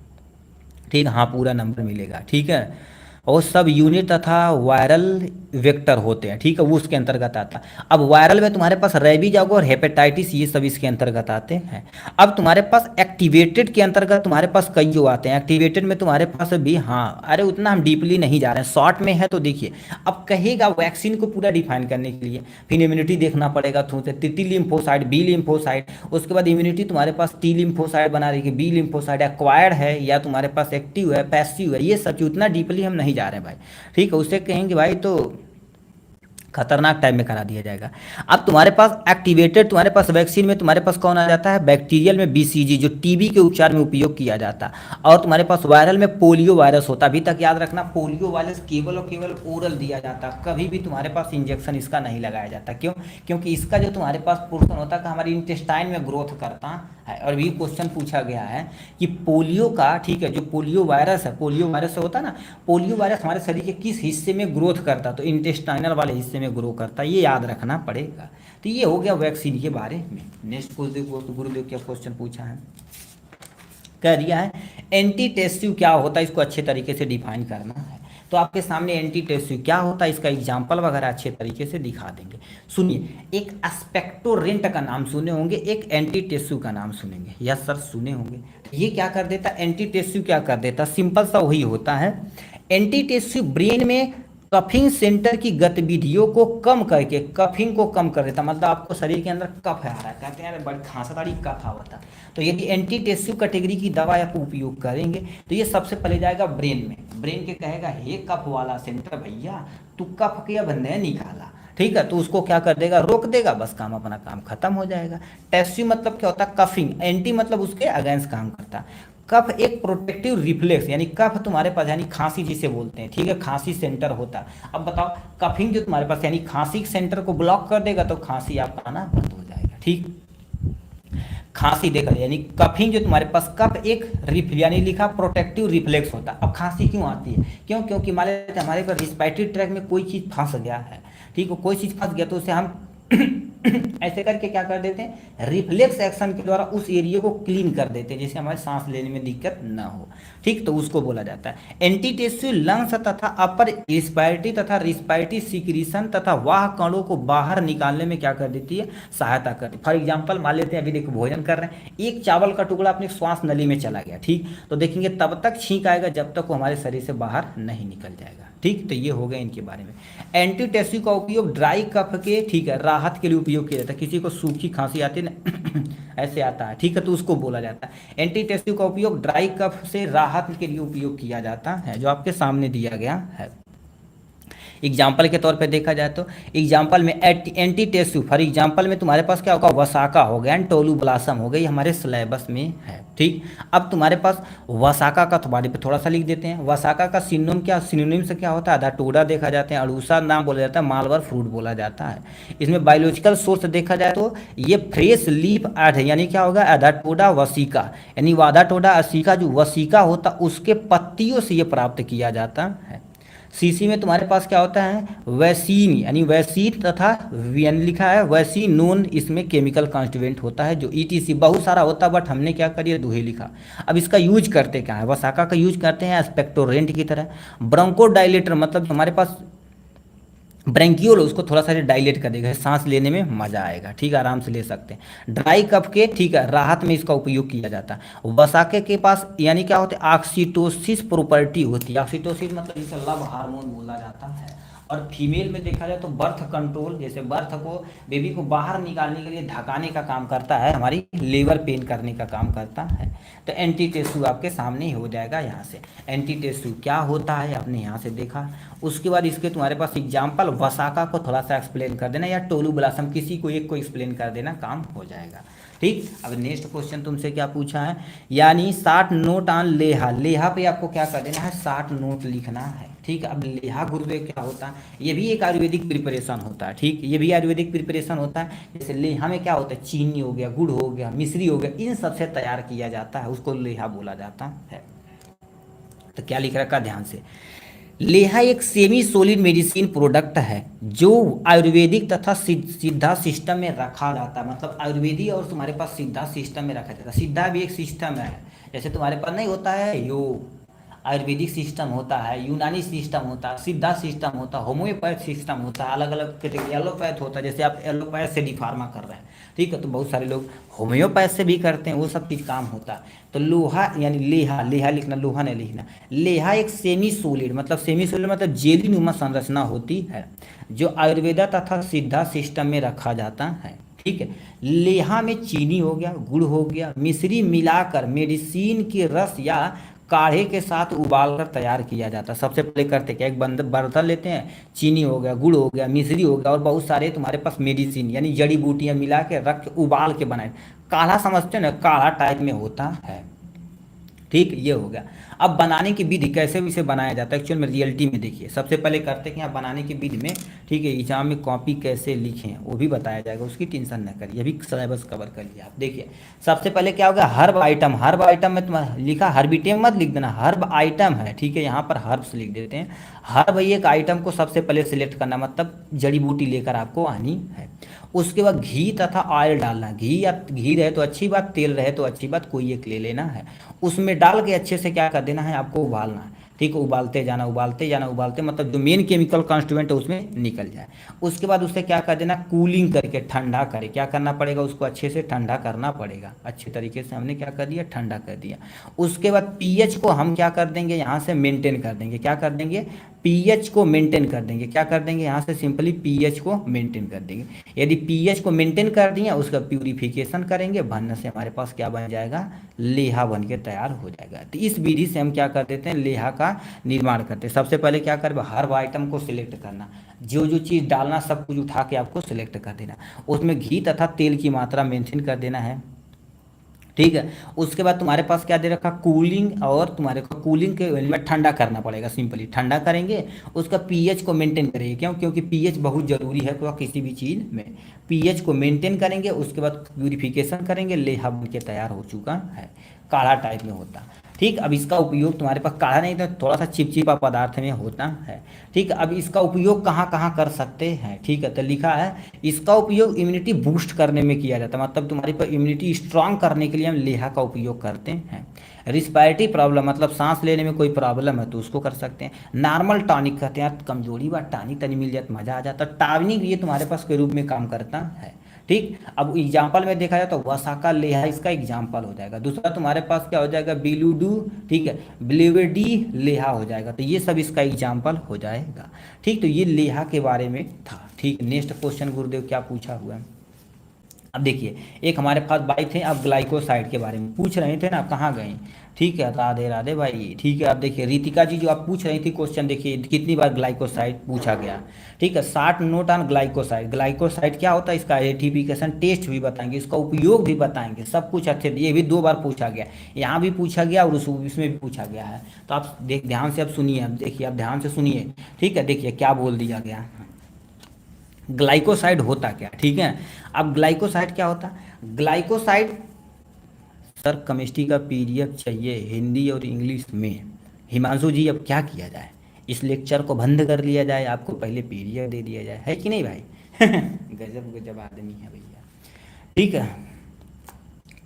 ठीक, हाँ पूरा नंबर मिलेगा, ठीक है। और सब यूनिट तथा वायरल वेक्टर होते हैं, ठीक है, वो उसके अंतर्गत आता है। अब वायरल में तुम्हारे पास रेबीज होगा और हेपेटाइटिस, ये सब इसके अंतर्गत आते हैं। अब तुम्हारे पास एक्टिवेटेड के अंतर्गत तुम्हारे पास कई जो आते हैं, एक्टिवेटेड में तुम्हारे पास भी, हाँ अरे उतना हम डीपली नहीं जा रहे हैं, शॉर्ट में है तो देखिए। अब कहेगा वैक्सीन को पूरा डिफाइन करने के लिए फिर इम्यूनिटी देखना पड़ेगा, थ्रू से टी लिम्फोसाइड, बी लिम्फोसाइड, उसके बाद इम्यूनिटी तुम्हारे पास टी लिम्फोसाइड बना रही है, बी लिम्फोसाइड एक्वायर्ड है या तुम्हारे पास एक्टिव है, पैसिव है, ये सब चीज उतना डीपली हम नहीं जा रहे हैं भाई, ठीक है। उससे कहेंगे भाई तो खतरनाक टाइप में करा दिया जाएगा। अब तुम्हारे पास एक्टिवेटेड, तुम्हारे पास वैक्सीन में तुम्हारे पास कौन आ जाता है, बैक्टीरियल में बीसीजी जो टीबी के उपचार में उपयोग किया जाता है, और तुम्हारे पास वायरल में पोलियो वायरस होता है। अभी तक याद रखना, पोलियो वायरस केवल और केवल ओरल दिया जाता है, कभी भी तुम्हारे पास इंजेक्शन इसका नहीं लगाया जाता। क्यों? क्योंकि इसका जो तुम्हारे पास पोर्शन होता है हमारे इंटेस्टाइन में ग्रोथ करता है। और भी क्वेश्चन पूछा गया है कि पोलियो का, ठीक है, जो पोलियो वायरस है, पोलियो वायरस होता है ना, पोलियो वायरस हमारे शरीर के किस हिस्से में ग्रोथ करता है, तो इंटेस्टाइनल वाले हिस्से में ग्रो करता है, ये याद रखना पड़ेगा। तो ये हो गया वैक्सीन के बारे में। नेक्स्ट गुरुदेव क्या क्वेश्चन पूछा है, कह दिया है एंटीटेसिव क्या होता है, इसको अच्छे तरीके से डिफाइन करना है। तो आपके सामने एंटीटेसिव क्या होता है, इसका एग्जाम्पल वगैरह अच्छे तरीके से दिखा देंगे। सुनिए, एक एस्पेक्टोरेंट का नाम सुने होंगे, एक एंटीटेसिव का नाम सुनेंगे, यस सर सुने होंगे। ये क्या कर देता, एंटीटेसिव क्या कर देता, सिंपल सा वही होता है। एंटीटेसिव ब्रेन में कफिंग सेंटर की गतिविधियों को कम करके, कफिंग को कम कर देता, मतलब आपको शरीर के अंदर कफ आ रहा है, कहते हैं बड़ी खांसादारी कफ आवता, तो यदि एंटीटेसिव कैटेगरी की दवा आप उपयोग करेंगे तो ये सबसे पहले जाएगा ब्रेन में, ब्रेन के कहेगा हे कफ वाला सेंटर भैया तू कफ के अब नहीं निकाला, ठीक है, तो उसको क्या कर देगा, रोक देगा, बस काम अपना काम खत्म हो जाएगा। टेस्टिव मतलब क्या होता है, कफिंग, एंटी मतलब उसके अगेंस्ट काम करता है। कफ एक प्रोटेक्टिव रिफ्लेक्स, यानी कफ तुम्हारे पास, यानी खांसी जिसे बोलते हैं, ठीक है, खांसी सेंटर होता है। अब बताओ कफिंग जो तुम्हारे पास, यानी खांसी सेंटर को ब्लॉक कर देगा तो खांसी आपका आना बंद हो जाएगा, ठीक। खांसी देखा, यानी कफिंग जो तुम्हारे पास, कफ एक यानी लिखा प्रोटेक्टिव रिफ्लेक्स होता है। अब खांसी क्यों आती है, क्यों? क्योंकि मान लेते हैं हमारे पास रिस्पायरेटरी ट्रैक में कोई चीज़ फंस गया है, ठीक है, कोई चीज़ फंस गया तो उसे हम ऐसे करके क्या कर देते हैं, रिफ्लेक्स एक्शन के द्वारा उस एरिया को क्लीन कर देते हैं, जिससे हमारे सांस लेने में दिक्कत ना हो, ठीक, तो उसको बोला जाता है। एंटीटेसिव लंग्स तथा अपर रिस्पायरेटरी तथा रिस्पायरेटरी सिक्रीशन तथा वाह कणों को बाहर निकालने में क्या कर देती है, सहायता करती है। फॉर एग्जाम्पल मान लेते हैं अभी देखो भोजन कर रहे हैं, एक चावल का टुकड़ा अपने श्वास नली में चला गया, ठीक, तो देखेंगे तब तक छींक आएगा जब तक वो हमारे शरीर से बाहर नहीं निकल जाएगा, ठीक। तो ये हो गया इनके बारे में। एंटीटेसिव का उपयोग ड्राई कफ के, ठीक है, राहत के लिए उपयोग किया जाता है। किसी को सूखी खांसी आती है ना ऐसे आता है, ठीक है, तो उसको बोला जाता है। एंटीटेसिव का उपयोग ड्राई कफ से राहत के लिए उपयोग किया जाता है, जो आपके सामने दिया गया है। एग्जाम्पल के तौर पे देखा जाए तो एग्जाम्पल में एंटीटेसिव, फॉर एग्जाम्पल में तुम्हारे पास क्या होगा, वसाका हो गया, टोलू ब्लासम हो गई, हमारे सिलेबस में है, ठीक। अब तुम्हारे पास वसाका का तुम्हारे पे थोड़ा सा लिख देते हैं। वसाका का सिनोनिम क्या, सिनोनिम से क्या होता है, अधाटोडा देखा जाते हैं, अड़ूसा नाम बोला जाता है, मालवर फ्रूट बोला जाता है। इसमें बायोलॉजिकल सोर्स देखा जाए तो ये फ्रेश लीफ अर्थ है, यानी क्या होगा, अधाटोडा वसीका, यानी अधाटोडा असीका जो वसीका होता उसके पत्तियों से ये प्राप्त किया जाता है। सीसी में तुम्हारे पास क्या होता है, वैसीन, यानी वैसीन तथा वियन लिखा है, वैसीन नोन, इसमें केमिकल कॉन्स्टिट्यूएंट होता है जो ईटीसी बहुत सारा होता है, बट हमने क्या करिए दुहे लिखा। अब इसका यूज करते क्या है, वसाका का यूज करते हैं एस्पेक्टोरेंट की तरह। ब्रोंकोडाइलेटर मतलब हमारे पास ब्रेंकियोल उसको थोड़ा सा डाइलेट कर देगा, सांस लेने में मजा आएगा, ठीक है, आराम से ले सकते हैं। ड्राई कफ के, ठीक है, राहत में इसका उपयोग किया जाता है। वसाके के पास यानी क्या होता है, ऑक्सीटोसिस प्रॉपर्टी होती है। ऑक्सीटोसिस मतलब इसे लव हार्मोन बोला जाता है। और फीमेल में देखा जाए तो बर्थ कंट्रोल, जैसे बर्थ को, बेबी को बाहर निकालने के लिए ढकाने का काम करता है, हमारी लेबर पेन करने का काम करता है। तो एंटी टेस्यू आपके सामने ही हो जाएगा यहाँ से। एंटी टेस्यू क्या होता है आपने यहाँ से देखा। उसके बाद इसके तुम्हारे पास एग्जाम्पल वसाका को थोड़ा सा एक्सप्लेन कर देना, या टोलू ब्लासम, किसी को एक को एक्सप्लेन कर देना, काम हो जाएगा। ठीक, अब नेक्स्ट क्वेश्चन तुमसे क्या पूछा है, यानी 60 नोट ऑन लेहा। लेहा पे आपको क्या कर देना है, 60 नोट लिखना है। ठीक, अब लेहा गुरुदेव क्या होता है, ये भी एक आयुर्वेदिक प्रिपरेशन होता है। ठीक, ये भी आयुर्वेदिक प्रिपरेशन होता है। जैसे लेहा में क्या होता है, चीनी हो गया, गुड़ हो गया, मिश्री हो गया, इन सबसे तैयार किया जाता है, उसको लेहा बोला जाता है। तो क्या लिख रखा ध्यान से, लेहा एक सेमी सोलिड मेडिसिन प्रोडक्ट है जो आयुर्वेदिक तथा सिद्धा सिस्टम में रखा जाता है। मतलब आयुर्वेदिक और तुम्हारे पास सिद्धा सिस्टम में रखा जाता है। सिद्धा भी एक सिस्टम है, जैसे तुम्हारे पास नहीं होता है योग, आयुर्वेदिक सिस्टम होता है, यूनानी सिस्टम होता है, सिद्धा सिस्टम होता है, होम्योपैथ सिस्टम होता है, अलग अलग कैटेगरी। एलोपैथ होता है, जैसे आप एलोपैथ से डी फार्मा कर रहे हैं, ठीक है, तो बहुत सारे लोग होम्योपैथ से भी करते हैं, वो सब चीज़ काम होता है। तो लोहा यानी लेहा, लेहा लिखना, लोहा नहीं लिखना। लेहा एक सेमी सोलिड, मतलब सेमी सोलिड मतलब जेली नुमा संरचना होती है, जो आयुर्वेदा तथा सिद्धा सिस्टम में रखा जाता है। ठीक है, लेहा में चीनी हो गया, गुड़ हो गया, मिश्री मिलाकर मेडिसिन के रस या काढ़े के साथ उबाल कर तैयार किया जाता है। सबसे पहले करते क्या, एक बर्तन लेते हैं, चीनी हो गया, गुड़ हो गया, मिश्री हो गया, और बहुत सारे तुम्हारे पास मेडिसिन यानी जड़ी बूटियां मिला के रख के उबाल के बनाए, काढ़ा समझते हैं ना, काढ़ा टाइप में होता है। ठीक, ये हो गया। अब बनाने की विधि कैसे इसे बनाया जाता है, एक्चुअल में रियलिटी में देखिए, सबसे पहले करते हैं कि आप बनाने की विधि में, ठीक है, एग्जाम में कॉपी कैसे लिखें वो भी बताया जाएगा, उसकी टेंशन न करिए, अभी सिलेबस कवर कर लिया आप। देखिए सबसे पहले क्या होगा, हर्ब आइटम। हर्ब आइटम में तुम्हारा लिखा, हर्बिटेम मत लिख देना, हर्ब आइटम है, ठीक है, यहाँ पर हर्ब्स लिख देते हैं। हर्ब एक आइटम को सबसे पहले सिलेक्ट करना, मतलब जड़ी बूटी लेकर आपको आनी है। उसके बाद घी तथा ऑयल डालना, घी या घी रहे तो अच्छी बात, तेल रहे तो अच्छी बात, कोई एक ले लेना है। उसमें डाल के अच्छे से क्या कर देना है, आपको उबालना है। ठीक है, उबालते जाना, उबालते जाना, उबालते, मतलब जो मेन केमिकल कॉन्स्टिट्यूएंट है उसमें निकल जाए। उसके बाद उसे क्या कर देना, कूलिंग करके ठंडा करे, क्या करना पड़ेगा, उसको अच्छे से ठंडा करना पड़ेगा। अच्छे तरीके से हमने क्या कर दिया, ठंडा कर दिया। उसके बाद पीएच को हम क्या कर देंगे, यहाँ से मेंटेन कर देंगे, क्या कर देंगे, पीएच को मेंटेन कर देंगे, क्या कर देंगे, यहाँ से सिंपली पीएच को मेंटेन कर देंगे। यदि पीएच को मेंटेन कर दिया, उसका प्यूरिफिकेशन करेंगे, बनने से हमारे पास क्या बन जाएगा, लेहा बन के तैयार हो जाएगा। तो इस विधि से हम क्या कर देते हैं, लेहा का निर्माण करते हैं। सबसे पहले क्या करें, हर आइटम को सिलेक्ट करना, जो जो चीज़ डालना सब कुछ उठा के आपको सिलेक्ट कर देना, उसमें घी तथा तेल की मात्रा मेंटेन कर देना है। ठीक है, उसके बाद तुम्हारे पास क्या दे रखा, कूलिंग, और तुम्हारे को कूलिंग के में ठंडा करना पड़ेगा, सिंपली ठंडा करेंगे। उसका पीएच को मेंटेन करेंगे, क्यों, क्योंकि पीएच बहुत ज़रूरी है तो किसी भी चीज़ में, पीएच को मेंटेन करेंगे। उसके बाद प्यूरिफिकेशन करेंगे, लेहा बन के तैयार हो चुका है, काढ़ा टाइप में होता। ठीक, अब इसका उपयोग तुम्हारे पास काढ़ा नहीं तो थोड़ा सा चिपचिपा पदार्थ में होता है। ठीक, अब इसका उपयोग कहाँ कहाँ कर सकते हैं, ठीक है, तो लिखा है इसका उपयोग इम्यूनिटी बूस्ट करने में किया जाता है, मतलब तुम्हारी पर इम्यूनिटी स्ट्रांग करने के लिए हम लेहा का उपयोग करते हैं। रिस्पायरेटरी प्रॉब्लम, मतलब सांस लेने में कोई प्रॉब्लम है तो उसको कर सकते हैं। नॉर्मल टॉनिक कहते हैं, कमजोरी बात टॉनिक तनी मिल जाए तो मज़ा आ जाता है, टॉनिक ये तुम्हारे पास के रूप में काम करता है। ठीक, अब एग्जाम्पल में देखा जाए तो वसाका लेहा इसका एग्जाम्पल हो जाएगा। दूसरा तुम्हारे पास क्या हो जाएगा, बिलुडू, ठीक है, ब्लेवेडी लेहा हो जाएगा, तो ये सब इसका एग्जाम्पल हो जाएगा। ठीक, तो ये लेहा के बारे में था। ठीक, नेक्स्ट क्वेश्चन गुरुदेव क्या पूछा हुआ है, अब देखिए, एक हमारे पास भाई थे, आप ग्लाइकोसाइड के बारे में पूछ रहे थे ना, आप कहाँ गए, ठीक है, राधे राधे भाई। ठीक है, अब देखिए रितिका जी जो आप पूछ रही थी क्वेश्चन, देखिए कितनी बार ग्लाइकोसाइड पूछा गया। ठीक है, 60 नोट ऑन ग्लाइकोसाइड। ग्लाइकोसाइड क्या होता है, इसका आइडेंटिफिकेशन टेस्ट भी बताएंगे, इसका उपयोग भी बताएंगे, सब कुछ अच्छे, ये भी 2 बार पूछा गया, यहाँ भी पूछा गया और इसमें भी पूछा गया है। तो आप ध्यान से अब सुनिए, अब देखिए, आप ध्यान से सुनिए। ठीक है, देखिए क्या बोल दिया गया, ग्लाइकोसाइड होता क्या, ठीक है। अब ग्लाइकोसाइड क्या होता है, ग्लाइकोसाइड, सर केमिस्ट्री का पीडीएफ चाहिए हिंदी और इंग्लिश में। हिमांशु जी अब क्या किया जाए, इस लेक्चर को बंद कर लिया जाए, आपको पहले पीडीएफ दे दिया जाए, है कि नहीं भाई। गजब गजब आदमी है भैया। ठीक है,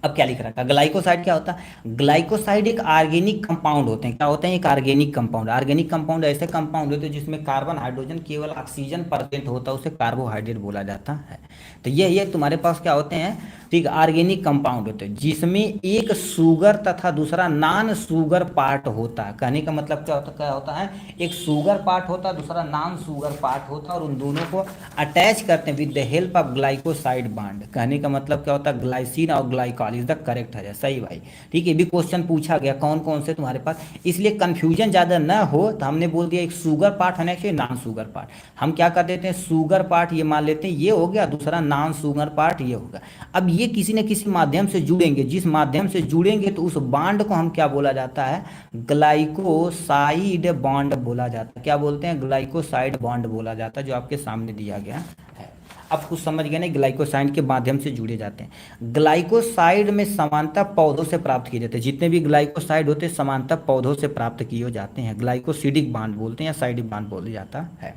अब क्या लिख रखा है, ग्लाइकोसाइड क्या होता है, ग्लाइकोसाइड एक ऑर्गेनिक कंपाउंड होते हैं, क्या होते हैं, एक ऑर्गेनिक कंपाउंड। ऑर्गेनिक कंपाउंड ऐसे कंपाउंड होते हैं जिसमें कार्बन हाइड्रोजन केवल ऑक्सीजन प्रेजेंट होता है, उसे कार्बोहाइड्रेट बोला जाता है। तो ये तुम्हारे पास क्या होते हैं, ठीक, ऑर्गेनिक कंपाउंड होते हैं जिसमें एक शुगर तथा दूसरा नॉन शुगर पार्ट होता है। कहने का मतलब क्या होता है, एक शुगर पार्ट होता है, दूसरा नॉन शुगर पार्ट होता है, और उन दोनों को अटैच करते हैं with the help of glycoside bond. कहने का मतलब क्या होता है, ग्लाइसिन और ग्लाइकॉल इज द करेक्ट है, सही भाई। ठीक है, भी क्वेश्चन पूछा गया कौन कौन से तुम्हारे पास, इसलिए कंफ्यूजन ज़्यादा न हो तो हमने बोल दिया एक शुगर पार्ट होना चाहिए, नॉन शुगर पार्ट। हम क्या कर देते हैं, शुगर पार्ट ये मान लेते हैं, ये हो गया, दूसरा नॉन शुगर पार्ट ये होगा। अब ये किसी न किसी माध्यम से जुड़ेंगे, जिस माध्यम से जुड़ेंगे तो उस बॉन्ड को हम क्या बोला जाता है, ग्लाइकोसाइड बॉन्ड बोला जाता है। क्या बोलते हैं, ग्लाइकोसाइड बॉन्ड बोला जाता है, जो आपके सामने दिया गया है। अब कुछ समझ गए ना, ग्लाइकोसाइड के माध्यम से जुड़े जाते हैं। ग्लाइकोसाइड में समानता पौधों से प्राप्त किए जाते हैं, जितने भी ग्लाइकोसाइड होते हैं समानता पौधों से प्राप्त किए जाते हैं, ग्लाइकोसिडिक बॉन्ड बोलते हैं या साइडिक बॉन्ड बोला जाता है।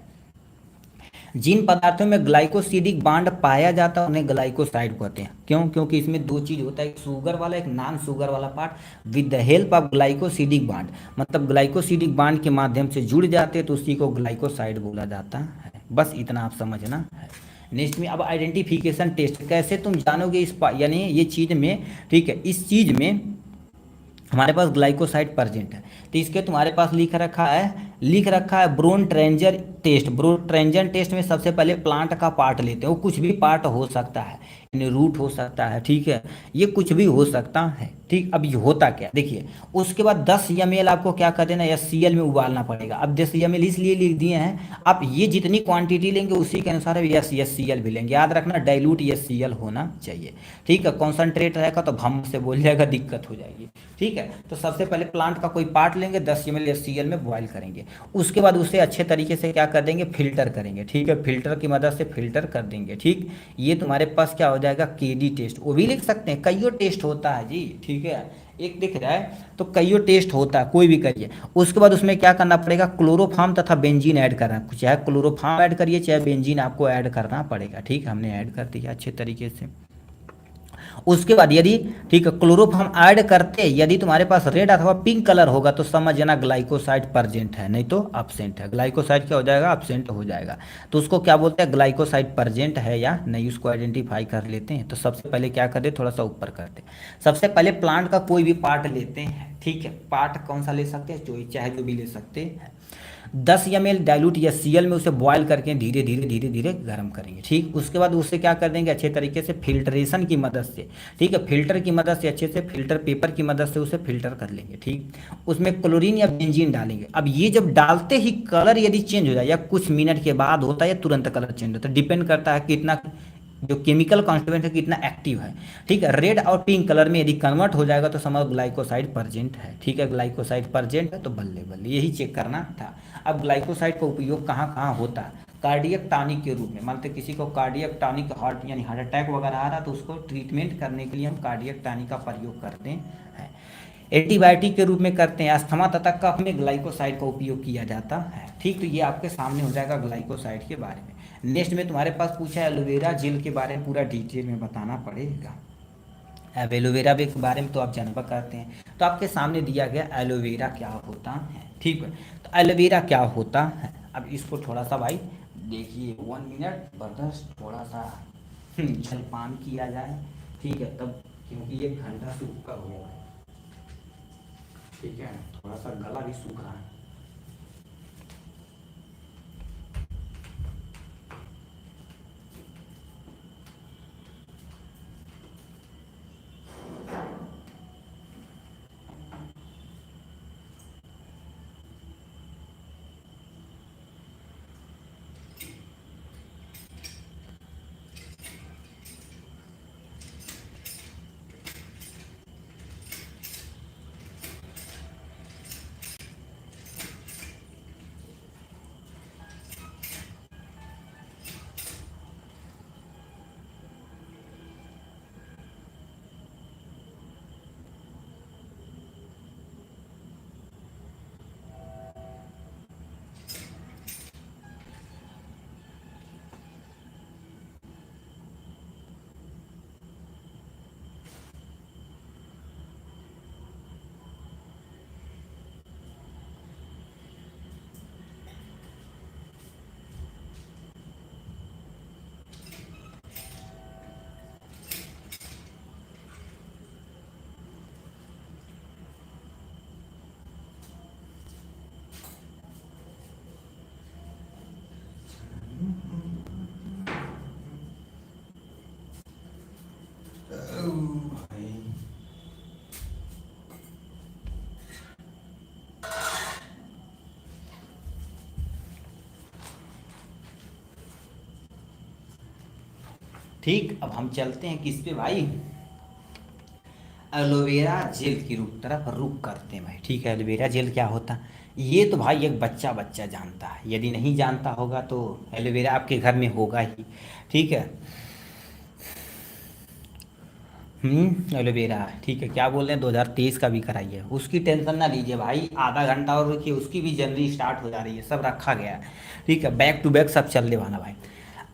जिन पदार्थों में ग्लाइकोसिडिक बॉन्ड पाया जाता है उन्हें ग्लाइकोसाइड कहते हैं। क्यों, क्योंकि इसमें दो चीज होता है, एक शुगर वाला एक नॉन शुगर वाला part with the help of glycosidic bond, मतलब ग्लाइकोसिडिक बॉन्ड के माध्यम से जुड़ जाते हैं तो उसी को ग्लाइकोसाइड बोला जाता है। बस इतना आप समझना है। नेक्स्ट में अब आइडेंटिफिकेशन टेस्ट, कैसे तुम जानोगे इस यानी ये चीज में, ठीक है, इस चीज में हमारे पास ग्लाइकोसाइड प्रेजेंट है, तो इसके तुम्हारे पास लिख रखा है ब्रोन ट्रेंजर टेस्ट। ब्रोन ट्रेंजर टेस्ट में सबसे पहले प्लांट का पार्ट लेते हैं, वो कुछ भी पार्ट हो सकता है, यानी रूट हो सकता है, ठीक है, ये कुछ भी हो सकता है, ठीक। अब ये होता क्या देखिए, उसके बाद 10 ml आपको क्या कर देना, SCl में उबालना पड़ेगा। अब 10 ml इसलिए लिख दिए हैं, आप ये जितनी क्वांटिटी लेंगे उसी के अनुसार SCl भी लेंगे। याद रखना डाइल्यूट SCl होना चाहिए, ठीक है। कॉन्सनट्रेट रहेगा तो भम से बोल जाएगा, दिक्कत हो जाएगी, ठीक है। तो सबसे पहले प्लांट का कोई पार्ट लेंगे, 10 ml SCl में बॉयल करेंगे, उसके बाद उसे अच्छे तरीके से क्या कर देंगे, फिल्टर करेंगे, ठीक है, फिल्टर की मदद से फिल्टर कर देंगे, ठीक। ये तुम्हारे पास क्या हो जाएगा, KD टेस्ट, वो भी लिख सकते हैं, कईयों टेस्ट होता है जी, ठीक है, एक दिख रहा है तो कईयों टेस्ट होता है, कोई भी करिए। उसके बाद उसमें क्या करना पड़ेगा, क्लोरोफॉर्म तथा बेंजीन ऐड करना, चाहे क्लोरोफॉर्म ऐड करिए चाहे बेंजीन आपको ऐड करना पड़ेगा, ठीक, हमने ऐड कर दिया अच्छे तरीके से। उसके बाद यदि, ठीक है, क्लोरोफॉर्म ऐड करते यदि तुम्हारे पास रेड अथवा पिंक कलर होगा तो समझ जाना ग्लाइकोसाइड प्रेजेंट है, नहीं तो एब्सेंट है। ग्लाइकोसाइड क्या हो जाएगा, एब्सेंट हो जाएगा। तो उसको क्या बोलते हैं, ग्लाइकोसाइड प्रेजेंट है या नहीं, उसको आइडेंटिफाई कर लेते हैं। तो सबसे पहले क्या करते, थोड़ा सा ऊपर करते, सबसे पहले प्लांट का कोई भी पार्ट लेते हैं, ठीक है, पार्ट कौन सा ले सकते हैं, चाहे जो भी ले सकते हैं। 10 ml डाइल्यूट SCl में उसे बॉयल करके धीरे धीरे धीरे धीरे गर्म करेंगे, ठीक। उसके बाद उससे क्या कर देंगे, अच्छे तरीके से फिल्ट्रेशन की मदद से, ठीक है, फिल्टर की मदद से अच्छे से फिल्टर पेपर की मदद से उसे फिल्टर कर लेंगे, ठीक। उसमें क्लोरीन या बेंजीन डालेंगे। अब ये जब डालते ही कलर यदि चेंज हो जाए या कुछ मिनट के बाद होता है या तुरंत कलर चेंज होता है, डिपेंड करता है कितना जो केमिकल कॉन्स्टिट्यूएंट है कितना एक्टिव है, ठीक है। रेड और पिंक कलर में यदि कन्वर्ट हो जाएगा तो समझ ग्लाइकोसाइड प्रेजेंट है, ठीक है, ग्लाइकोसाइड प्रेजेंट है तो बल्ले बल्ले, यही चेक करना था। अब ग्लाइकोसाइड का उपयोग कहाँ कहाँ होता है, कार्डियक टॉनिक के रूप में, मानते किसी को कार्डियक टॉनिक हार्ट यानी हार्ट अटैक वगैरह आ रहा तो उसको ट्रीटमेंट करने के लिए हम कार्डियक टॉनिक का प्रयोग करते हैं। एंटीबायोटिक के रूप में करते हैं, अस्थमा तथा कफ में ग्लाइकोसाइड का उपयोग किया जाता है, ठीक। तो ये आपके सामने हो जाएगा ग्लाइकोसाइड के बारे में। नेक्स्ट में तुम्हारे पास पूछा है एलोवेरा जेल के बारे में, पूरा डिटेल में बताना पड़ेगा। अब एलोवेरा के बारे में तो आप जानवर करते हैं, तो आपके सामने दिया गया एलोवेरा क्या होता है, ठीक है। तो एलोवेरा क्या होता है, अब इसको थोड़ा सा भाई देखिए, 1 मिनट बर्दाश्त, थोड़ा सा जलपान किया जाए, ठीक है, तब, क्योंकि 1 घंटा से ऊपर हो गया, ठीक है, थोड़ा सा गला भी सूख रहा है। ठीक, अब हम चलते हैं किस पे भाई, एलोवेरा जेल की तरफ रुक करते हैं भाई। ठीक है, एलोवेरा जेल क्या होता है ये तो भाई एक बच्चा बच्चा जानता है, यदि नहीं जानता होगा तो एलोवेरा आपके घर में होगा ही। ठीक है। एलोवेरा। ठीक है, क्या बोल रहे हैं 2023 का भी कराइए, उसकी टेंशन ना लीजिए भाई, आधा घंटा और रुकिए, उसकी भी जनवरी स्टार्ट हो जा रही है, सब रखा गया है। ठीक है, बैक टू बैक सब चलने वाला भाई।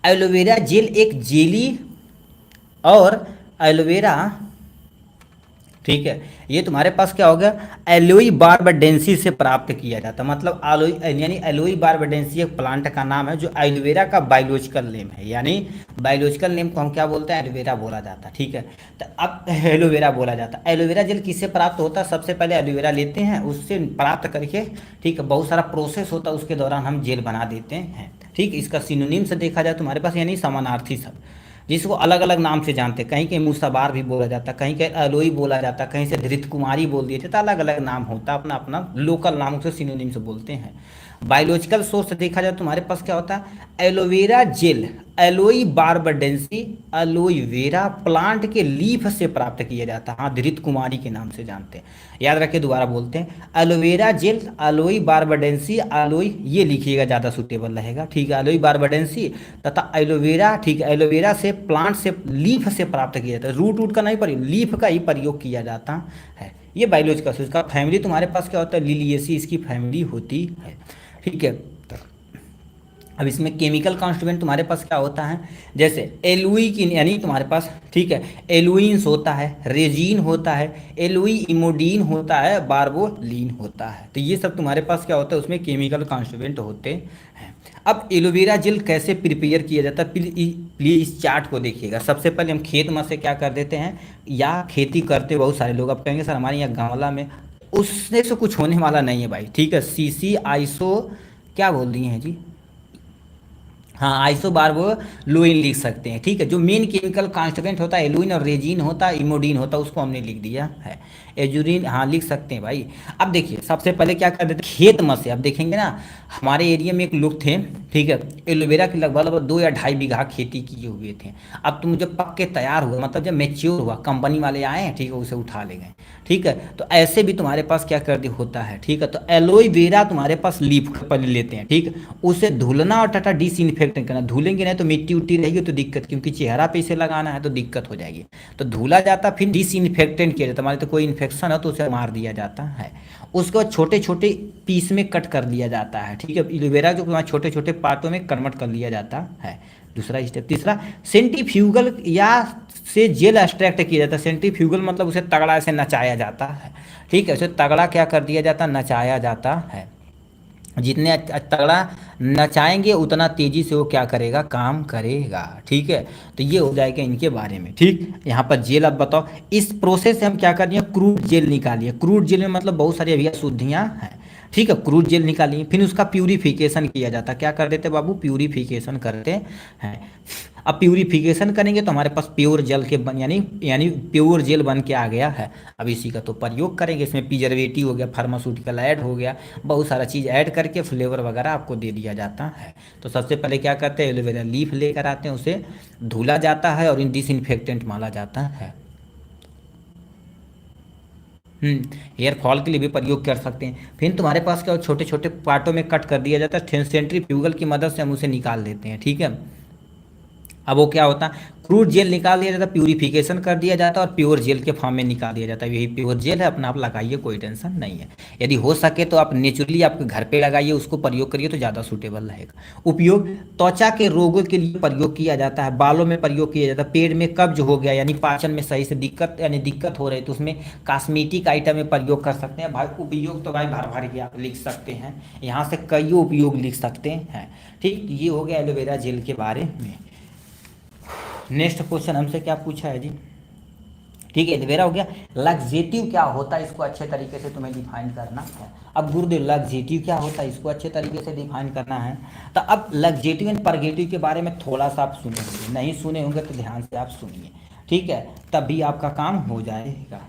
एलोवेरा जेल एक जेली और एलोवेरा, ठीक है, ये तुम्हारे पास क्या हो गया, एलोई बारबडेंसी से प्राप्त किया जाता है। मतलब एलोई यानी एलोई बारबडेंसी एक प्लांट का नाम है जो एलोवेरा का बायोलॉजिकल नेम है, यानी बायोलॉजिकल नेम को हम क्या बोलते हैं, एलोवेरा बोला जाता है। ठीक है, तो अब एलोवेरा बोला जाता है। एलोवेरा जेल किससे प्राप्त होता है, सबसे पहले एलोवेरा लेते हैं, उससे प्राप्त करके, ठीक है, बहुत सारा प्रोसेस होता है, उसके दौरान हम जेल बना देते हैं। ठीक, इसका सिनोनिम से देखा जाए तुम्हारे पास, यानी समानार्थी शब्द जिसको अलग अलग नाम से जानते हैं, कहीं कहीं मूसाबार भी बोला जाता, कहीं कहीं अलोई बोला जाता, कहीं से धृत कुमारी बोल दिए थे, तो अलग अलग नाम होता, अपना अपना लोकल नाम से सिनोनिम से बोलते हैं। बायोलॉजिकल सोर्स से देखा जाए तुम्हारे पास क्या होता है, aloe vera gel aloe barbadensis aloe vera plant के लीफ से प्राप्त किया जाता है। हाँ, धृत कुमारी के नाम से जानते हैं, याद रखिए, दोबारा बोलते हैं, एलोवेरा जेल एलोई बारबडेंसी एलोई, ये लिखिएगा ज़्यादा सूटेबल रहेगा। ठीक है, एलोई बारबडेंसी तथा एलोवेरा, ठीक है, एलोवेरा से प्लांट से लीफ से प्राप्त किया जाता है, रूट रूट का नहीं प्रयोग, लीफ का ही प्रयोग किया जाता है। ये बायोलॉजिकल, इसका फैमिली तुम्हारे पास क्या होता है, लिलिएसी इसकी फैमिली होती है। ठीक है, अब इसमें केमिकल कॉन्स्टिट्यूएंट तुम्हारे पास क्या होता है, जैसे एलुई की, यानी तुम्हारे पास, ठीक है, एलुइंस होता है, रेजीन होता है, एलुई इमोडीन होता है, बार्बोलिन होता है। तो ये सब तुम्हारे पास क्या होता है, उसमें केमिकल कॉन्स्टिट्यूएंट होते हैं। अब एलोवेरा जेल कैसे प्रिपेयर किया जाता है, प्लीज इस चार्ट को देखिएगा। सबसे पहले हम खेत में से क्या कर देते हैं, या खेती करते बहुत सारे लोग, अब कहेंगे सर हमारे यहाँ गमला में, उससे से कुछ होने वाला नहीं है भाई। ठीक है, सीसी आइसो क्या बोल दिए हैं जी, हाँ, आइसो बार्बो लुइन लिख सकते हैं। ठीक है, जो मेन केमिकल कॉन्स्टिट्यूएंट होता है एलुइन और रेजिन होता है, इमोडिन होता है, उसको हमने लिख दिया है। एजुरिन, हाँ लिख सकते हैं भाई। अब देखिए, सबसे पहले क्या कर देते हैं, खेत में से, अब देखेंगे ना, हमारे एरिया में एक लोग थे, ठीक है, एलोवेरा के लगभग लगभग 2 या 2.5 बीघा खेती किए हुए थे। अब तुम जब पक के तैयार हुआ, मतलब जब मेच्योर हुआ, कंपनी वाले आए हैं, ठीक है, उसे उठा ले गए। ठीक है, तो ऐसे भी तुम्हारे पास क्या कर दे होता है। ठीक है, तो एलोवेरा तुम्हारे पास लीफ पहले लेते हैं, ठीक, उसे धुलना और टाटा डिसइंफेक्ट करना, धुलेंगे नहीं तो मिट्टी उट्टी रहेगी तो दिक्कत, क्योंकि चेहरा पे इसे लगाना है तो दिक्कत हो जाएगी। तो धुला जाता, फिर डिसइंफेक्टेंट किया जाता, हमारे तो कोई इन्फेक्शन है तो उसे मार दिया जाता है। उसके बाद छोटे छोटे पीस में कट कर दिया जाता है। ठीक है, एलोवेरा जो तुम्हारे छोटे छोटे पार्टों में कन्वर्ट कर लिया जाता है, दूसरा स्टेप। तीसरा, सेंट्रीफ्यूगल या से जेल एक्सट्रैक्ट किया जाता है। सेंट्रीफ्यूगल मतलब उसे तगड़ा से नचाया जाता है। ठीक है, उसे तगड़ा क्या कर दिया जाता, नचाया जाता है। जितने तगड़ा नचाएंगे उतना तेजी से वो क्या करेगा, काम करेगा। ठीक है, तो ये हो जाएगा इनके बारे में। ठीक, यहाँ पर जेल, अब बताओ इस प्रोसेस से हम क्या कर दिए, क्रूड जेल निकालिए। क्रूड जेल में मतलब बहुत सारी अभी अशुद्धियाँ हैं। ठीक है, क्रूड जेल निकालिए, फिर उसका प्यूरिफिकेशन किया जाता है। क्या कर देते बाबू, प्यूरिफिकेशन करते हैं। अब प्यूरिफिकेशन करेंगे तो हमारे पास प्योर जल के बन, यानी प्योर जेल बन के आ गया है। अब इसी का तो प्रयोग करेंगे, इसमें प्रिजर्वेटिव हो गया, फार्मास्यूटिकल ऐड हो गया, बहुत सारा चीज़ ऐड करके फ्लेवर वगैरह आपको दे दिया जाता है। तो सबसे पहले क्या करते हैं, एलोवेरा लीफ लेकर आते हैं, उसे धुला जाता है और इन डिसइंफेक्टेंट माना जाता है। हेयर फॉल के लिए भी प्रयोग कर सकते हैं। फिर तुम्हारे पास क्या, छोटे छोटे पार्टों में कट कर दिया जाता है, सेंट्रीफ्यूगल की मदद से हम उसे निकाल देते हैं। ठीक है, अब वो क्या होता है, क्रूड जेल निकाल दिया जाता है, प्यूरिफिकेशन कर दिया जाता है और प्योर जेल के फॉर्म में निकाल दिया जाता है। यही प्योर जेल है, अपना आप लगाइए, कोई टेंशन नहीं है। यदि हो सके तो आप नेचुरली आपके घर पे लगाइए, उसको प्रयोग करिए तो ज़्यादा सूटेबल रहेगा। उपयोग, त्वचा के रोगों के लिए प्रयोग किया जाता है, बालों में प्रयोग किया जाता है, पेट में कब्ज हो गया यानी पाचन में सही से दिक्कत, यानी दिक्कत हो रही है तो उसमें कॉस्मेटिक आइटम में प्रयोग कर सकते हैं भाई। उपयोग तो भाई भर भर के आप लिख सकते हैं, यहाँ से कई उपयोग लिख सकते हैं। ठीक, ये हो गया एलोवेरा जेल के बारे में। नेक्स्ट क्वेश्चन हमसे क्या पूछा है जी, ठीक है, एलोवेरा हो गया। लग्जेटिव क्या होता है, इसको अच्छे तरीके से तुम्हें डिफाइन करना है। अब गुरुदेव लग्जेटिव क्या होता है, इसको अच्छे तरीके से डिफाइन करना है। तो अब लग्जेटिव एंड परगेटिव के बारे में थोड़ा सा आप सुने होंगे, नहीं सुने होंगे तो ध्यान से आप सुनिए। ठीक है, तभी आपका काम हो जाएगा।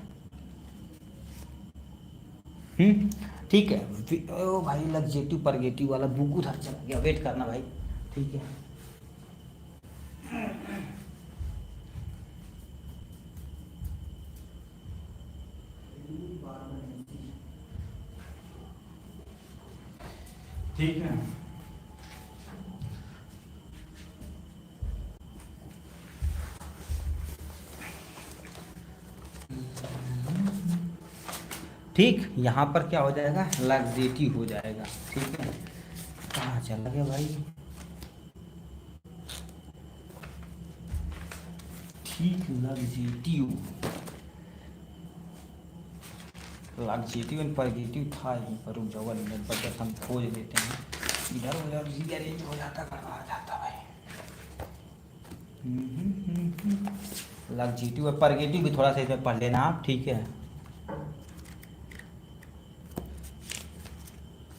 ठीक है, ओ भाई लग्जेटिव परगेटिव वाला बुक उधर चला गया, वेट करना भाई। ठीक है, ठीक है। ठीक, यहाँ पर क्या हो जाएगा, लग्जेटिव हो जाएगा। ठीक है, कहाँ चला गया भाई। ठीक, लग्जेटिव, लग्जेटिव एंड परगेटिव था यहीं पर, रुक जाओ मिनट पर, हम खोज लेते हैं। इधर उधर रीअरेंज हो जाता, गड़बड़ा जाता भाई। लग्जेटिव और परगेटिव भी थोड़ा सा इसमें पढ़ लेना आप। ठीक है,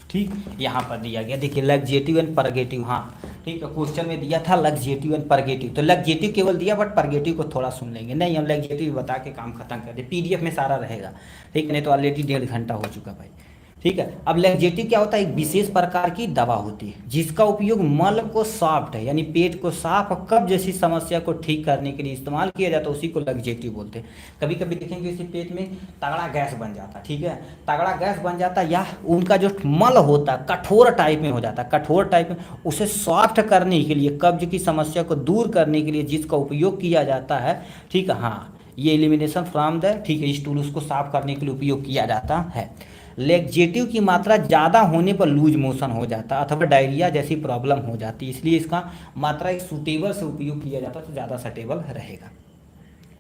ठीक, यहाँ पर दिया गया, देखिए लग्जेटिव एंड परगेटिव। हाँ ठीक है, क्वेश्चन में दिया था लग्जेटिव एंड परगेटिव, तो लग्जेटिव केवल दिया, बट परगेटिव को थोड़ा सुन लेंगे। नहीं, हम लग्जेटिव बता के काम खत्म कर दे, पीडीएफ में सारा रहेगा। ठीक है, नहीं तो ऑलरेडी 1.5 घंटा हो चुका भाई। ठीक है, अब लग्जेटिव क्या होता है, एक विशेष प्रकार की दवा होती है जिसका उपयोग मल को सॉफ्ट है, यानी पेट को साफ और कब्ज जैसी समस्या को ठीक करने के लिए इस्तेमाल किया जाता है, उसी को लग्जेटिव बोलते हैं। कभी कभी देखेंगे इसी पेट में तगड़ा गैस बन जाता है। ठीक है, तगड़ा गैस बन जाता है, या उनका जो मल होता है कठोर टाइप में हो जाता है, कठोर टाइप में, उसे सॉफ्ट करने के लिए, कब्ज की समस्या को दूर करने के लिए जिसका उपयोग किया जाता है। ठीक है, हाँ, ये एलिमिनेशन फ्रॉम द, ठीक है, स्टूल, उसको साफ करने के लिए उपयोग किया जाता है। लैक्जेटिव की मात्रा ज़्यादा होने पर लूज मोशन हो जाता अथवा डायरिया जैसी प्रॉब्लम हो जाती है, इसलिए इसका मात्रा एक सूटेबल से उपयोग किया जाता तो ज़्यादा सटेबल रहेगा।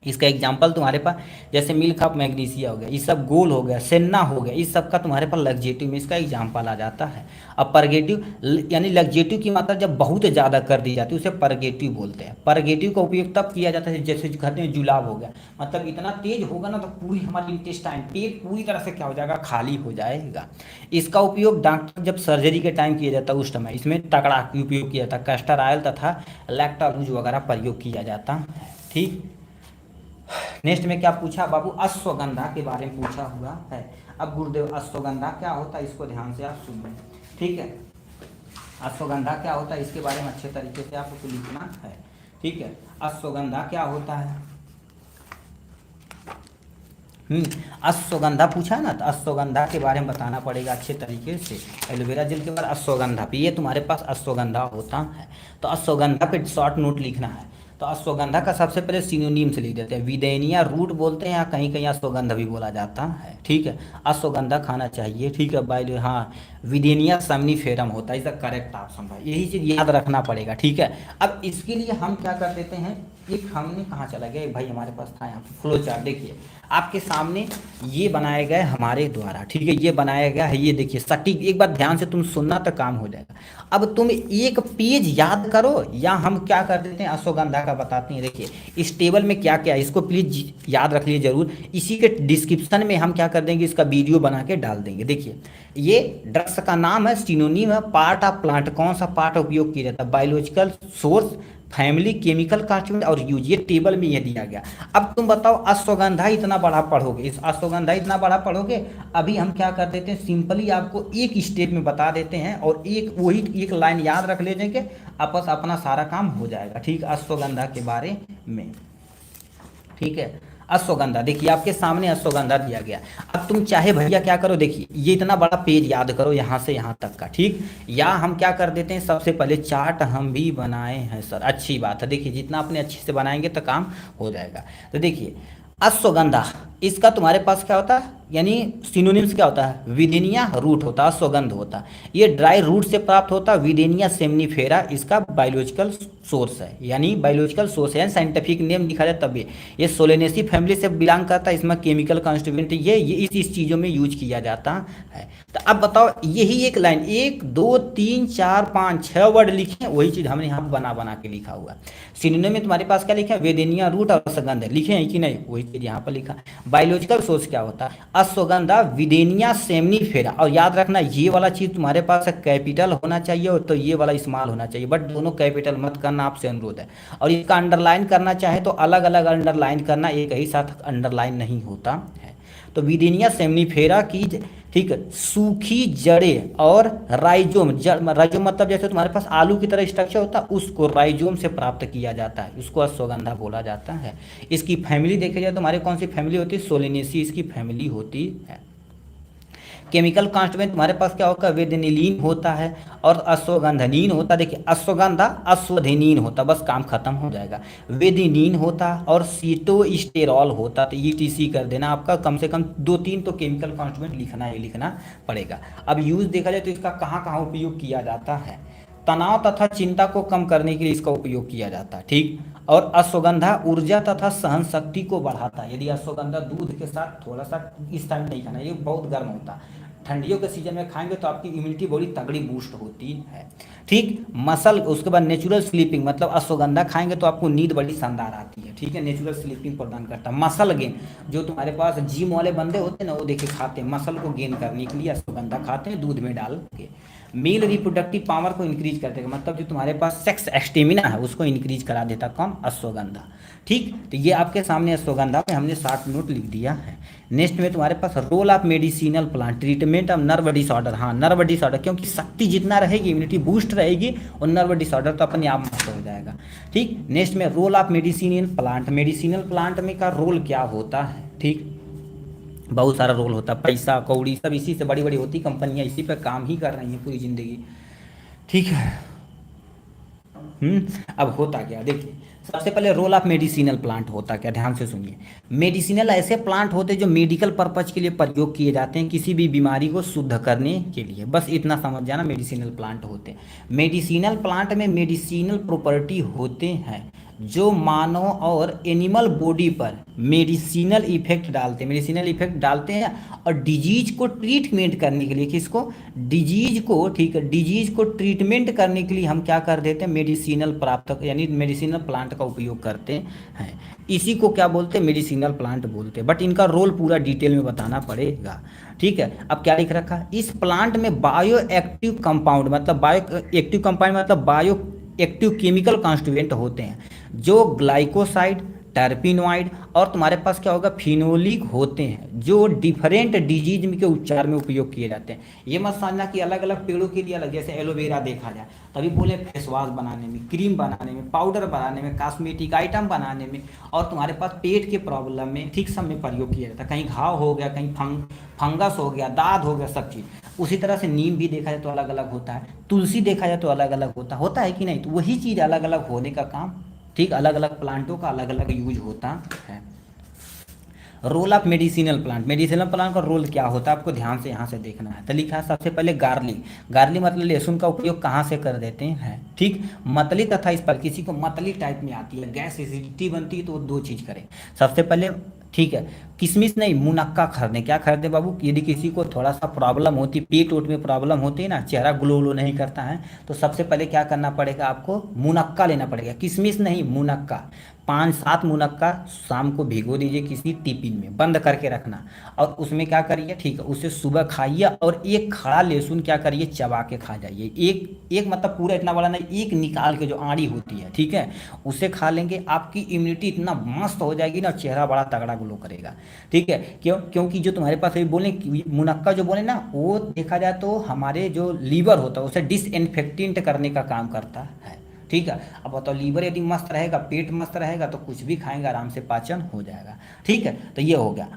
इसका एग्जाम्पल तुम्हारे पास जैसे मिल्क ऑफ मैग्नीशिया हो गया, ये सब गोल हो गया, सेन्ना हो गया, इस सब का तुम्हारे पास लग्जेटिव में इसका एग्जाम्पल आ जाता है। अब परगेटिव, यानी लग्जेटिव की मात्रा जब बहुत ज़्यादा कर दी जाती है उसे परगेटिव बोलते हैं। परगेटिव का उपयोग तब किया जाता है जैसे कहते हैं जुलाब हो गया, मतलब इतना तेज होगा ना तो पूरी हमारी इंटेस्टाइन, पेट पूरी तरह से क्या हो जाएगा, खाली हो जाएगा। इसका उपयोग डॉक्टर जब सर्जरी के टाइम किया जाता है उस समय इसमें तकड़ा उपयोग किया जाता है, कैस्टर ऑयल तथा लैक्टालूज वगैरह प्रयोग किया जाता है। ठीक, नेक्स्ट में क्या पूछा बाबू, अश्वगंधा के बारे में पूछा हुआ है। अब गुरुदेव अश्वगंधा क्या होता है इसको ध्यान से आप सुनिए। ठीक है, अश्वगंधा क्या होता है इसके बारे में अच्छे तरीके से आपको लिखना है। ठीक है, अश्वगंधा क्या होता है, अश्वगंधा पूछा है ना, तो अश्वगंधा के बारे में बताना पड़ेगा अच्छे तरीके से। एलोवेरा जेल के बाद अश्वगंधा पे, ये तुम्हारे पास अश्वगंधा होता है, तो अश्वगंधा पे शॉर्ट नोट लिखना है। तो अश्वगंधा का सबसे पहले सिनोनिम से लिख देते हैं, विदेनिया रूट बोलते हैं, या कहीं कहीं अश्वगंधा भी बोला जाता है। ठीक है, अश्वगंधा खाना चाहिए। ठीक है, बाय हाँ, विदेनिया समनीफेरम होता है, इसका करेक्ट ऑप्शन भाई, यही चीज़ याद रखना पड़ेगा। ठीक है, अब इसके लिए हम क्या कर देते हैं, एक हमने कहाँ चला गया भाई, हमारे पास था यहाँ फ्लो चार्ट, देखिए आपके सामने ये बनाया गया है हमारे द्वारा। ठीक है, ये बनाया गया है, ये देखिए सटीक, एक बार ध्यान से तुम सुनना तो काम हो जाएगा। अब तुम एक पेज याद करो, या हम क्या कर देते हैं अश्वगंधा का बताते हैं। देखिए इस टेबल में क्या क्या है इसको प्लीज याद रख लीजिए जरूर, इसी के डिस्क्रिप्शन में हम क्या कर देंगे, इसका वीडियो बना के डाल देंगे। देखिए ये ड्रग्स का नाम है, सिनोनिम है, पार्ट ऑफ प्लांट, कौन सा पार्ट उपयोग किया जाता है, biological source, family, chemical constituent और यूज, ये टेबल में ये दिया गया। अब तुम बताओ अश्वगंधा इतना बड़ा पढ़ोगे, इस अश्वगंधा इतना बड़ा पढ़ोगे, अभी हम क्या कर देते हैं, सिंपली आपको एक स्टेप में बता देते हैं और एक वही एक लाइन याद रख ले जाएंगे, आपस अपना सारा काम हो जाएगा। ठीक, अश्वगंधा के बारे में। ठीक है, अश्वगंधा देखिए आपके सामने अश्वगंधा दिया गया। अब तुम चाहे भैया क्या करो, देखिए ये इतना बड़ा पेज याद करो यहाँ से यहाँ तक का। ठीक, या हम क्या कर देते हैं, सबसे पहले चार्ट हम भी बनाए हैं सर, अच्छी बात है। देखिए जितना अपने अच्छे से बनाएंगे तो काम हो जाएगा। तो देखिए अश्वगंधा, इसका तुम्हारे पास क्या होता है, यानी सिनोनिम्स क्या होता है, विदेनिया रूट होता है, अश्वगंध होता है, ये ड्राई रूट से प्राप्त होता है, विदेनिया सेमनीफेरा इसका बायोलॉजिकल सोर्स है, यानी बायोलॉजिकल सोर्स है, साइंटिफिक नेम लिखा जाए तब ये सोलेनेसी फैमिली से बिलोंग करता है, इसमें केमिकल कॉन्स्टिट्यूएंट ये इस चीज़ों में यूज किया जाता है। तो अब बताओ यही एक लाइन 1 2 3 4 5 6 वर्ड लिखे हैं, वही चीज़ हमने यहाँ बना बना के लिखा हुआ है। सिनोनिम में तुम्हारे पास क्या लिखा है, वेदेनिया रूट और अश्वगंध लिखे हैं कि नहीं, वही चीज़ यहाँ पर लिखा। बायोलॉजिकल सोर्स क्या होता है, अश्वगंधा, विदेनिया सेमनीफेरा, और याद रखना ये वाला चीज़ तुम्हारे पास कैपिटल होना चाहिए और तो ये वाला स्मॉल होना चाहिए, बट दोनों कैपिटल मत करना, आपसे अनुरोध है। और इसका अंडरलाइन करना चाहे तो अलग अलग अंडरलाइन करना, एक ही साथ अंडरलाइन नहीं होता है। तो विदेनिया सेमनीफेरा की, ठीक है, सूखी जड़ें और राइजोम, राइजोम मतलब जैसे तुम्हारे पास आलू की तरह स्ट्रक्चर होता है, उसको राइजोम से प्राप्त किया जाता है, उसको अश्वगंधा बोला जाता है। इसकी फैमिली देखी जाए तो हमारे कौन सी फैमिली होती है, सोलेनेसी इसकी फैमिली होती है। केमिकल कॉन्स्टिट्यूएंट तुम्हारे पास क्या होगा, वेदिनिलीन होता है और अश्वगंधनीन होता है। देखिए अश्वगंधा अश्वधेनीन होता, बस काम खत्म हो जाएगा। वेदिनीन होता और सीटोस्टेरॉल होता। तो ETC कर देना, आपका कम से कम 2-3 तो केमिकल कॉन्स्टिट्यूएंट लिखना ही लिखना पड़ेगा। अब यूज़ देखा जाए तो इसका कहाँ कहाँ उपयोग किया जाता है, तनाव तथा चिंता को कम करने के लिए इसका उपयोग किया जाता है, ठीक। और अश्वगंधा ऊर्जा तथा सहन शक्ति को बढ़ाता है। यदि अश्वगंधा दूध के साथ थोड़ा सा इस टाइम नहीं खाना, ये बहुत गर्म होता है, ठंडियों के सीजन में खाएंगे तो आपकी इम्यूनिटी बड़ी तगड़ी बूस्ट होती है, ठीक। मसल, उसके बाद नेचुरल स्लीपिंग, मतलब अश्वगंधा खाएंगे तो आपको नींद बड़ी शानदार आती है, ठीक है, नेचुरल स्लीपिंग प्रदान करता है। मसल गेन, जो तुम्हारे पास जिम वाले बंदे होते हैं ना, वो देखे खाते हैं मसल को गेन करने के लिए अश्वगंधा खाते हैं दूध में डाल के। मेल रिप्रोडक्टिव पावर को इंक्रीज कर देगा, मतलब जो तुम्हारे पास सेक्स स्टेमिना है उसको इंक्रीज करा देता कौन, अश्वगंधा, ठीक। तो ये आपके सामने अश्वगंधा में हमने 60 नोट लिख दिया है। नेक्स्ट में तुम्हारे पास role of medicinal plant, treatment of nerve disorder. हाँ, नर्व डिसऑर्डर, क्योंकि शक्ति जितना रहेगी इम्यूनिटी बूस्ट रहेगी और नर्व डिसऑर्डर तो अपने आप मस्त हो जाएगा, ठीक। नेक्स्ट में role of medicinal plant, medicinal plant में का रोल क्या होता है, ठीक, बहुत सारा रोल होता है, पैसा कौड़ी सब इसी से बड़ी बड़ी होती कंपनियां इसी पर काम ही कर रही हैं पूरी ज़िंदगी, ठीक है। अब होता क्या, देखिए सबसे पहले रोल ऑफ मेडिसिनल प्लांट होता क्या, ध्यान से सुनिए। मेडिसिनल ऐसे प्लांट होते हैं जो मेडिकल पर्पज के लिए प्रयोग किए जाते हैं, किसी भी बीमारी को शुद्ध करने के लिए, बस इतना समझ जाना मेडिसिनल प्लांट होते हैं। मेडिसिनल प्लांट में मेडिसिनल प्रॉपर्टी होते हैं जो मानव और एनिमल बॉडी पर मेडिसिनल इफेक्ट डालते हैं, मेडिसिनल इफेक्ट डालते हैं और डिजीज को ट्रीटमेंट करने के लिए, किसको, डिजीज को, ठीक है, डिजीज को ट्रीटमेंट करने के लिए हम क्या कर देते हैं, मेडिसिनल प्राप्त यानी मेडिसिनल प्लांट का उपयोग करते हैं। इसी को क्या बोलते हैं, मेडिसिनल प्लांट बोलते हैं, बट इनका रोल पूरा डिटेल में बताना पड़ेगा, ठीक है। अब क्या लिख रखा, इस प्लांट में बायो एक्टिव कंपाउंड, मतलब बायो एक्टिव कंपाउंड मतलब बायो एक्टिव केमिकल कॉन्स्टिट्यूएंट होते हैं जो ग्लाइकोसाइड, टर्पिनॉइड और तुम्हारे पास क्या होगा, फिनोलिक होते हैं, जो डिफरेंट डिजीज के उपचार में उपयोग किए जाते हैं। ये मत समझना कि अलग अलग पेड़ों के लिए अलग, जैसे एलोवेरा देखा जाए तभी बोले फेस वॉश बनाने में, क्रीम बनाने में, पाउडर बनाने में, कॉस्मेटिक आइटम बनाने में, और तुम्हारे पास पेट के प्रॉब्लम में ठीक सब में प्रयोग किया जाता है। कहीं घाव हो गया, कहीं फंगस हो गया, दाद हो गया, सब चीज़। उसी तरह से नीम भी देखा जाए तो अलग अलग होता है, तुलसी देखा जाए तो अलग अलग होता है कि नहीं, तो वही चीज़ अलग अलग होने का काम, ठीक, अलग अलग प्लांटों का अलग अलग यूज होता है। Role of medicinal plant, medicinal plant का रोल क्या होता है आपको ध्यान से यहाँ से देखना है। तो लिखा है सबसे पहले गार्लिक, गार्लिक मतलब लहसुन का उपयोग कहाँ से कर देते हैं, ठीक। मतली तथा इस पर किसी को मतली टाइप में आती है, गैस एसिडिटी बनती है, तो वो 2 चीज़ करें सबसे पहले, ठीक है। किशमिश नहीं, मुनक्का खरीदें, क्या खरीदें बाबू, यदि किसी को थोड़ा सा प्रॉब्लम होती, पेट वोट में प्रॉब्लम होती है ना, चेहरा ग्लो व्लो नहीं करता है, तो सबसे पहले क्या करना पड़ेगा आपको, मुनक्का लेना पड़ेगा, किशमिश नहीं मुनक्का। 5-7 मुनक्का शाम को भिगो दीजिए किसी टिफिन में, बंद करके रखना, और उसमें क्या करिए, ठीक है, उसे सुबह खाइए और एक खड़ा लहसुन क्या करिए, चबा के खा जाइए, एक मतलब पूरा इतना बड़ा नहीं, एक निकाल के जो आड़ी होती है, ठीक है, उसे खा लेंगे, आपकी इम्यूनिटी इतना मस्त हो जाएगी ना, चेहरा बड़ा तगड़ा ग्लो करेगा, ठीक है। क्योंकि जो तुम्हारे पास अभी बोले मुनक्का जो बोले ना, वो देखा जाए तो हमारे जो लीवर होता है उसे डिसइंफेक्टेंट करने का काम करता है, ठीक है। अब बताओ लीवर यदि मस्त रहेगा, पेट मस्त रहेगा, तो कुछ भी खाएंगे आराम से पाचन हो जाएगा, ठीक है। तो ये हो गया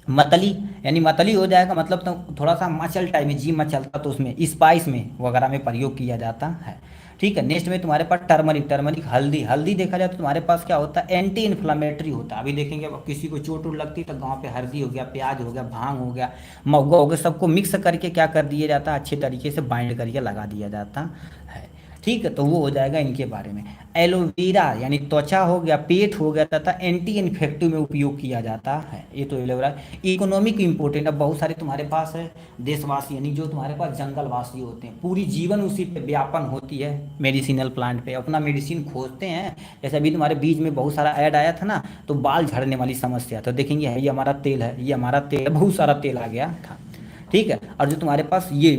मतली, यानी मतली हो जाएगा, मतलब तो थोड़ा सा मचल टाइप में, जी मचलता तो उसमें स्पाइस में वगैरह में प्रयोग किया जाता है, ठीक है। नेक्स्ट में तुम्हारे पास टर्मरिक, टर्मरिक हल्दी, हल्दी देखा जाए तो तुम्हारे पास क्या होता है, एंटी इन्फ्लामेटरी होता है। अभी देखेंगे अब किसी को चोट वोट लगती है तो गाँव पे हल्दी हो गया, प्याज हो गया, भांग हो गया, महुआ हो गया, सबको मिक्स करके क्या कर दिया जाता है, अच्छे तरीके से बाइंड करके लगा दिया जाता है, ठीक है। तो वो हो जाएगा इनके बारे में। एलोवेरा यानी त्वचा हो गया, पेट हो गया, तथा एंटी इन्फेक्टिव में उपयोग किया जाता है, ये तो एलोवेरा। इकोनॉमिक इम्पोर्टेंट, अब बहुत सारे तुम्हारे पास है देशवासी, यानी जो तुम्हारे पास जंगलवासी होते हैं, पूरी जीवन उसी पे व्यापन होती है, मेडिसिनल प्लांट पे अपना मेडिसिन खोजते हैं। जैसे अभी तुम्हारे बीच में बहुत सारा ऐड आया था ना, तो बाल झड़ने वाली समस्या, तो देखेंगे है ये हमारा तेल है, ये हमारा तेल है, बहुत सारा तेल आ गया था, ठीक है। और जो तुम्हारे पास ये,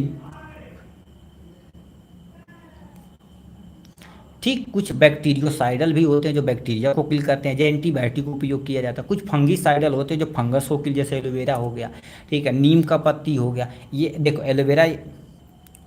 ठीक, कुछ बैक्टीरियोसाइडल भी होते हैं जो बैक्टीरिया को किल करते हैं, जो एंटीबायोटिक को उपयोग किया जाता है। कुछ फंगीसाइडल होते हैं जो फंगस को किल, जैसे एलोवेरा हो गया, ठीक है, नीम का पत्ती हो गया, ये देखो एलोवेरा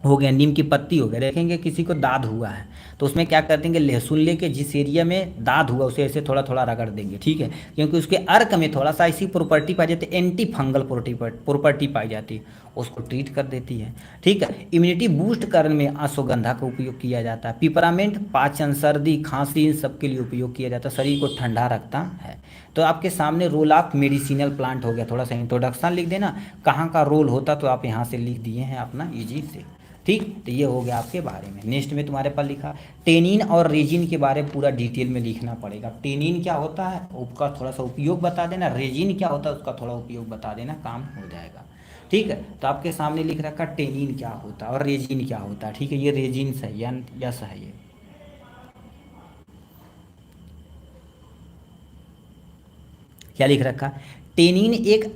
हो गया, नीम की पत्ती हो गया। देखेंगे किसी को दाद हुआ है तो उसमें क्या कर देंगे, लहसुन लेके जिस एरिया में दाद हुआ उसे ऐसे थोड़ा थोड़ा रगड़ देंगे, ठीक है, क्योंकि उसके अर्क में थोड़ा सा ऐसी प्रॉपर्टी पाई जाती है, एंटी फंगल प्रॉपर्टी पाई जाती है, उसको ट्रीट कर देती है। ठीक है, इम्यूनिटी बूस्ट करने में अश्वगंधा का उपयोग किया जाता है। पिपरामेंट पाचन, सर्दी, खांसी इन सब के लिए उपयोग किया जाता है, शरीर को ठंडा रखता है। तो आपके सामने रोल ऑफ मेडिसिनल प्लांट हो गया, थोड़ा सा इंट्रोडक्शन लिख देना, कहाँ का रोल होता तो आप यहाँ से लिख दिए हैं अपना इजी से। ठीक, तो ये हो गया आपके बारे में। नेक्स्ट में तुम्हारे पास लिखा टेनिन और रेजिन के बारे में पूरा डिटेल में लिखना पड़ेगा। टेनिन क्या होता है उसका थोड़ा सा उपयोग बता देना, रेजिन क्या होता है उसका थोड़ा उपयोग बता देना, काम हो जाएगा। ठीक है, तो आपके सामने लिख रखा टेनिन क्या होता है और रेजिन क्या होता है। ठीक है, ये रेजिन सही है, यस है ये। क्या लिख रखा, टेनिन एक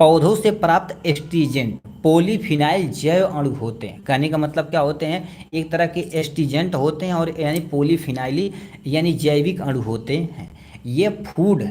पौधों से प्राप्त एस्ट्रीजेंट पॉलीफिनाइल जैव अणु होते हैं। कहने का मतलब क्या होते हैं, एक तरह के एस्ट्रीजेंट होते हैं और यानी पॉलीफिनाइली यानी जैविक अणु होते हैं। ये फूड,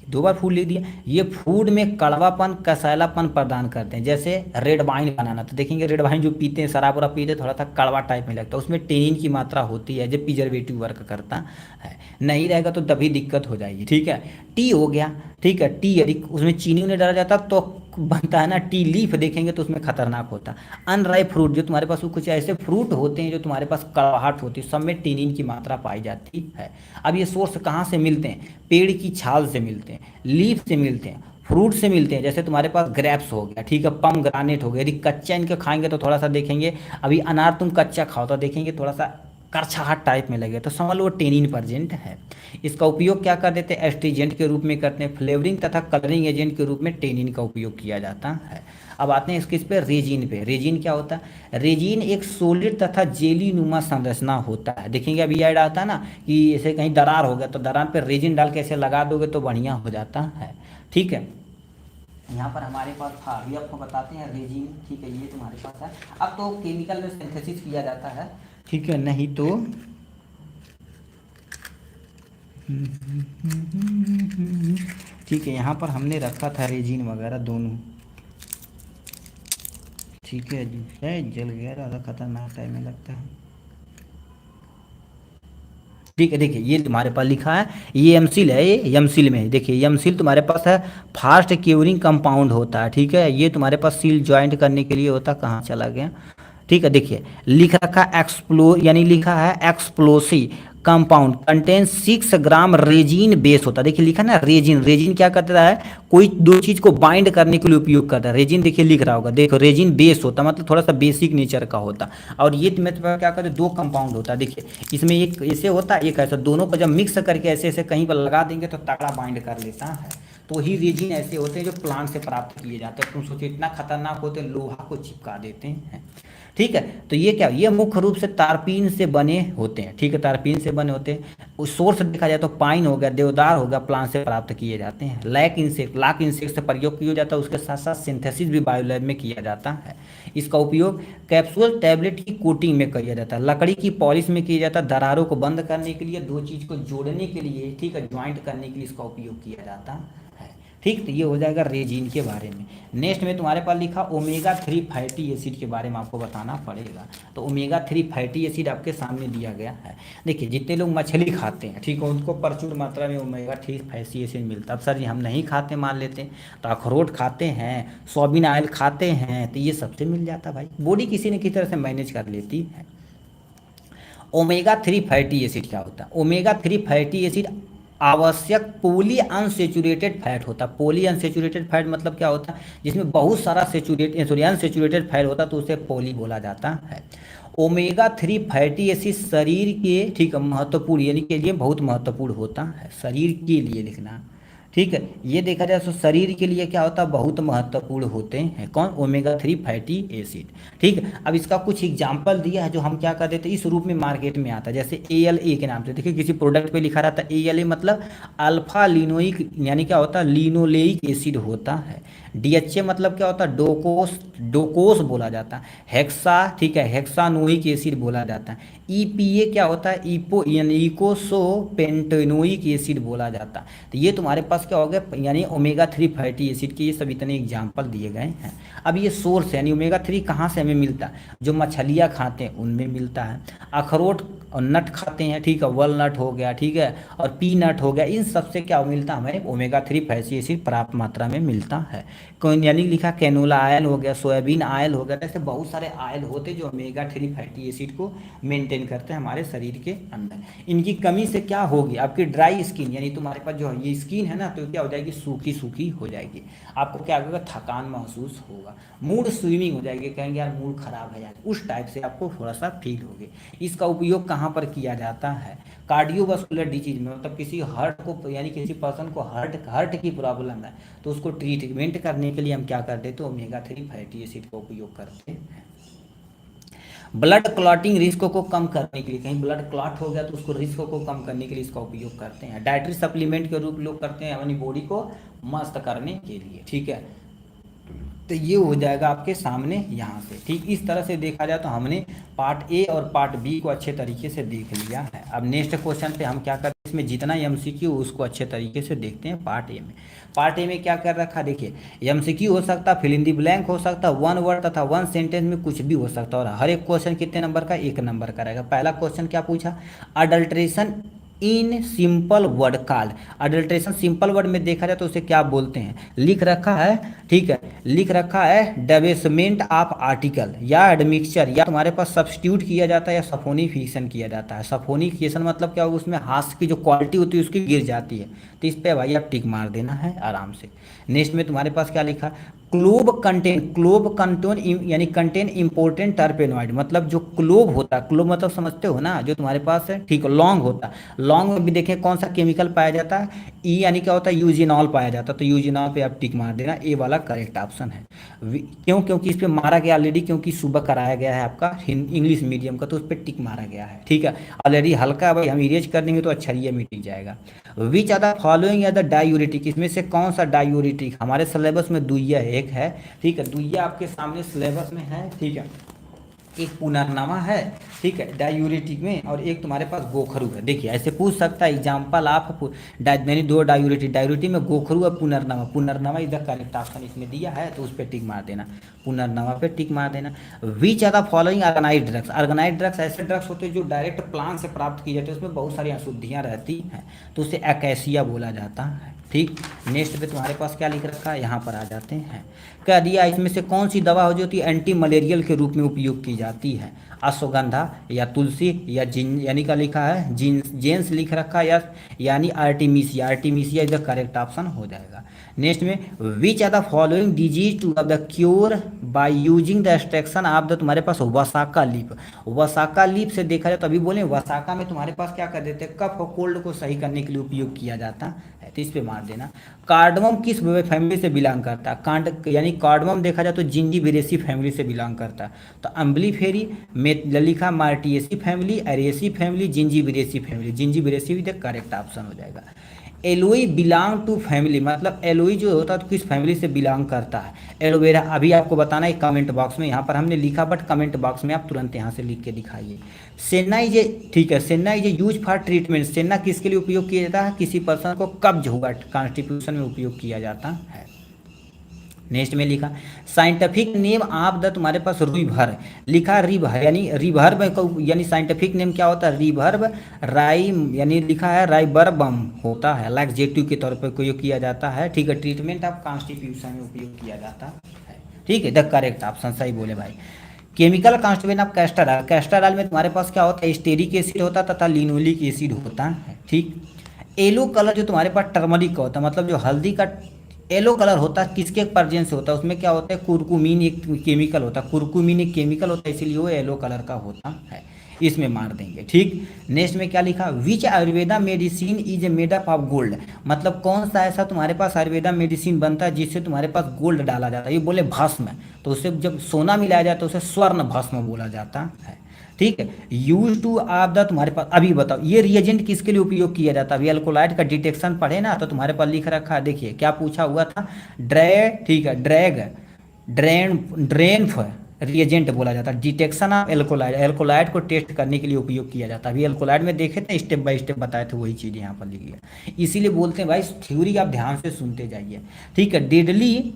दो बार फूड लिख दिया, ये फूड में कड़वापन कसैलापन प्रदान करते हैं। जैसे रेड वाइन बनाना, तो देखेंगे रेड वाइन जो पीते हैं, शराब वराब पीते हैं, थोड़ा सा कड़वा टाइप में लगता है, उसमें टेनिन की मात्रा होती है जो प्रिजर्वेटिव वर्क करता है। नहीं रहेगा तो तभी दिक्कत हो जाएगी। ठीक है, टी हो गया। ठीक है, टी यदि उसमें चीनी नहीं डाला जाता तो बनता है ना टी लीफ, देखेंगे तो उसमें खतरनाक होता। अनराइप फ्रूट, जो तुम्हारे पास कुछ ऐसे फ्रूट होते हैं जो तुम्हारे पास कड़वाहट होती है, सब में टेनिन की मात्रा पाई जाती है। अब ये सोर्स कहाँ से मिलते हैं, पेड़ की छाल से मिलते हैं, लीफ से मिलते हैं, फ्रूट से मिलते हैं। जैसे तुम्हारे पास ग्रेप्स हो गया, ठीक है, पम ग्रानेट हो गया, यदि कच्चा इनके खाएंगे तो थोड़ा सा देखेंगे, अभी अनार तुम कच्चा खाओ तो देखेंगे थोड़ा सा करछाहट टाइप में लगे, तो समझ लो वो टेनिन प्रेजेंट है। इसका उपयोग क्या कर देते हैं, एस्ट्रीजेंट के रूप में करते हैं, फ्लेवरिंग तथा कलरिंग एजेंट के रूप में टेनिन का उपयोग किया जाता है। अब आते हैं इस पे रेजिन पे। रेजिन क्या होता है, रेजिन एक सोलिड तथा जेली नुमा संरचना होता है। देखेंगे अभी ऐड आता है ना कि ऐसे कहीं दरार हो गया तो दरार पे रेजिन डाल के ऐसे लगा दोगे तो बढ़िया हो जाता है। ठीक है, यहाँ पर हमारे पास था, अभी आपको बताते हैं रेजिन। ठीक है, ये तुम्हारे पास है। अब तो केमिकल में सिंथेसिस किया जाता है, ठीक है, नहीं तो ठीक है, यहाँ पर हमने रखा था रेजिन वगैरह दोनों। ठीक है, जल गया, ज़्यादा खतरनाक टाइम में लगता है। ठीक है, देखिए ये तुम्हारे पास लिखा है, ये एमसिल है, ये एमसिल में देखिए एमसिल तुम्हारे पास है, फास्ट क्यूरिंग कंपाउंड होता है। ठीक है, ये तुम्हारे पास सील ज्वाइंट करने के लिए होता, कहाँ चला गया। ठीक है, देखिए लिख रखा एक्सप्लो यानी लिखा है एक्सप्लोसिव कंपाउंड कंटेन 6 ग्राम रेजिन बेस होता है। देखिए लिखा ना रेजिन, रेजिन क्या करता है, कोई दो चीज को बाइंड करने के लिए उपयोग करता है। रेजिन देखिए लिख रहा होगा, देखो रेजिन बेस होता है, मतलब थोड़ा सा बेसिक नेचर का होता। और ये मतलब क्या करते हैं, दो कंपाउंड होता है। देखिए इसमें एक ऐसे होता है, एक ऐसा, दोनों को जब मिक्स करके ऐसे ऐसे कहीं पर लगा देंगे तो तगड़ा बाइंड कर लेता है। तो ही रेजिन ऐसे होते हैं जो प्लांट से प्राप्त किए जाते हैं। तुम सोचो इतना खतरनाक होते हैं, लोहा को चिपका देते हैं। ठीक है, तो ये क्या, ये मुख्य रूप से तारपीन से बने होते हैं। ठीक है, तारपीन से बने होते हैं। उस सोर्स देखा जाए तो पाइन हो गया, देवदार हो गया, प्लांट से प्राप्त किए जाते हैं। लाख इंसेक्ट से प्रयोग किया जाता है, उसके साथ साथ सिंथेसिस भी बायोलैब में किया जाता है। इसका उपयोग कैप्सूल टैबलेट की कोटिंग में किया जाता है, लकड़ी की पॉलिश में किया जाता है, दरारों को बंद करने के लिए, दो चीज को जोड़ने के लिए, ठीक है, ज्वाइंट करने के लिए इसका उपयोग किया जाता है। ठीक, तो ये हो जाएगा रेजिन के बारे में। नेक्स्ट में तुम्हारे पास लिखा ओमेगा 3 फैटी एसिड के बारे में आपको बताना पड़ेगा। तो ओमेगा 3 फैटी एसिड आपके सामने दिया गया है। देखिए जितने लोग मछली खाते हैं, ठीक है, उनको प्रचुर मात्रा में ओमेगा 3 फैटी एसिड मिलता है। अब सर जी हम नहीं खाते मान लेते हैं, तो अखरोट खाते हैं, सोयाबीन ऑयल खाते हैं, तो ये सबसे मिल जाता भाई, बॉडी किसी न किसी तरह से मैनेज कर लेती है। ओमेगा 3 फैटी एसिड क्या होता है, ओमेगा 3 फैटी एसिड आवश्यक पॉली अनसेचुरेटेड फैट होता है। पॉली अनसेचुरेटेड फैट मतलब क्या होता है, जिसमें बहुत सारा अनसेचुरेटेड फैट होता है, तो उसे पॉली बोला जाता है। ओमेगा 3 फैटी एसिड शरीर के, ठीक है, महत्वपूर्ण यानी के लिए बहुत महत्वपूर्ण होता है, शरीर के लिए लिखना। ठीक है, ये देखा जाए तो शरीर के लिए क्या होता है, बहुत महत्वपूर्ण होते हैं। कौन, ओमेगा 3 फैटी एसिड। ठीक है, अब इसका कुछ एग्जाम्पल दिया है जो हम क्या कर देते हैं, इस रूप में मार्केट में आता है। जैसे ALA के नाम से, देखिए किसी प्रोडक्ट पे लिखा रहता है ALA, मतलब अल्फा लिनोइक यानी क्या होता है, लिनोलेइक एसिड होता है। DHA मतलब क्या होता है, डोकोस बोला जाता है। हेक्सा, ठीक है, हेक्सानोइक एसिड बोला जाता है। EPA क्या होता है, इकोसोपेंटेनोइक एसिड बोला जाता है। तो ये तुम्हारे पास क्या हो गया, यानी ओमेगा 3 फैटी एसिड के ये सब इतने एग्जाम्पल दिए गए हैं। अब ये सोर्स है, यानी ओमेगा 3 कहाँ से हमें मिलता है, जो मछलियाँ खाते हैं उनमें मिलता है, अखरोट और नट खाते हैं, ठीक है, वॉलनट हो गया, ठीक है, और पीनट हो गया, इन सबसे क्या मिलता है हमें, ओमेगा 3 फैटी एसिड पर्याप्त मात्रा में मिलता है। कौन यानी लिखा कैनोला आयल हो गया, सोयाबीन आयल हो गया, ऐसे बहुत सारे आयल होते हैं जो ओमेगा 3 फैटी एसिड को मेंटेन करते हैं हमारे शरीर के अंदर। इनकी कमी से क्या होगी, आपकी ड्राई स्किन, यानी तुम्हारे पास जो ये स्किन है ना, तो क्या हो जाएगी, सूखी सूखी हो जाएगी। आपको क्या होगा, थकान महसूस होगा, मूड स्विंगिंग हो जाएगी, कहेंगे यार मूड खराब है यार, उस टाइप से आपको थोड़ा सा फील होगी। इसका उपयोग कहाँ पर किया जाता है, कार्डियोवास्कुलर डिजीज में, मतलब किसी हार्ट को, यानी किसी पर्सन को हार्ट की प्रॉब्लम है तो उसको ट्रीटमेंट करने के लिए हम क्या करते हैं, तो ओमेगा 3 फैटी एसिड का उपयोग करते हैं। ब्लड क्लॉटिंग रिस्क को कम करने के लिए, कहीं ब्लड क्लॉट हो गया तो उसको रिस्क को कम करने के लिए इसका उपयोग करते हैं। डाइटरी सप्लीमेंट के रूप में उपयोग करते हैं अपनी बॉडी को मस्त करने के लिए, ठीक है। तो ये हो जाएगा आपके सामने यहाँ से, ठीक। इस तरह से देखा जाए तो हमने पार्ट ए और पार्ट बी को अच्छे तरीके से देख लिया है। अब नेक्स्ट क्वेश्चन पे हम क्या करते हैं, इसमें जितना एमसीक्यू उसको अच्छे तरीके से देखते हैं। पार्ट ए में, पार्ट ए में क्या कर रखा, देखिए एमसीक्यू हो सकता है, फिल इन दी ब्लैंक हो सकता है, वन वर्ड तथा वन सेंटेंस में कुछ भी हो सकता है, और हर एक क्वेश्चन कितने नंबर का, 1 नंबर का रहेगा। पहला क्वेश्चन क्या पूछा, adulteration in simple word called, adulteration simple word में देखा जाए तो उसे क्या बोलते हैं, लिख रखा है, ठीक है, लिख रखा है डेवेसमेंट ऑफ आर्टिकल या एडमिक्सचर, या तुम्हारे पास सब्स्टिट्यूट किया जाता है या सफोनिफिकेशन किया जाता है। सफोनिफिकेशन मतलब क्या होगा, उसमें हाथ की जो क्वालिटी होती है उसकी गिर जाती है, तो इस पे भाई आप टिक मार देना है आराम से। नेक्स्ट में तुम्हारे पास क्या लिखा, क्लोब कंटेन यानी कंटेन इंपॉर्टेंट टर्पेनॉइड, मतलब जो क्लोब होता है, क्लोब मतलब समझते हो ना, जो तुम्हारे पास है, ठीक है, लौंग होता है, लौंग में भी देखें कौन सा केमिकल पाया जाता है, ई यानी क्या होता है, यूजिनॉल पाया जाता है, तो यूजिनॉल पे आप टिक मार देना, ए वाला करेक्ट ऑप्शन है। क्यों, क्योंकि इस पे मारा गया ऑलरेडी, क्योंकि सुबह कराया गया है आपका इंग्लिश मीडियम का, तो उस पर टिक मारा गया है, ठीक है। ऑलरेडी हल्का भाई हम इरेज कर देंगे तो अक्षरिया में टिक जाएगा। Which are the following are the diuretic, इसमें से कौन सा डायूरेटिक, हमारे सिलेबस में दुइया एक है, ठीक है, दुइया आपके सामने सिलेबस में है, ठीक है, एक पुनर्नवा है, ठीक है, डायूरेटिक में, और एक तुम्हारे पास गोखरू है। देखिए ऐसे पूछ सकता है एग्जाम्पल आप, मैंने 2 डायूरेटिक, डायूरेटिक में गोखरू और पुनर्नवा, पुनर्नवा इधर करेक्ट ऑप्शन इसमें दिया है, तो उस पर टिक मार देना, पुनर्नवा पे टिक मार देना। Which are the following organised drugs, organised drugs ऐसे ड्रग्स होते हैं जो डायरेक्ट प्लांट से प्राप्त की जाती है, उसमें बहुत सारी अशुद्धियाँ रहती हैं, तो उसे अकैसिया बोला जाता है, ठीक। नेक्स्ट पे तुम्हारे पास क्या लिख रखा है, यहाँ पर आ जाते हैं, कह दिया इसमें से कौन सी दवा हो जो होती है एंटी मलेरियल के रूप में उपयोग की जाती है, अश्वगंधा या तुलसी या जिन, यानी का लिखा है जेंस लिख रखा है, या यानी artemisia, artemisia is the correct option हो जाएगा। नेक्स्ट में which are the following disease to the cure by using the extraction of the, तुम्हारे पास वसाका लीफ, वसाका लीफ से देखा जाए तो अभी बोले वसाका में तुम्हारे पास क्या कर देते हैं, कफ और कोल्ड को सही करने के लिए उपयोग किया जाता है, तो इस पे मार देना। कार्डमम किस फैमिली से बिलोंग करता है, कांड यानी कार्डमम देखा जाए तो जिंजीबेरेसी फैमिली से बिलोंग करता है, तो अम्बलीफेरी में लिखा Myrtaceae family, Araceae family, Zingiberaceae family, Zingiberaceae भी करेक्ट ऑप्शन हो जाएगा। एलोई बिलोंग टू फैमिली, मतलब एलोई जो होता है तो किस फैमिली से बिलोंग करता है, एलोवेरा, अभी आपको बताना है कमेंट बॉक्स में, यहाँ पर हमने लिखा बट कमेंट बॉक्स में आप तुरंत यहाँ से लिख के दिखाइए। सेना इज ए, ठीक है, सेना is a use for treatment, सेना किसके लिए उपयोग किया जाता है, किसी पर्सन को कब्ज हुआ कॉन्स्टिट्यूशन में उपयोग किया जाता है। नेक्स्ट में लिखा साइंटिफिक नेम ऑफ द, तुम्हारे पास रिभर लिखा, रिभर यानी रिभर्ब, यानी साइंटिफिक नेम क्या होता है, रिभर्ब राई, यानी लिखा है राइबर्बम होता है, लैक्सेटिव के तौर पर उपयोग किया जाता है, ठीक है, ट्रीटमेंट ऑफ कॉन्स्टिट्यूशन में उपयोग किया जाता है, ठीक है, द करेक्ट ऑप्शन सही बोले भाई। Chemical constituent of castor oil, castor oil में तुम्हारे पास क्या होता है, स्टेरिक एसिड होता है तथा लिनोलिक एसिड होता है, ठीक। येलो कलर जो तुम्हारे पास टर्मरिक का होता है, मतलब जो हल्दी का येलो कलर होता है, किसके प्रेजेंस से होता है, उसमें क्या होता है, कुरकुमीन एक केमिकल होता है, कुरकुमीन एक केमिकल होता है, इसीलिए वो येलो कलर का होता है, इसमें मार देंगे, ठीक। नेक्स्ट में क्या लिखा, which Ayurveda medicine is made up of gold, मतलब कौन सा ऐसा तुम्हारे पास आयुर्वेदा मेडिसिन बनता है जिससे तुम्हारे पास गोल्ड डाला जाता है, ये बोले भस्म, तो उससे जब सोना मिलाया जाता है उसे स्वर्ण भस्म बोला जाता है, ठीक है। यूज टू आप द, तुम्हारे पास अभी बताओ ये रिएजेंट किसके लिए उपयोग किया जाता है, अभी अल्कोलाइड का डिटेक्शन पढ़े ना, तो तुम्हारे पास लिख रखा है, देखिए क्या पूछा हुआ था, ठीक है, ड्रेन रिएजेंट बोला जाता है, डिटेक्शन ऑफ एल्कोलाइड, एल्कोलाइड को टेस्ट करने के लिए उपयोग किया जाता है। अभी एल्कोलाइड में देखे थे, स्टेप बाय स्टेप बताए थे, वही चीज़ यहाँ पर लिख गया, इसीलिए बोलते हैं भाई थ्योरी आप ध्यान से सुनते जाइए, ठीक है। डेडली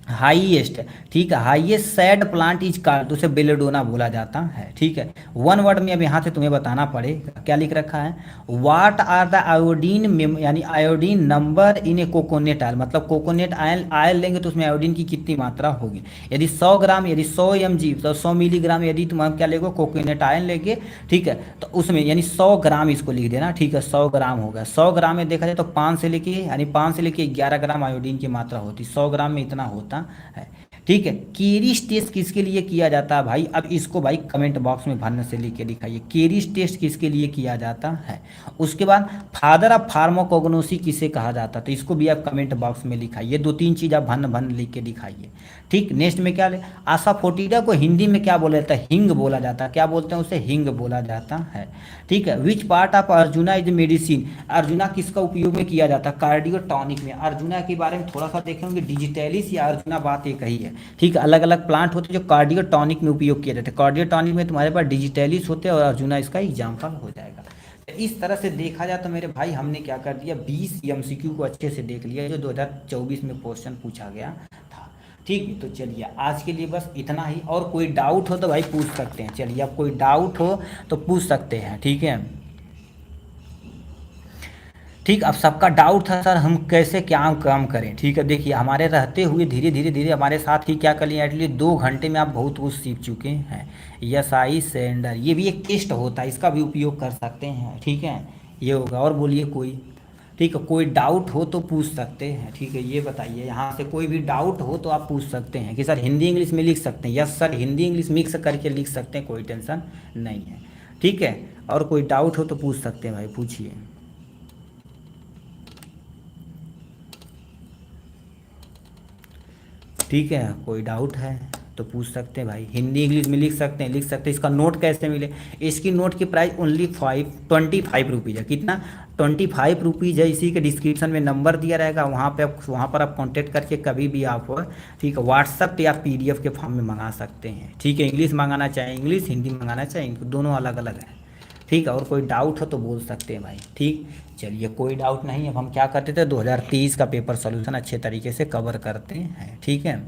हाईएस्ट, ठीक है, highest sad plant is called, तो उसे बेलेडोना बोला जाता है, ठीक है। वन वर्ड में अब यहाँ से तुम्हें बताना पड़ेगा क्या लिख रखा है। व्हाट आर द आयोडीन, यानी iodine number in A coconut oil, मतलब कोकोनट आयल आयल लेंगे तो उसमें आयोडीन की कितनी मात्रा होगी। यदि 100 ग्राम, यदि 100 mg, तो 100 मिलीग्राम यदि तुम क्या लेंगे, कोकोनट आयल लेंगे, ठीक है, तो उसमें यानी 100 ग्राम इसको लिख देना, ठीक है, 100 ग्राम होगा। 100 ग्राम में देखा जाए तो 5 से लेके, यानी 5 से लेके 11 ग्राम आयोडीन की मात्रा होती, 100 ग्राम में इतना होता है, ठीक है। केरिस टेस्ट किसके लिए किया जाता है भाई, अब इसको भाई कमेंट बॉक्स में भरने से लिख के दिखाइए, केरिस टेस्ट किसके लिए किया जाता है। उसके बाद फादर ऑफ फार्माकोग्नोसी किसे कहा जाता है, तो इसको भी आप कमेंट बॉक्स में लिखाइए, 2-3 चीज़ आप भन भन लिख के दिखाइए, ठीक। नेक्स्ट में क्या ले, आसाफोटिडा को हिंदी में क्या बोला जाता है, हिंग बोला जाता है, क्या बोलते हैं उसे, हिंग बोला जाता है, ठीक है। Which part of arjuna is medicine, arjuna किसका उपयोग में किया जाता है, कार्डियोटॉनिक में। अर्जुना के बारे में थोड़ा सा देखेंगे, डिजिटैलिस या अर्जुना बात एक ही है, ठीक है, अलग अलग प्लांट होते हैं जो कार्डियोटॉनिक में उपयोग किया जाता है। कार्डियोटॉनिक में तुम्हारे पास डिजिटैलिस होते हैं और अर्जुना इसका एग्जाम्पल हो जाएगा। तो इस तरह से देखा जाए तो मेरे भाई हमने क्या कर दिया, 20 एमसीक्यू को अच्छे से देख लिया जो 2024 में क्वेश्चन पूछा गया था, ठीक। तो चलिए आज के लिए बस इतना ही, और कोई डाउट हो तो भाई पूछ सकते हैं, चलिए अब कोई डाउट हो तो पूछ सकते हैं, ठीक है, ठीक। अब सबका डाउट था सर हम कैसे क्या काम करें, ठीक है। देखिए हमारे रहते हुए धीरे धीरे धीरे हमारे साथ ही क्या कर लिया, एटलीस्ट 2 घंटे में आप बहुत कुछ सीख चुके हैं। यस आई सेंडर, ये भी एक टेस्ट होता है, इसका भी उपयोग कर सकते हैं, ठीक है, ये होगा। और बोलिए कोई, ठीक है, कोई डाउट हो तो पूछ सकते हैं, ठीक है, ये बताइए यहाँ से कोई भी डाउट हो तो आप पूछ सकते हैं कि सर हिंदी इंग्लिश में लिख सकते हैं, yes sir Hindi English mix करके लिख सकते हैं, कोई टेंशन नहीं है, ठीक है। और कोई डाउट हो तो पूछ सकते हैं भाई, पूछिए, ठीक है। कोई डाउट है तो पूछ सकते हैं भाई, हिंदी इंग्लिश में लिख सकते हैं, लिख सकते हैं। इसका नोट कैसे मिले, इसकी नोट की प्राइस ओनली 25 रुपीज़ है, कितना, 25 रुपीज़ है। इसी के डिस्क्रिप्शन में नंबर दिया रहेगा, वहाँ पर आप कांटेक्ट करके कभी भी आप, ठीक है, व्हाट्सअप या PDF के फॉर्म में मंगा सकते हैं, ठीक है। इंग्लिश मंगाना चाहे इंग्लिश, हिंदी मंगाना चाहे, दोनों अलग अलग है, ठीक है। और कोई डाउट हो तो बोल सकते हैं भाई, ठीक। चलिए कोई डाउट नहीं, अब हम क्या करते थे, 2023 का पेपर सोल्यूशन अच्छे तरीके से कवर करते हैं, ठीक है।